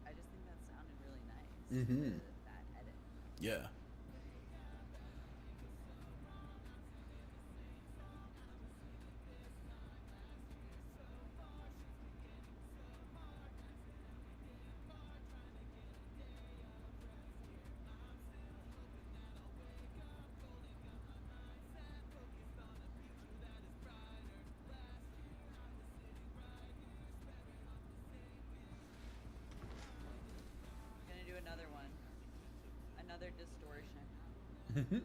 I just think that sounded really nice. Mhm. That edit. Yeah. Gonna do another one. Another distortion. Mm-hmm.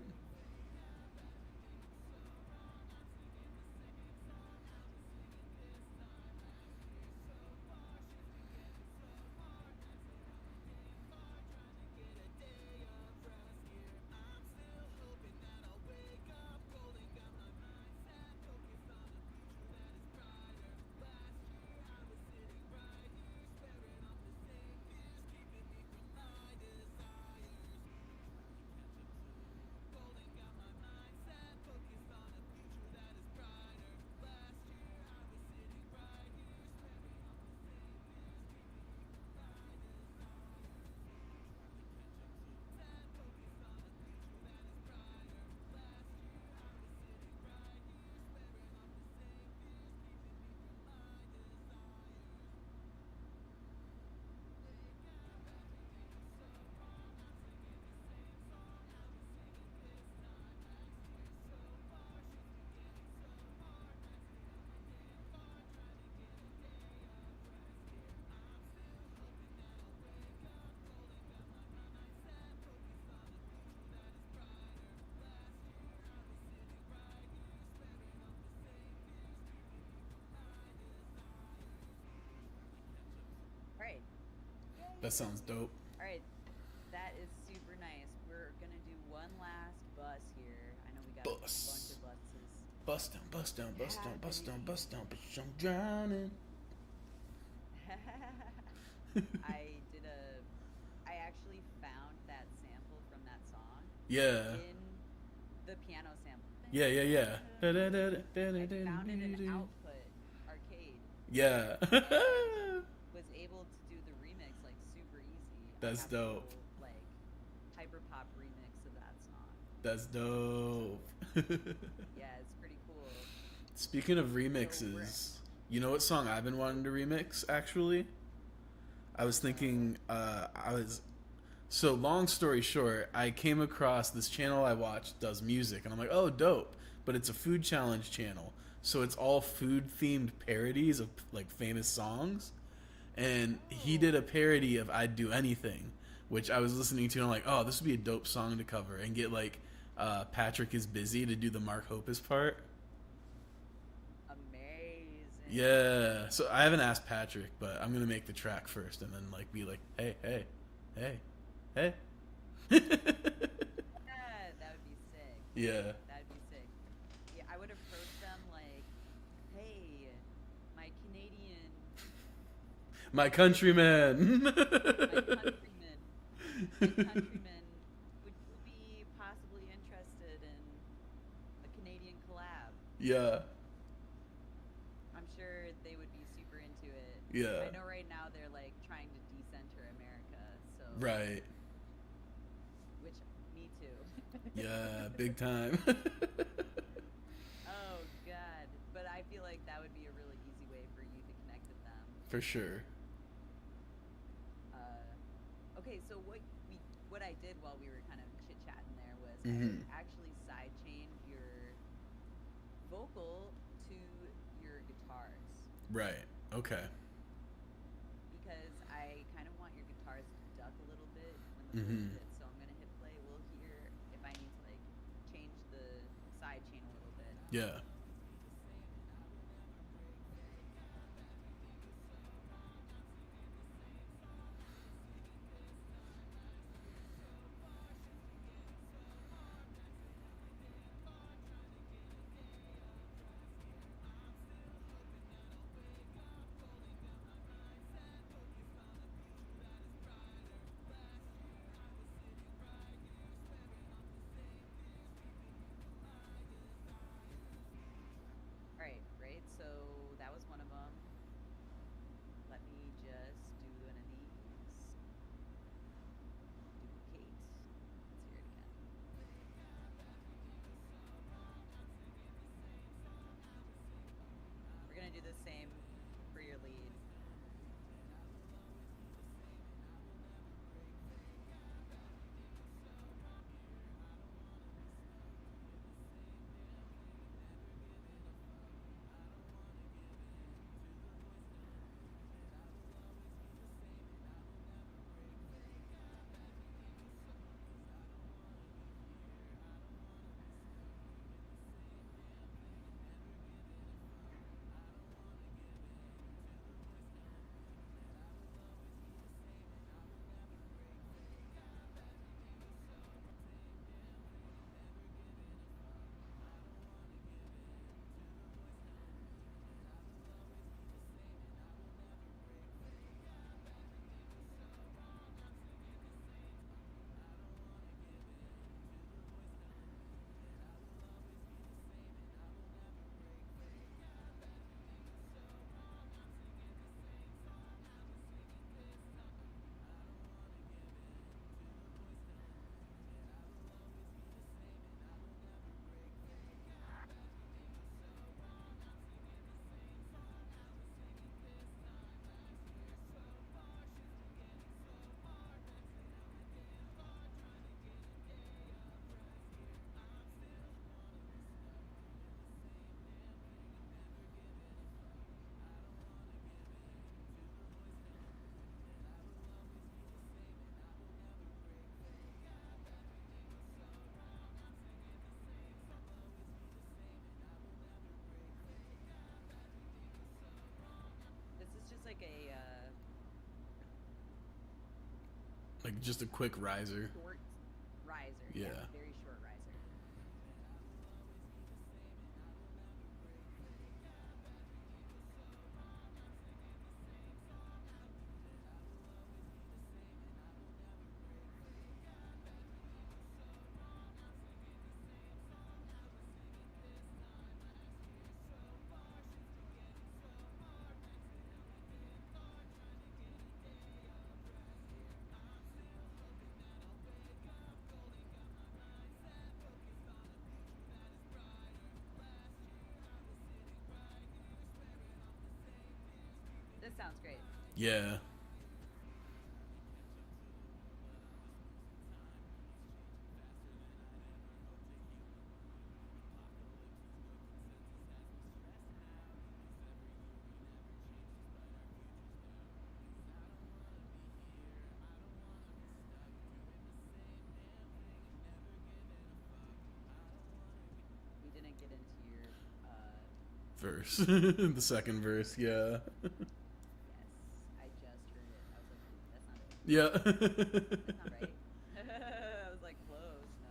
That sounds dope. All right, that is super nice. We're gonna do one last bus here. I know we got a bunch Bus. of buses Bust down, bust down, bust down, bust down, happening. bust down, bitch, I'm drowning. I did a. I actually found that sample from that song Yeah. in the piano sample. Yeah, yeah, yeah. I found it in Output Arcade Yeah. and was able to do the remix like super easy. I That's have a dope. little like hyperpop remix of that song. That's dope. Yeah, it's pretty cool. Speaking of So we're remixes, you know what song I've been wanting to remix actually? I was no. thinking so long story short, I came across this channel I watched does music and I'm like, "Oh, dope." But it's a food challenge channel. So it's all food themed parodies of like famous songs. And he did a Oh. parody of "I'd Do Anything," which I was listening to and I'm like, "Oh, this would be a dope song to cover and get like Patrick is busy to do the Mark Hoppus part." Amazing. Yeah. So I haven't asked Patrick, but I'm gonna make the track first and then like be like, "Hey, hey, hey, hey." Yeah, that would be sick. Yeah. That would be sick. Yeah, I would approach them like, "Hey, my Canadian My listeners, countryman. my countrymen, my countrymen, would you be possibly interested in a Canadian collab?" Yeah. I'm sure they would be super into it. Yeah. I know right now they're like trying to decenter America, so Right. which me too. Yeah, big time. Oh God. But I feel like that would be a really easy way for you to connect with them. For sure. Okay, so what I did while we were kind of chit chatting there was I Mhm. actually sidechained your vocal to your guitars Right. Okay. because I kind of want your guitars to duck a little bit when the voice Mhm. hits. So I'm gonna hit play. We'll hear if I need to like change the side chain a little bit. Yeah. All right, great. So that was one of them. Let me just do one of these. Duplicate. Let's hear it again. We're gonna do the same for your lead. This is just like a Like just a quick riser. short riser. Yeah. Very short riser. This sounds great. Yeah. We didn't get into your Verse. The second verse, yeah. yes. I just heard it. I was like, ooh, that's not it. Yeah. That's not right. I was like, close. No.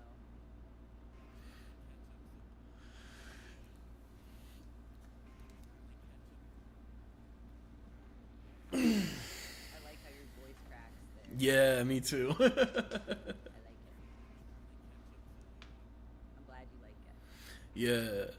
I like how your voice cracks there. Yeah, me too. I like it. I'm glad you like it. Yeah.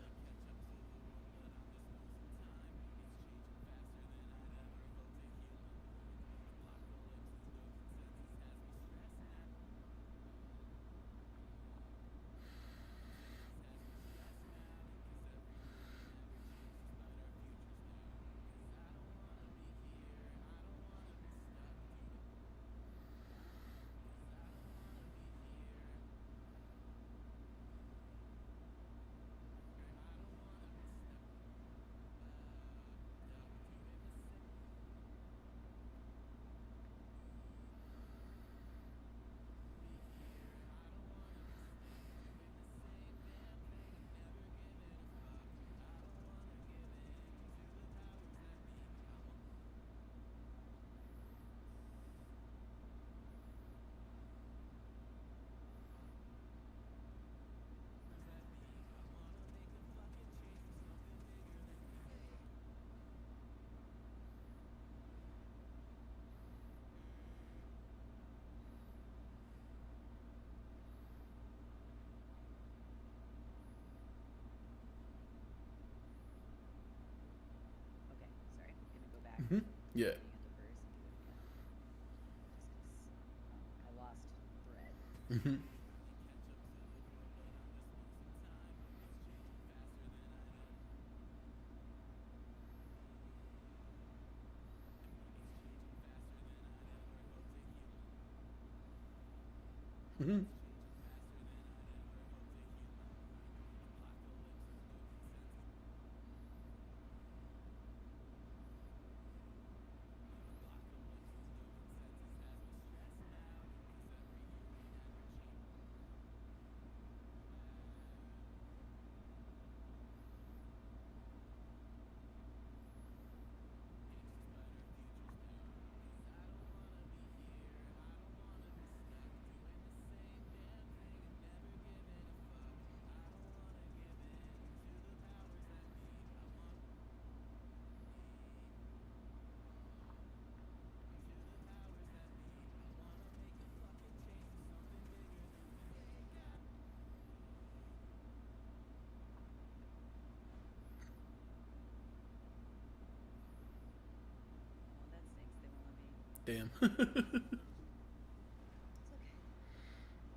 Okay, sorry. I'm gonna go back Mhm. to Yeah. the beginning of the verse and do it again. Just 'cause I lost thread. Hmm. Hmm. Oh, that stinks. They won't let me. Damn. It's okay.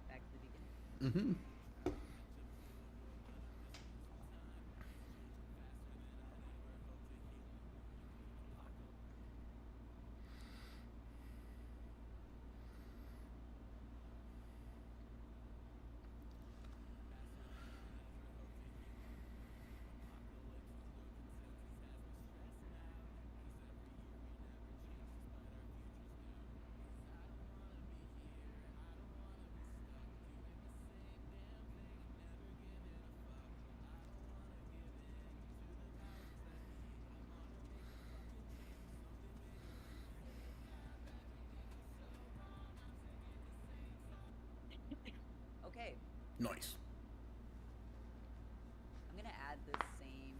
Back to the beginning. Hmm. Nice. I'm gonna add the same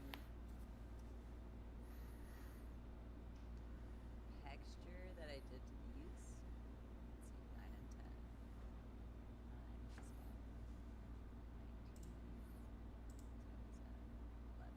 texture that I did to these. Let's see, 9 and 10. 9 plus 5, 19, 10,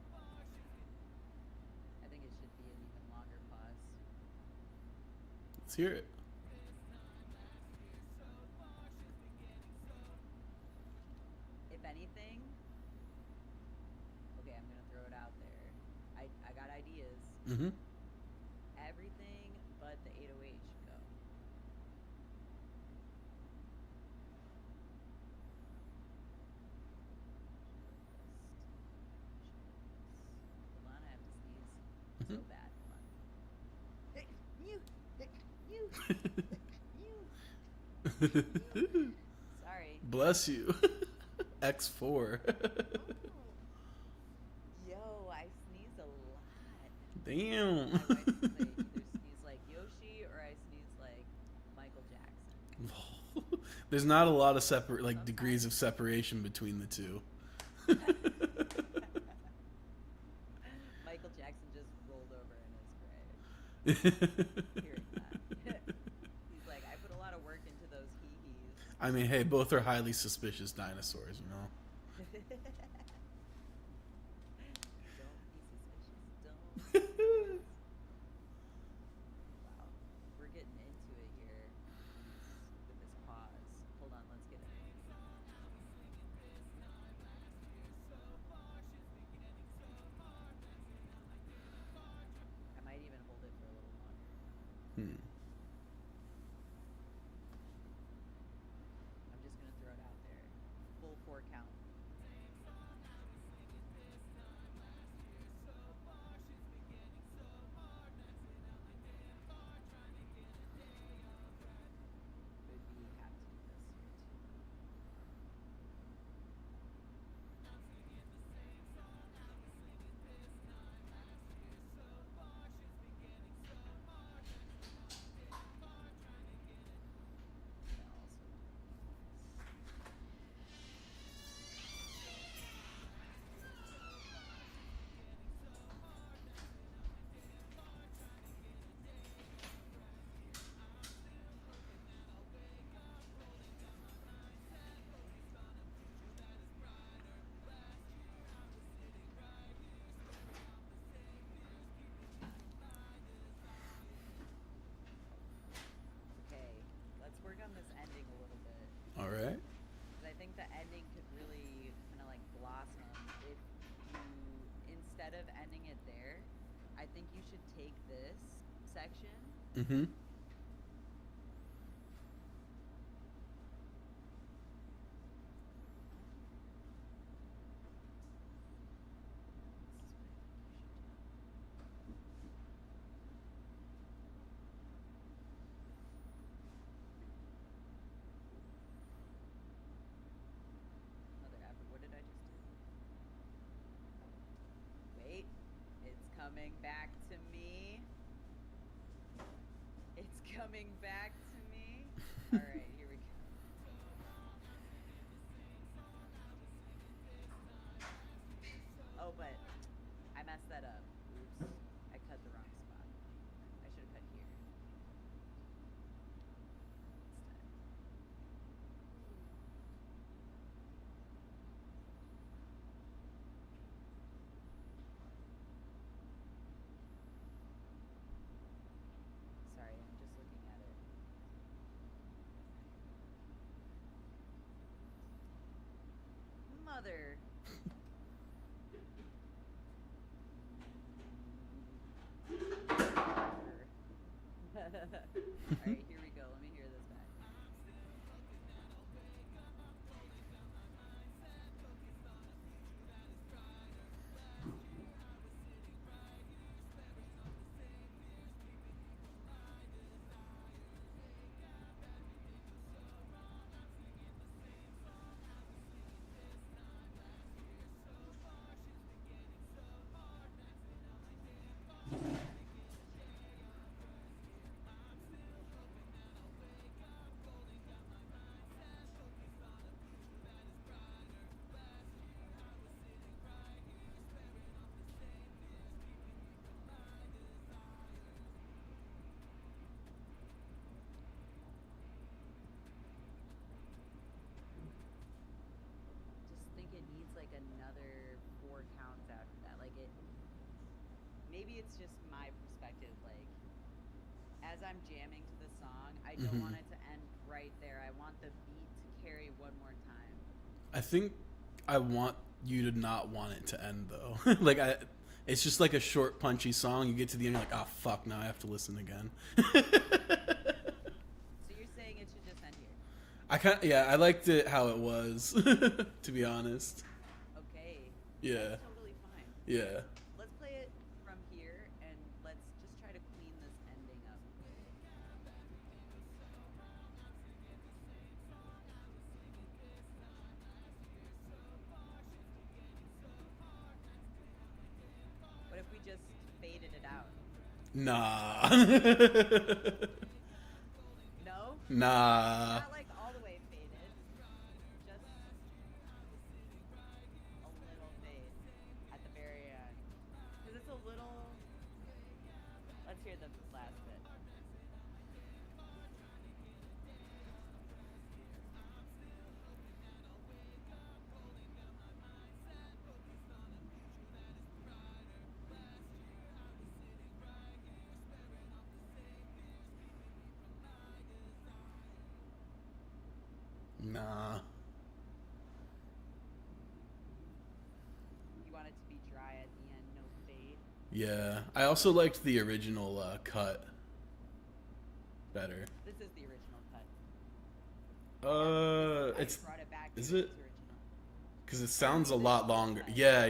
11. I think it should be an even longer pause. Let's hear it. If anything, okay, I'm gonna throw it out there. I got ideas. Mm-hmm. Everything but the 808 should go. Hold on, I have to sneeze. So bad. Hold on. Sorry. Bless you. X4. Yo, I sneeze a lot. Damn. My wife says I either sneeze like Yoshi or I sneeze like Michael Jackson. There's not a lot of degrees of separation between the two. Michael Jackson just rolled over in his grave. Hearing that. He's like, I put a lot of work into those hee-hees. I mean, hey, both are highly suspicious dinosaurs, you know? Don't be suspicious. Don't. Wow. We're getting into it here with this pause. Hold on, let's get it. I might even hold it for a little longer. I'm just gonna throw it out there. Full 4 count. Would be have to do this here too. Okay, let's work on this ending a little bit. All right. Because I think the ending could really kind of like blossom if you, instead of ending it there, I think you should take this section Mm-hmm. coming back to me. All right, here we go. Oh, but I messed that up. Oops. I cut the wrong spot. I should have cut here. Instead. Sorry, I'm just looking at it. Mother. Alright, here we go. Let me hear this back. Just think it needs like another 4 counts after that. Like it. Maybe it's just my perspective. Like, as I'm jamming to the song, I don't want it to end right there. I want the beat to carry one more time. I think I want you to not want it to end though. It's just like a short, punchy song. You get to the end, you're like, oh fuck, now I have to listen again. So you're saying it should just end here? I liked it how it was, to be honest. Okay. Yeah. That's totally fine. Yeah. Let's play it from here and let's just try to clean this ending up. What if we just faded it out? Nah. No? Nah. Not like all the way faded. Just a little fade at the very end. Because it's a little... Let's hear the last bit. Nah. You want it to be dry at the end, no fade. Yeah. I also liked the original cut better. This is the original cut. I It's brought it back. is to it? its original. Because it sounds a lot longer. Yeah.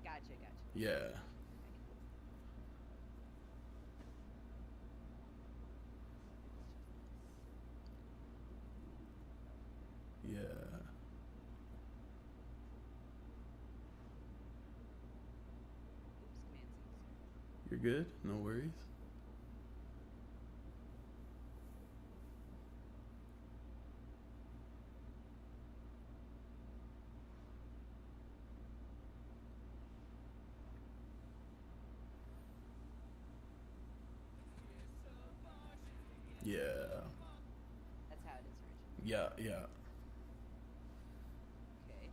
Gotcha. Yeah. Yeah. Oops, Command C. You're good? No worries? Yeah. That's how it is originally. Yeah. Okay.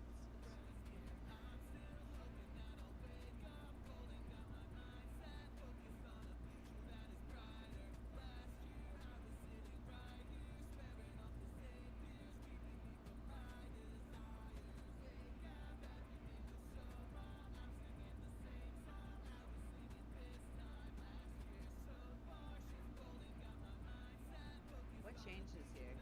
What changes here?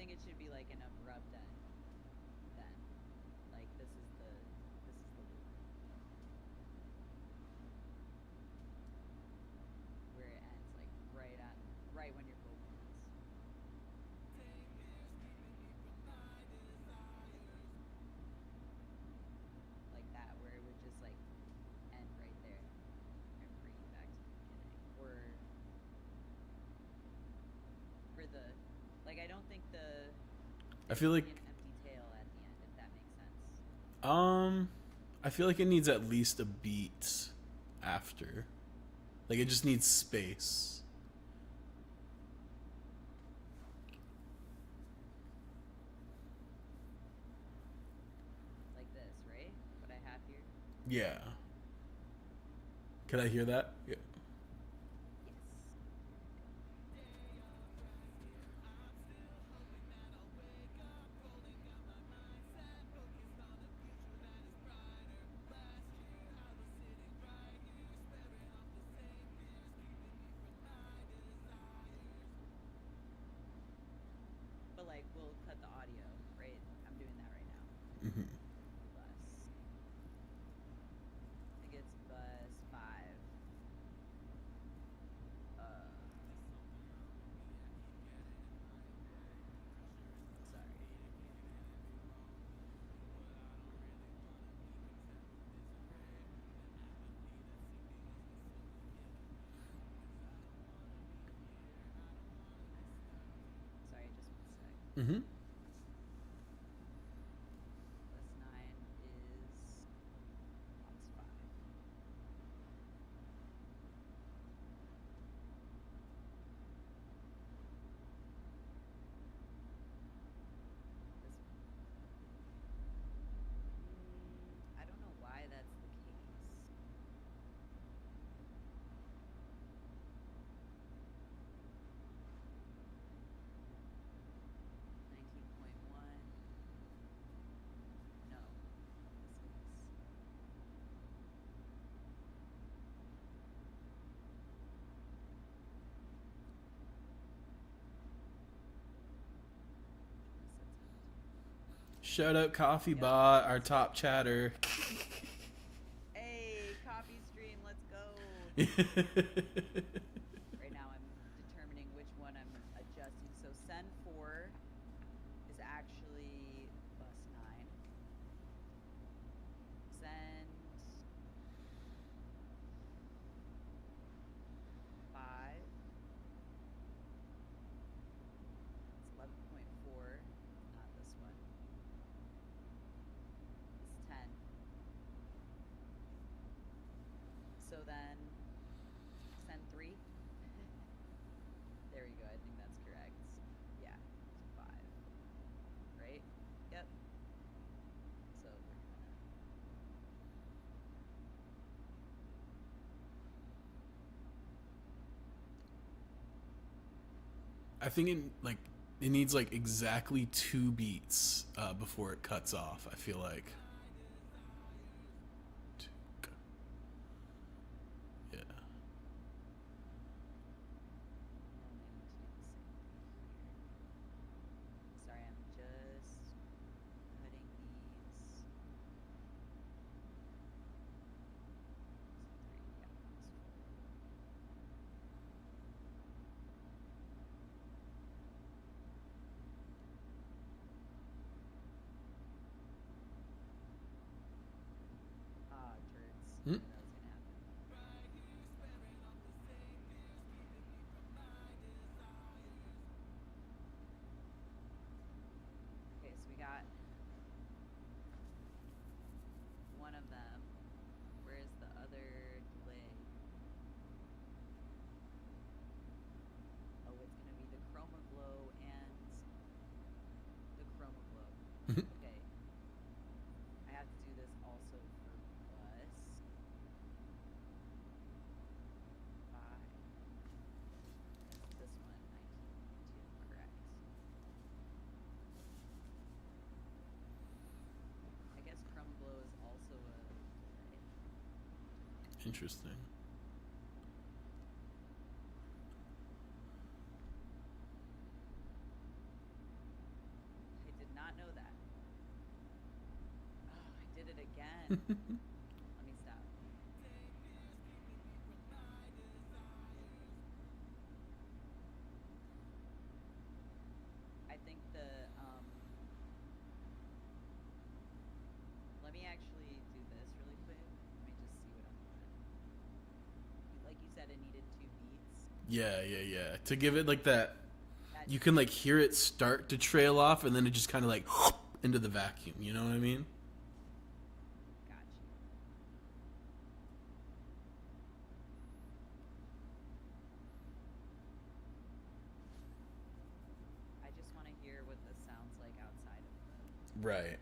think it should be like an abrupt end. Then, like this is the loop where it ends, like right when your vocal ends. Like that, where it would just like end right there and bring you back to the beginning. Or for the, like, I don't think I feel like an empty tail at the end, if that makes sense. I feel like it needs at least a beat after. Like it just needs space. Like this, right? What I have here? Yeah. Can I hear that? Yeah. Yes. But like, we'll cut the audio, right? I'm doing that right now. Mm-hmm. Bus. I think it's bus 5. Sorry. Sorry, just 1 sec. Mm-hmm. Bus 9 is box 5. This one. I don't know why that's the case. No. This is. Shout out Coffee Bot, our top chatter. Hey, coffee stream, let's go. Right now I'm determining which one I'm adjusting. So send 4 is actually bus 9. Send 5. It's 11.4. Not this one. It's 10. So then send 3. There we go. I think that's correct. Yeah, 5. Right? Yep. So we're gonna. I think it needs like exactly 2 beats before it cuts off. I feel like. Yeah. Sorry, I'm just putting these. 3, yeah, box 4. Ah, turds. Hmm? I knew that was gonna happen. Okay, so we got one of them. Where's the other delay? Oh, it's gonna be the chroma glow and the chroma glow. Okay. I have to do this also for bus 5. That's this one, 19.2, correct. I guess chroma glow is also a delay. Interesting. again. Let me stop. I think the let me actually do this really quick. Let me just see what I want. Like you said, it needed 2 beats. Yeah. To give it like that, That you can like hear it start to trail off, and then it just kind of like into the vacuum. You know what I mean? got you. I just want to hear what this sounds like outside of the. Right.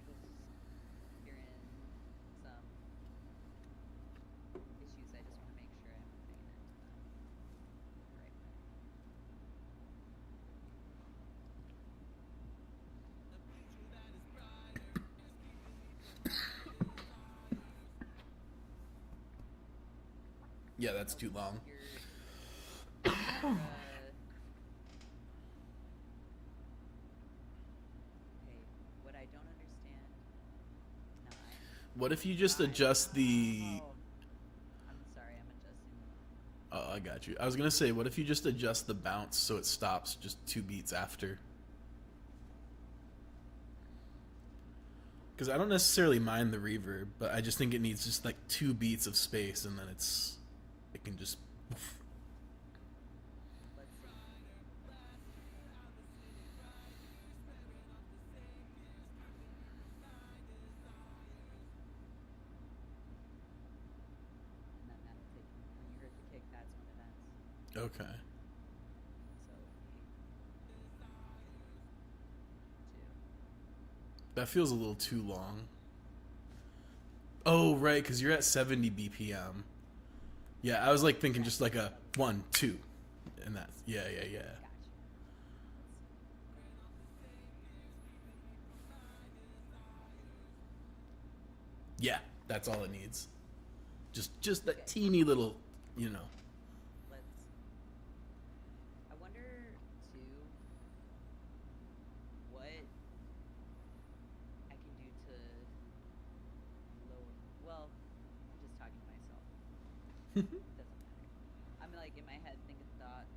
Just hearing some issues. I just want to make sure I'm putting it into the right way. Yeah, that's too long. Your extra. Okay, what I don't understand. 9. What if you just 5. adjust the? Oh, I'm sorry. I'm adjusting. Oh, I got you. I was gonna say, what if you just adjust the bounce so it stops just 2 beats after? Because I don't necessarily mind the reverb, but I just think it needs just like 2 beats of space, and then it can just. Let's see. And then that'll take. When you heard the kick, that's when it ends. Okay. So it'll be 2. That feels a little too long. Oh, right, because you're at 70 BPM. Yeah, I was like thinking just like a 1, 2, and that's yeah. Gotcha. Let's see. Yeah, that's all it needs. Just that Okay. teeny little, you know. Let's. I wonder too what I can do to lower. Well, I'm just talking to myself. It doesn't matter. I'm like in my head thinking thoughts.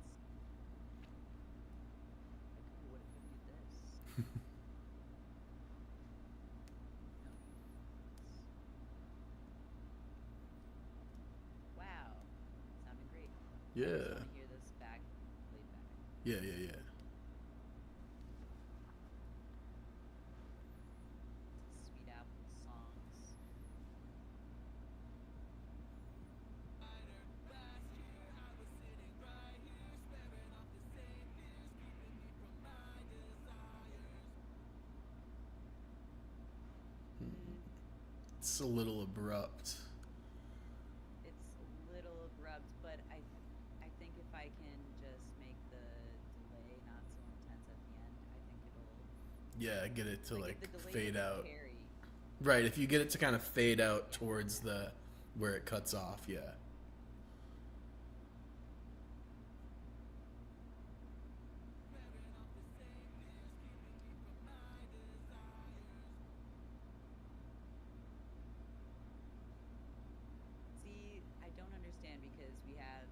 Like, oh, what if I do this? No. Wow, sounded great. I just Yeah. want to hear this back, played back. Yeah. It's a Sweetaple songs. It's a little abrupt. It's a little abrupt, but I think if I can just make the delay not so intense at the end, I think it'll Yeah, get it to if like the delay fade doesn't out. carry. Right, if you get it to kind of fade out towards the where it cuts off, yeah. See, I don't understand because we have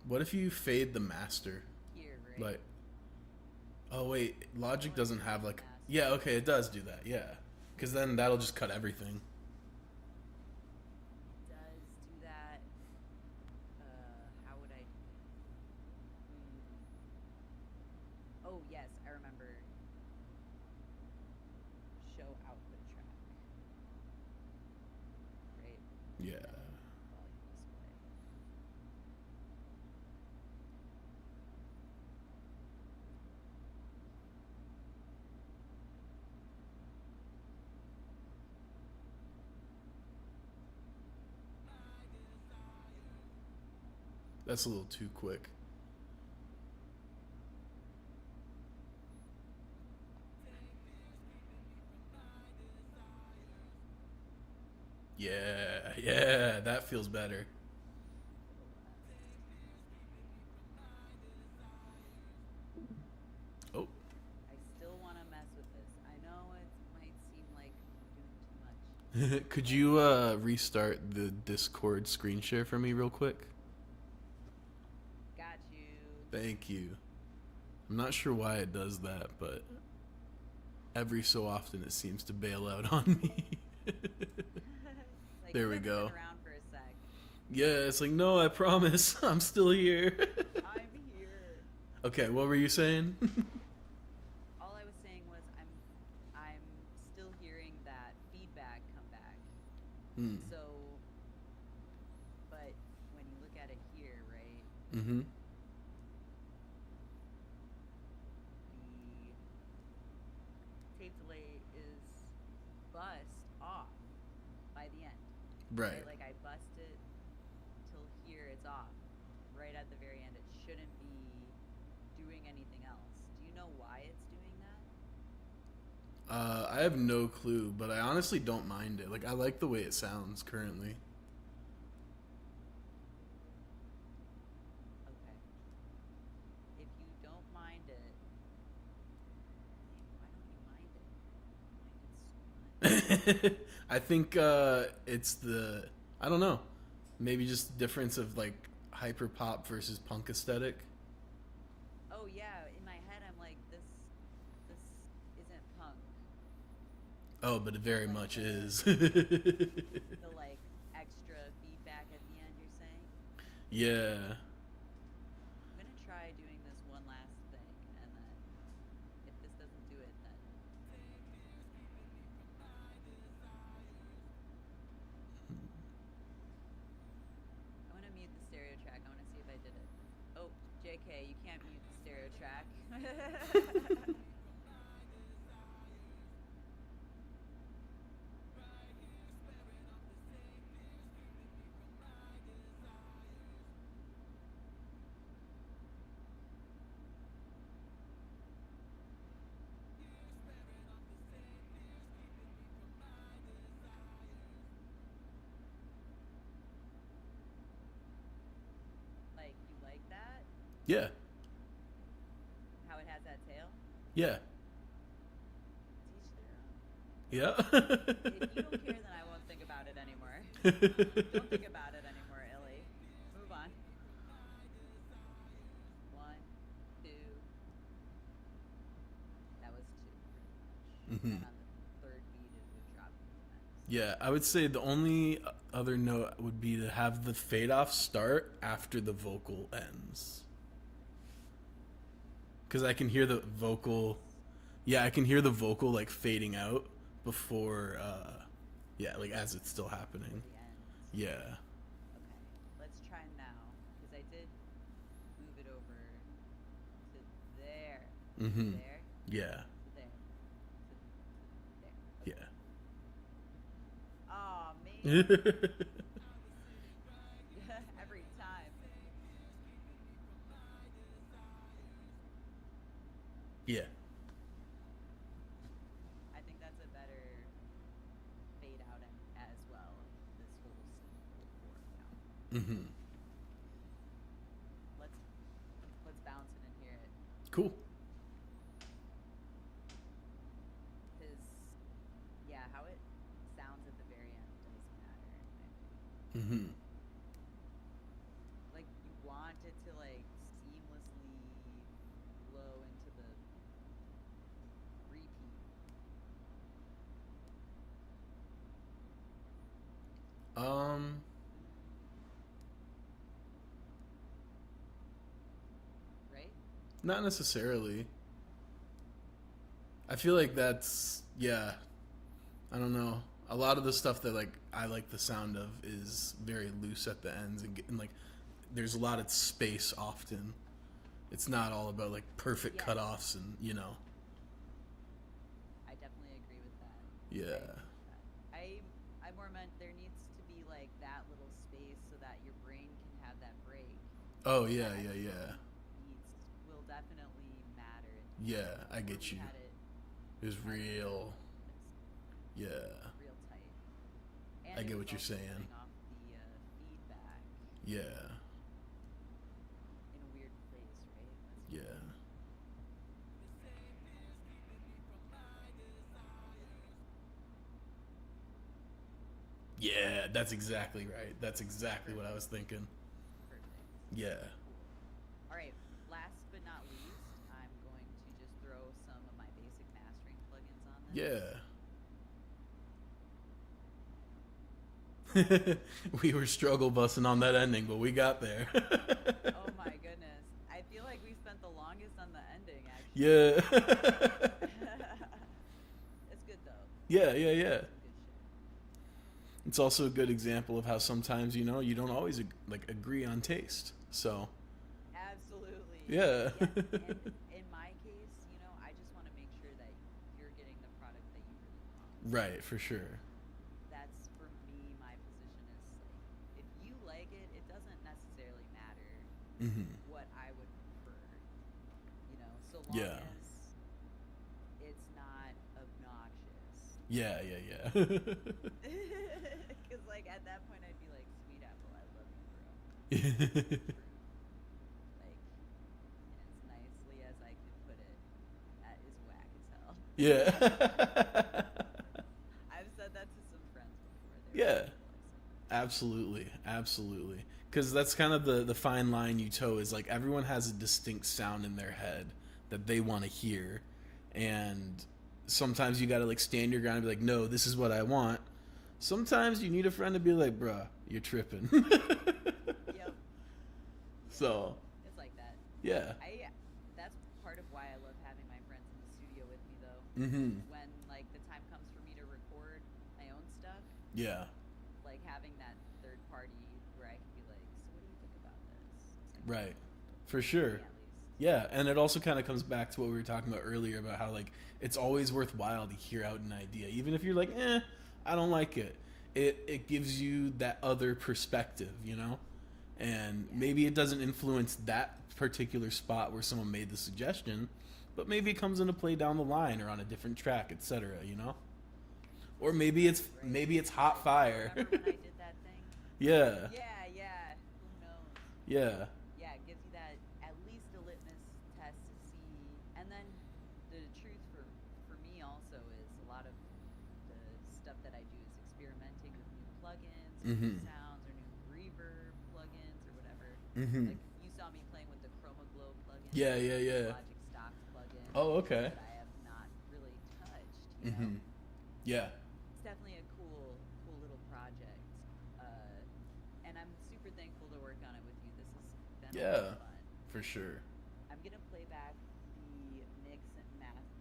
What if you fade the master? here, right? Like, oh wait, Logic Or doesn't have the like, master. yeah, okay, it does do that, yeah. Because then that'll just cut everything. It does do that. How would I? Oh yes, I remember. Show output track. Right. Yeah. Volume display. That's a little too quick. Yeah, that feels better. Oh, I still want to mess with this. I know it might seem like I'm doing too much. could you restart the Discord screen share for me real quick? Got you. Thank you. I'm not sure why it does that, but every so often it seems to bail out on me. Like, There we "Click, go. been around for a sec. Yeah, it's like, no, I promise, I'm still here. I'm here. Okay, what were you saying? All I was saying was I'm still hearing that feedback come back. Hmm. So, but when you look at it here, right? Mm-hmm. The tape delay is bust off by the end. Right. Like I bust it till here, it's off. Right at the very end, it shouldn't be doing anything else. Do you know why it's doing that? I have no clue, but I honestly don't mind it. Like, I like the way it sounds currently. Okay. If you don't mind it, why don't you mind it? Mind it so much. I think it's the, I don't know, maybe just difference of like hyper pop versus punk aesthetic. Oh yeah, in my head I'm like this isn't punk. Oh, but it very much is. The like extra feedback at the end, you're saying? Yeah. I'm gonna try doing this one last thing, and then if this doesn't do it, then I want to mute the stereo track. I want to see if I did it. Oh, JK, you can't mute the stereo track. Like, you like that? Yeah. How it has that tail? Yeah. Teach their own. Yeah. If you don't care, then I won't think about it anymore. Don't think about it anymore, Illy. Move on. 1, 2. That was 2, pretty much. Mhm. And on the third beat, it would drop next. Yeah, I would say the only other note would be to have the fade off start after the vocal ends. Because I can hear the vocal. Yeah, I can hear the vocal like fading out before, yeah, like as it's still happening. The end. Yeah. Okay, let's try now, because I did move it over to there. Mm-hmm. There. Yeah. To there. To there. Okay. Yeah. Aw, man. Every time. Yeah. I think that's a better fade out as well. This whole scene. Mm-hmm. Let's bounce it and hear it. Cool. Cause yeah, how it sounds at the very end does matter. Mm-hmm. Like you want it to like seamlessly flow into the repeat. Right? Not necessarily. I feel like that's, yeah. I don't know. A lot of the stuff that like I like the sound of is very loose at the ends and like there's a lot of space often. It's not all about like perfect Yes. cutoffs and I definitely agree with that. Yeah. I more meant there needs to be like that little space so that your brain can have that break. Oh yeah, That yeah, yeah. Beats will definitely matter. Yeah, I Before get we you. had it It was real. mixed Yeah. real tight. And I it get was what you're also saying. putting off the feedback Yeah. in a weird place, right? That's Yeah. Yeah, that's exactly right. That's exactly what I was thinking. perfect. Yeah. Cool. All right. Last but not least, I'm going to just throw some of my basic mastering plugins on this. Yeah. We were struggle busting on that ending, but we got there. Oh my goodness. I feel like we spent the longest on the ending, actually. Yeah. It's good though. Yeah, yeah, yeah. Some good shit. It's also a good example of how sometimes, you know, you don't always like agree on taste. So, Absolutely. yeah. And in my case, you know, I just want to make sure that you're getting the product that you really want. Right, for sure. That's for me, my position is like, if you like it, it doesn't necessarily matter Mhm. what I would prefer. You know, so long Yeah. as it's not obnoxious. Yeah, yeah, yeah. Because, like, at that point, I'd be like, Sweetaple, I love you, bro. Truth. Like, as nicely as I could put it, that is whack as hell. Yeah. I've said that to some friends before. Yeah. Really cool I've said that. Absolutely, absolutely. Because that's kind of the fine line you toe is like everyone has a distinct sound in their head that they want to hear, and sometimes you got to like stand your ground and be like, no, this is what I want. Sometimes you need a friend to be like, bruh, you're tripping. Yep. So, It's like that. yeah. That's part of why I love having my friends in the studio with me, though. Mm-hmm. When like the time comes for me to record my own stuff, Yeah. like having that third party where I can be like, so what do you think about this? It's like, Right. For sure. me at least. Yeah, and it also kind of comes back to what we were talking about earlier about how like it's always worthwhile to hear out an idea, even if you're like, I don't like it. It gives you that other perspective, you know, and Yeah. maybe it doesn't influence that particular spot where someone made the suggestion, but maybe it comes into play down the line or on a different track, etc. You know, or maybe it's Right. hot fire. Remember when I did that thing? Yeah, Yeah. Who knows? yeah, Yeah, it gives you that at least a litmus test to see. And then the truth for me also is a lot of the stuff that I do is experimenting with new plugins, or new Mhm. sounds, or new reverb plugins, or whatever. Mhm. Like you saw me playing with the Chroma Glow plugin. Yeah, yeah, yeah. Logic Stocks plugin. Oh, okay. That I have not really touched. You know, Mhm. Yeah. it's definitely a cool little project. And I'm super thankful to work on it with you. This has been a lot Yeah. of fun. For sure. I'm gonna play back the mix and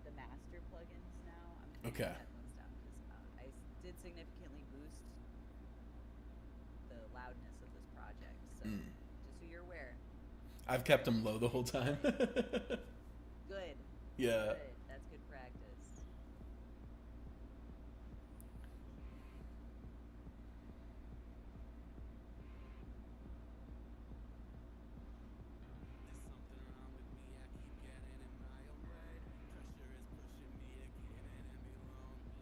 the master plugins now. I'm gonna Okay. turn my headphones down because I did significantly boost the loudness of this project. So Mm. just so you're aware. I've kept them low the whole time. Good. Yeah. Good. That's good practice. There's something wrong with me, I keep getting in my own way. Pressure is pushing me to give it and be lonely.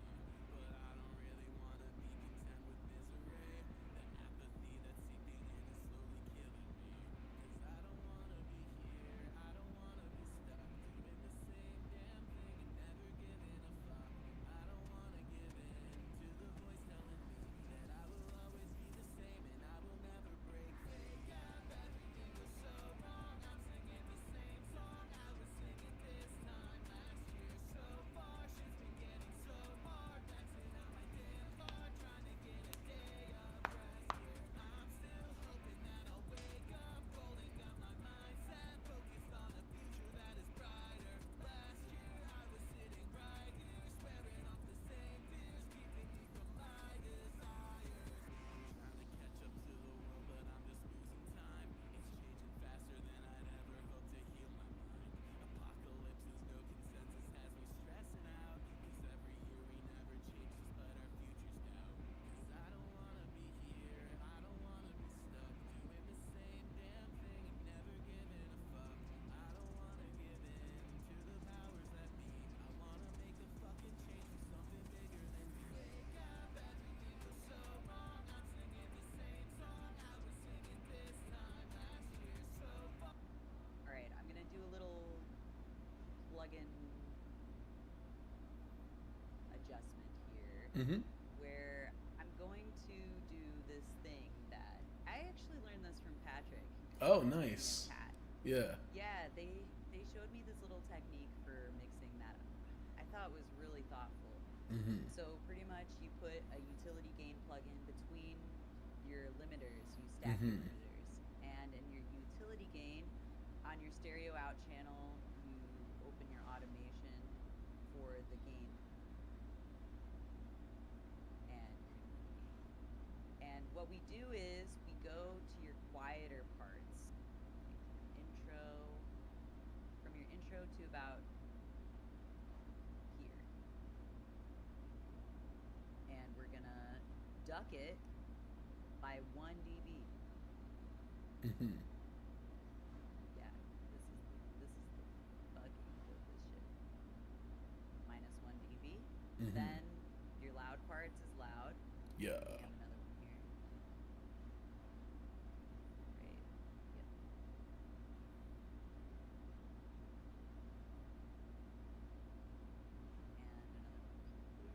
But I don't really wanna be content with misery. The apathy that's seeping in is slowly killing me. 'Cause I don't wanna be here, I don't wanna be stuck doing the same damn Mm-hmm. where I'm going to do this thing that I actually learned this from Patrick Oh, and nice. Kat. Yeah. Yeah, they showed me this little technique for mixing that I thought was really thoughtful. Mm-hmm. So pretty much you put a utility gain plugin between your limiters, you stack your Mm-hmm. limiters, and in your utility gain on your stereo out channel, you open your automation for the gain and what we do is we go to your quieter parts, like from your intro to about here. And we're gonna duck it by 1 dB. Mm-hmm. Yeah, this is the fucking dopest shit. Minus 1 dB. Mm-hmm. Then your loud parts is loud. Yeah. We have another one here. Right. Yep. And another one here.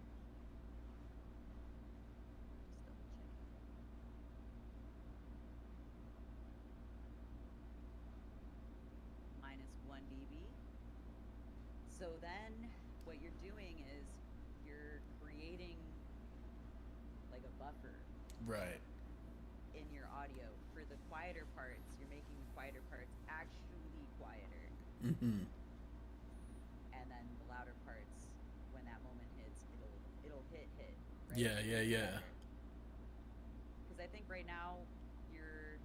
Just double checking. Minus 1 dB. So then what you're doing is you're creating like a buffer Right. in your audio. For the quieter parts, you're making the quieter parts actually quieter. Mm-hmm. And then the louder parts, when that moment hits, it'll hit, right? Yeah, yeah, yeah. Because I think right now your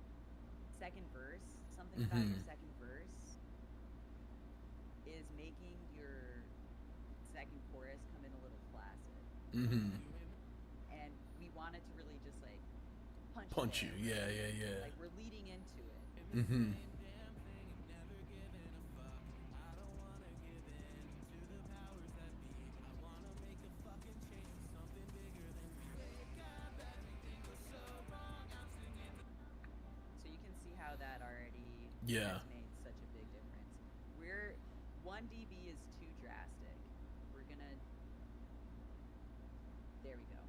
second verse, something about your second verse is making your second chorus come in a little flaccid. Mm-hmm. And we want it to really just like Punch you. there, Yeah, right? yeah, yeah. Like we're leading into it. Mm-hmm. So you can see how that already Yeah. has made such a big difference. 1 dB is too drastic. We're gonna, there we go.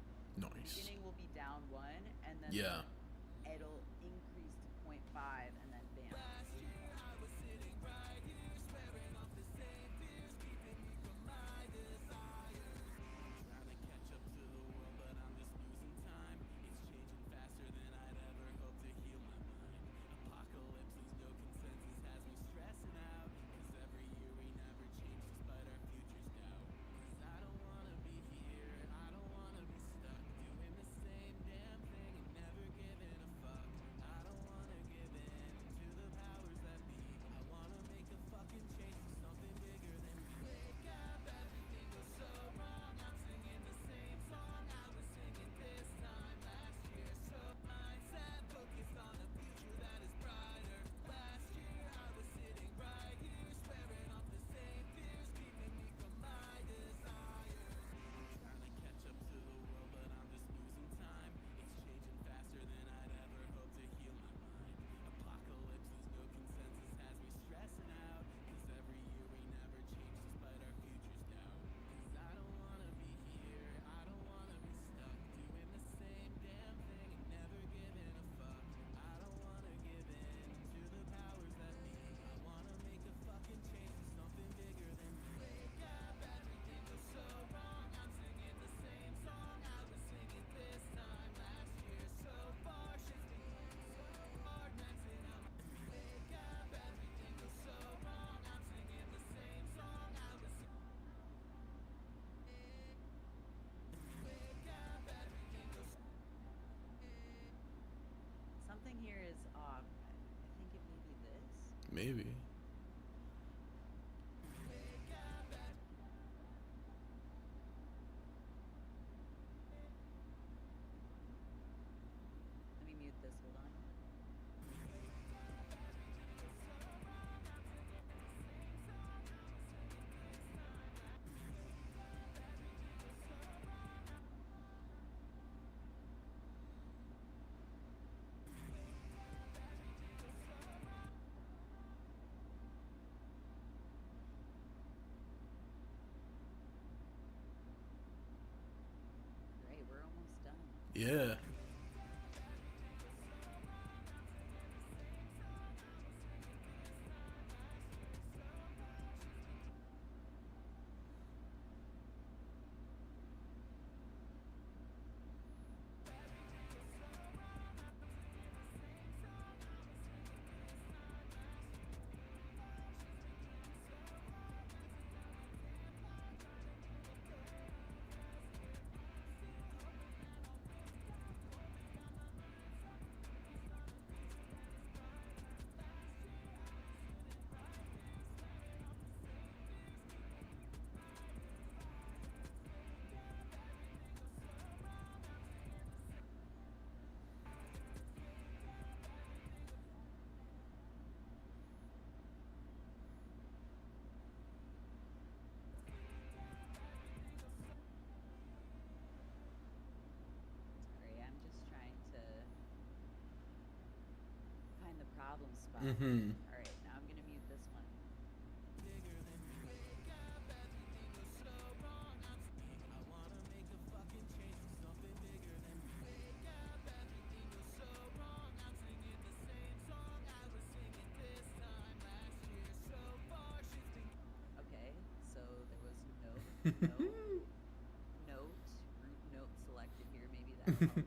Nice. Beginning will be down 1, and then Yeah. it'll increase to 0.5, and then bam. Something here is off. I think it may be this. Maybe. Let me mute this, hold on. Yeah. Sorry, I'm just trying to find the problem spot. Mm-hmm. All right, now I'm gonna mute this one. Okay, so there was root note selected here. Maybe that'll help.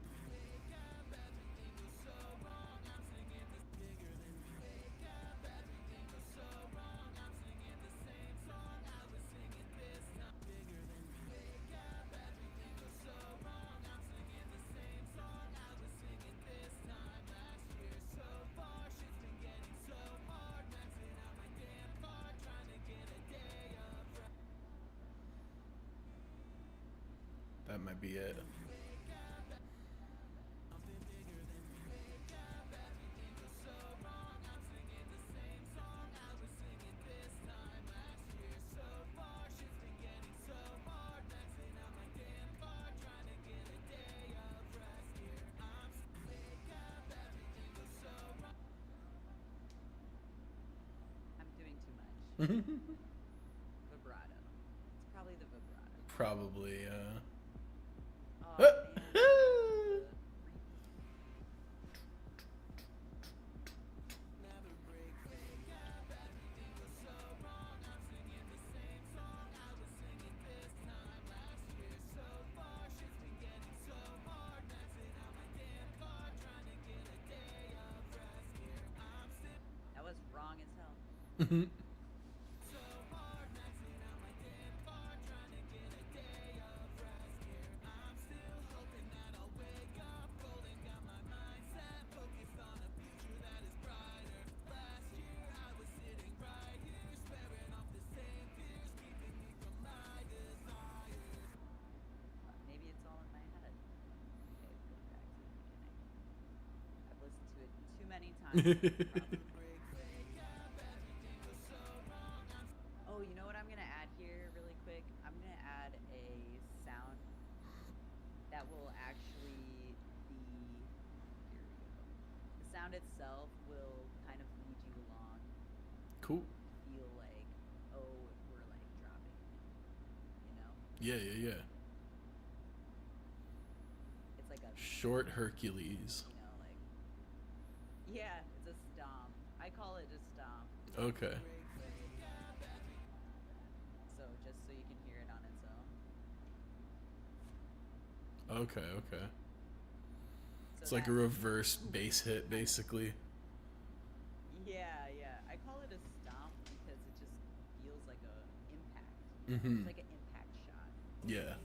That might be it. I'm doing too much. Vibrato. It's probably the vibrato. Probably, Oh, man. That was wrong as hell. Maybe it's all in my head. Okay, go back to the beginning. I've listened to it too many times. Oh, you know what I'm gonna add here really quick? I'm gonna add a sound that will actually be, here we go. The sound itself will kind of lead you along. Cool. Feel like, oh, we're like dropping in, you know? Yeah, yeah, yeah. It's like a, Short Hercules. you know, like, yeah, it's a stomp. I call it a stomp. Okay. So just so you can hear it on its own. Okay, okay. So It's like a reverse bass hit, basically. Yeah, yeah. I call it a stomp because it just feels like a impact. Mm-hmm. It's like an impact shot. Yeah.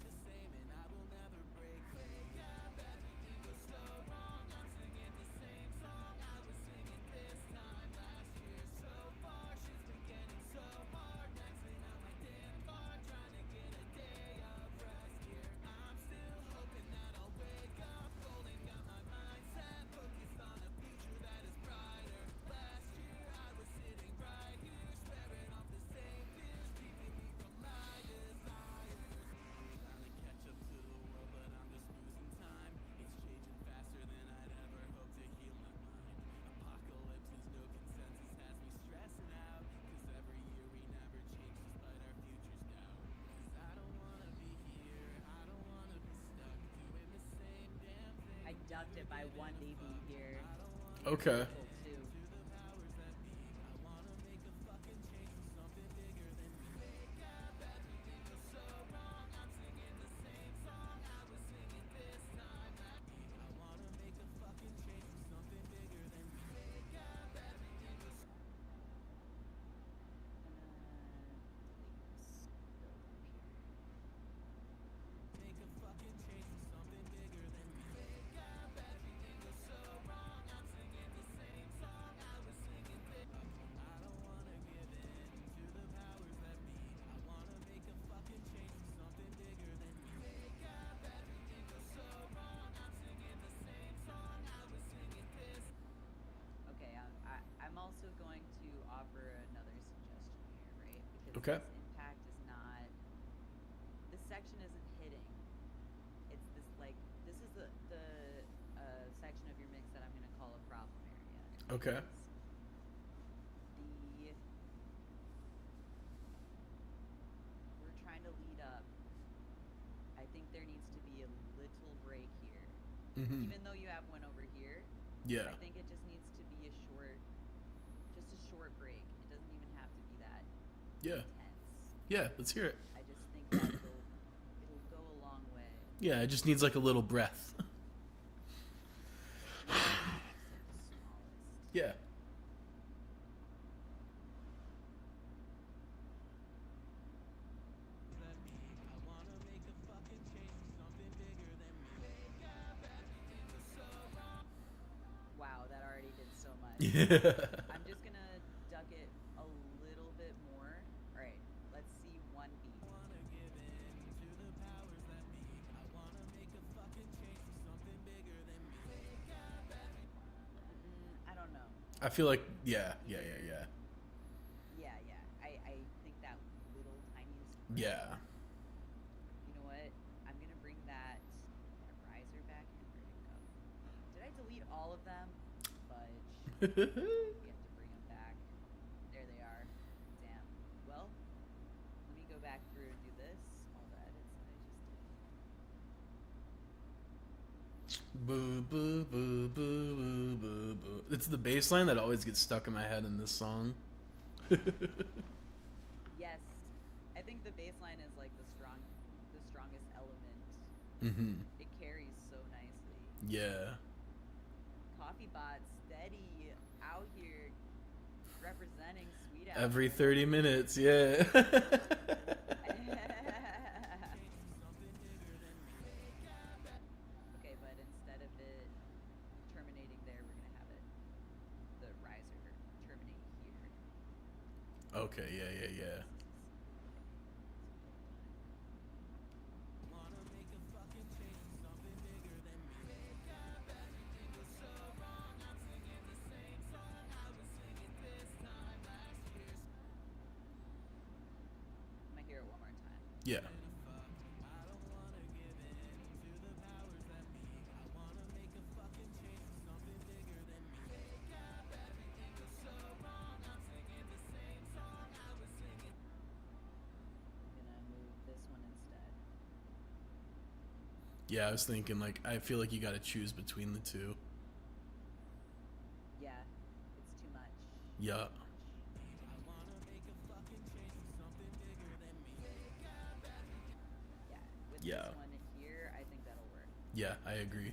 by one baby here. Okay. Sweetaple too. Okay, I'm also going to offer another suggestion here, right? Because Okay. this impact is not, this section isn't hitting. It's this like, this is the section of your mix that I'm going to call a problem area. Okay. We're trying to lead up. I think there needs to be a little break here. Mm-hmm. Even though you have one over here, Yeah. I think it just needs to be just a short break. It doesn't even have to be that Yeah. intense. Yeah. Let's hear it. I just think that it'll go a long way. Yeah. It just needs like a little breath. Yeah. Wow, that already did so much. Yeah. I'm just gonna duck it a little bit more. All right, let's see one beat. I don't know. I feel like yeah. Yeah. I think that little tiniest. Yeah. You know what? I'm gonna bring that riser back in. Where'd it go? Did I delete all of them? Fudge. We have to bring them back. There they are. Damn. Well, let me go back through and do this. All the edits that I just did. Boo boo boo boo boo boo boo. It's the bass line that always gets stuck in my head in this song. Yes, I think the bass line is like the strongest element. Mm-hmm. It carries so nicely. Yeah. Coffee Bot steady out here representing Sweetaple. Every 30 minutes, yeah. Okay, but instead of it terminating there, we're gonna have it the riser terminate here. Okay, yeah. I'm gonna hear it one more time. Yeah. I'm gonna move this one instead. Yeah, I was thinking like I feel like you got to choose between the two. Yeah, it's too much. Yeah. Yeah, with Yeah. this one here, I think that'll work. Yeah, I agree.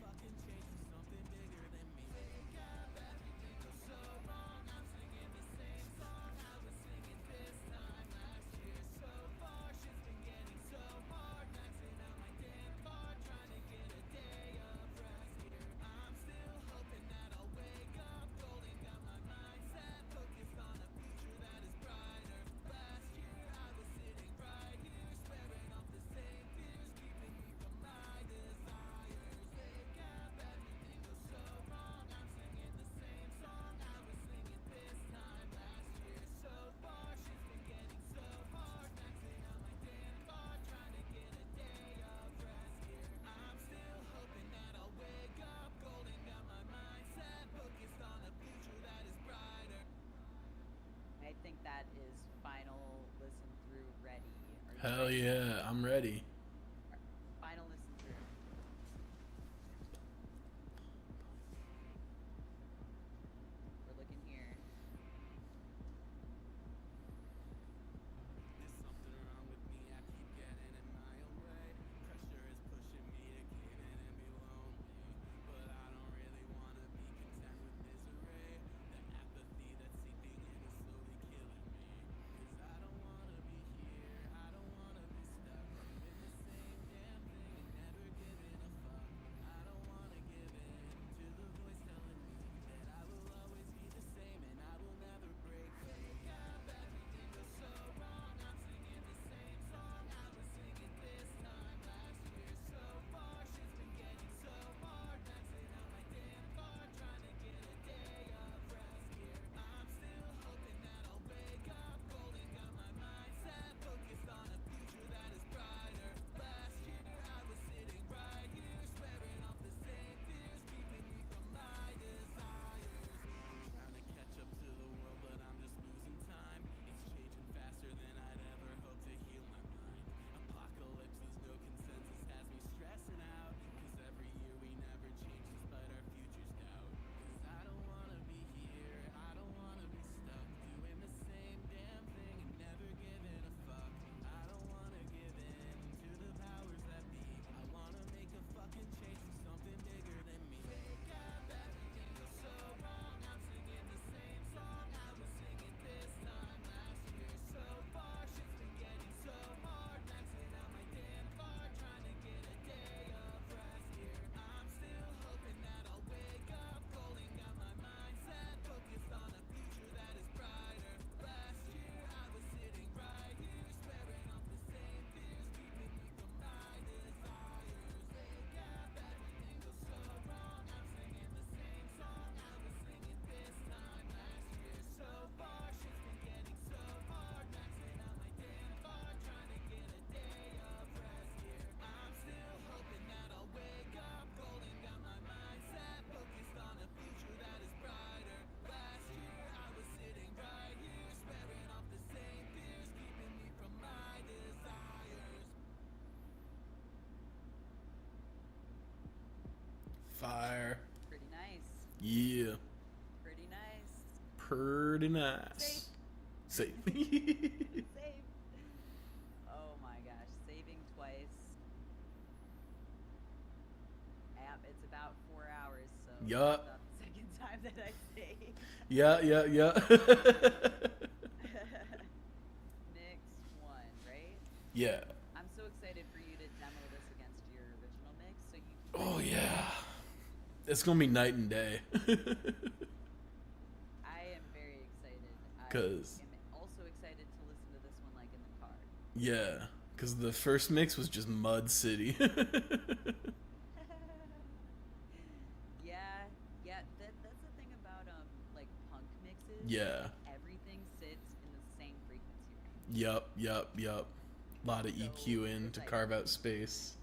I think that is final listen through ready. Are you Hell ready? yeah, I'm ready. Final listen through. Yeah. Pretty nice. Pretty nice. Safe. Save. Oh my gosh, saving twice. App, it's about 4 hours, so Yup. that's about the second time that I saved. Yeah. Mix 1, right? Yeah. I'm so excited for you to demo this against your original mix, so you can. Oh yeah. It's gonna be night and day. I am very excited. I 'Cause- am also excited to listen to this one like in the car. Yeah, because the first mix was just Mud City. Yeah, that's the thing about like punk mixes. Yeah. Everything sits in the same frequency range. Yup. A lot of EQ in it's to like- carve out space.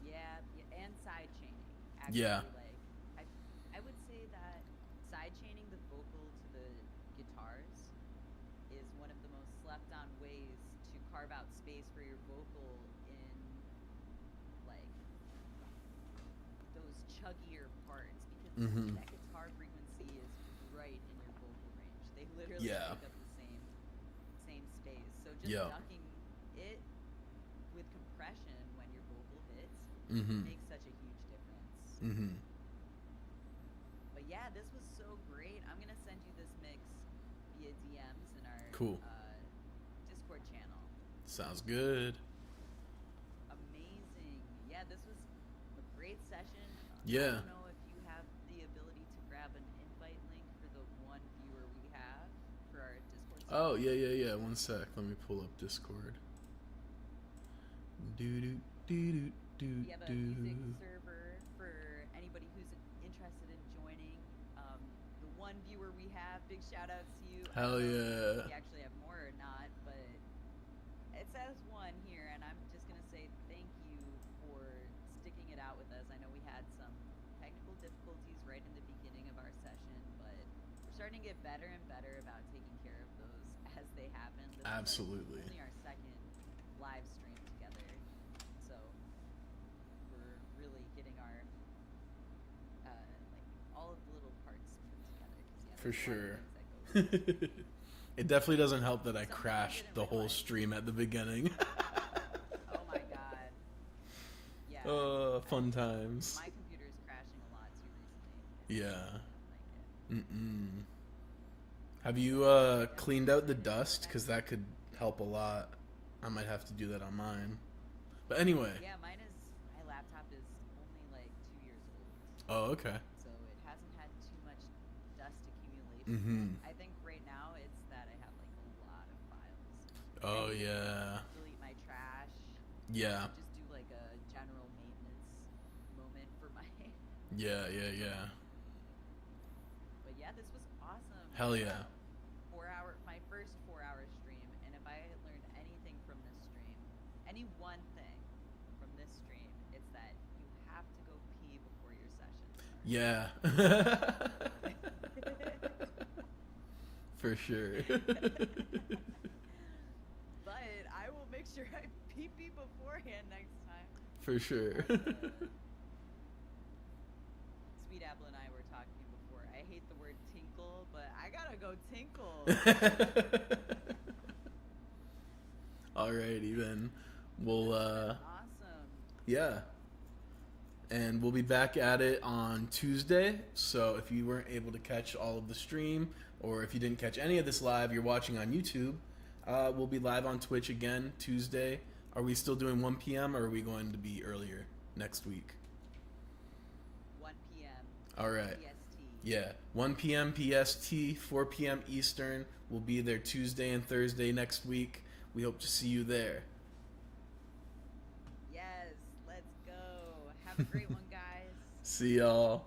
Yeah, and side chaining. Actually, Yeah. like I would say that side chaining the vocal to the guitars is one of the most slept on ways to carve out space for your vocal in like those chuggier parts because Mhm. that guitar frequency is right in your vocal range. They literally Yeah. take up the same space. So just Yeah. ducking it with compression when your vocal hits Mhm. makes such a huge difference. Mhm. But yeah, this was so great. I'm gonna send you this mix via DMs in our Cool. Discord channel. Sounds good. Amazing. Yeah, this was a great session. Yeah. I don't know if you have the ability to grab an invite link for the one viewer we have for our Discord. Oh yeah. 1 sec. Let me pull up Discord. Do. We have a music server for anybody who's interested in joining. The one viewer we have, big shout out to you. I Hell don't know yeah. if we actually have more or not, but it says one here, and I'm just gonna say thank you for sticking it out with us. I know we had some technical difficulties right in the beginning of our session, but we're starting to get better and better about taking care of those as they happen. This Absolutely. is only our second live stream together, so we're really getting our like all of the little parts put together. 'Cause, yeah, For there's a lot of sure. things that go It definitely doesn't help that I Something I crashed didn't the whole realize. stream at the beginning. Oh my god. Yeah. Fun times. My computer's crashing a lot too recently. Yeah. I don't like it. Mm-mm. Have you cleaned out the dust? Because that could help a lot. I might have to do that on mine. But anyway. Yeah, my laptop is only like 2 years old. Oh, okay. So it hasn't had too much dust accumulation. Mhm. I think right now it's that I have like a lot of files. Oh, I need to yeah. delete my trash. Yeah. Just do like a general maintenance moment for my. Yeah. But yeah, this was awesome. Hell yeah. My first 4-hour stream, and if I learned anything from this stream, any one thing from this stream, it's that you have to go pee before your session starts. Yeah. For sure. But I will make sure I pee beforehand next time. For sure. Sweetaple and I were talking before. I hate the word tinkle, but I gotta go tinkle. Alrighty then. We'll Awesome. yeah. And we'll be back at it on Tuesday. So if you weren't able to catch all of the stream, or if you didn't catch any of this live, you're watching on YouTube. We'll be live on Twitch again Tuesday. Are we still doing 1 p.m. or are we going to be earlier next week? 1 p.m. All right. PST. Yeah, 1 p.m. PST, 4 p.m. Eastern. We'll be there Tuesday and Thursday next week. We hope to see you there. Yes, let's go. Have a great one, guys. See y'all.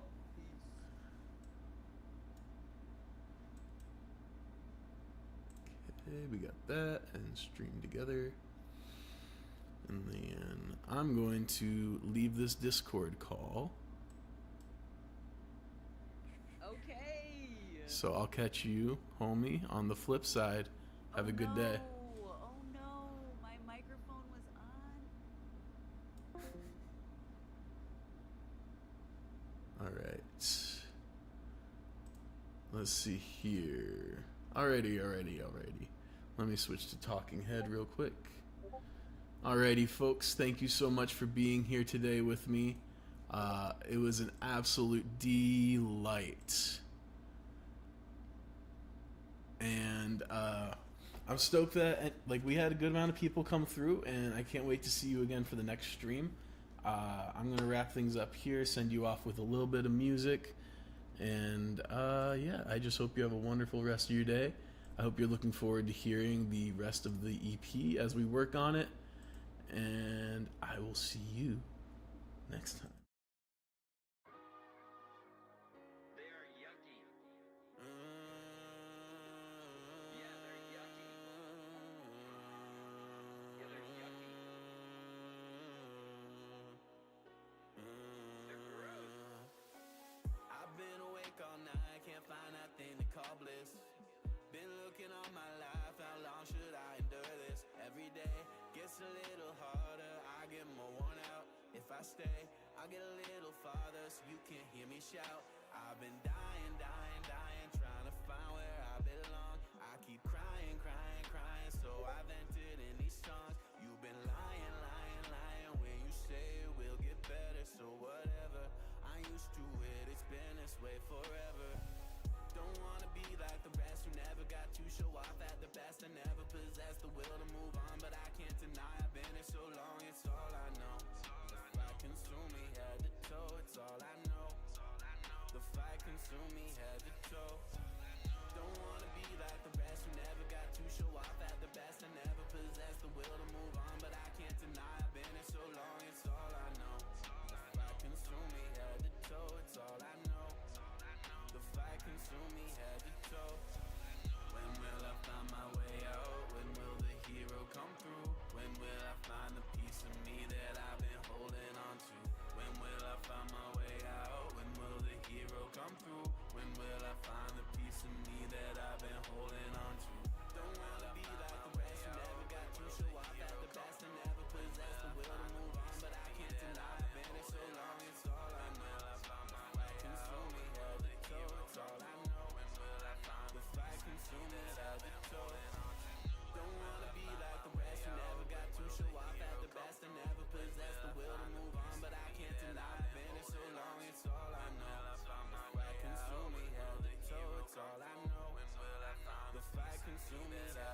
Okay, we got that and stream together. And then I'm going to leave this Discord call. Okay. So I'll catch you, homie, on the flip side. Have a good day. Oh no, my microphone was on. All right. Let's see here. Alrighty. Let me switch to talking head real quick. Alrighty, folks. Thank you so much for being here today with me. It was an absolute delight. And I'm stoked that we had a good amount of people come through, and I can't wait to see you again for the next stream. I'm gonna wrap things up here, send you off with a little bit of music, and yeah, I just hope you have a wonderful rest of your day. I hope you're looking forward to hearing the rest of the EP as we work on it, and I will see you next time. I've been awake all night, can't find nothing to call bliss. Been looking all my life, how long should I endure this? Every day gets a little harder, I get more worn out. If I stay, I'll get a little farther, so you can't hear me shout. I've been dying, trying to find where I belong. I keep crying, so I vented in these songs. You've been lying when you say it will get better, so whatever. I'm used to it, it's been this way forever. Don't wanna be like the rest who never got to show off at the best. I never possessed the will to move on, but I can't deny I've been here so long, it's all I know. The fight consumed me head to toe, it's all I know. The fight consumed me head to toe. Don't wanna be like the rest who never got to show off at the best. I never possessed the will to move on, but I can't deny I've been here so long, it's all I know. The fight consumed me head to toe, it's all I know. The fight consumed me head to toe. When will I find my way out? When will the hero come through? When will I find the piece of me that I've been holding on to? When will I find my way out? When will the hero come through? When will I find the piece of me that I've been holding on to? Don't wanna be like the rest who never got to show off at the best. I never possessed the will to move on, but I can't deny I've been here so long, it's all I know. The fight consumed me head to toe, it's all I know. The fight consumed me head to toe. Don't wanna be like the rest who never got to show off at the best. I never possessed the will to move on, but I can't deny I've been here so long, it's all I know. The fight consumed me head to toe, it's all I know. The fight consumed me head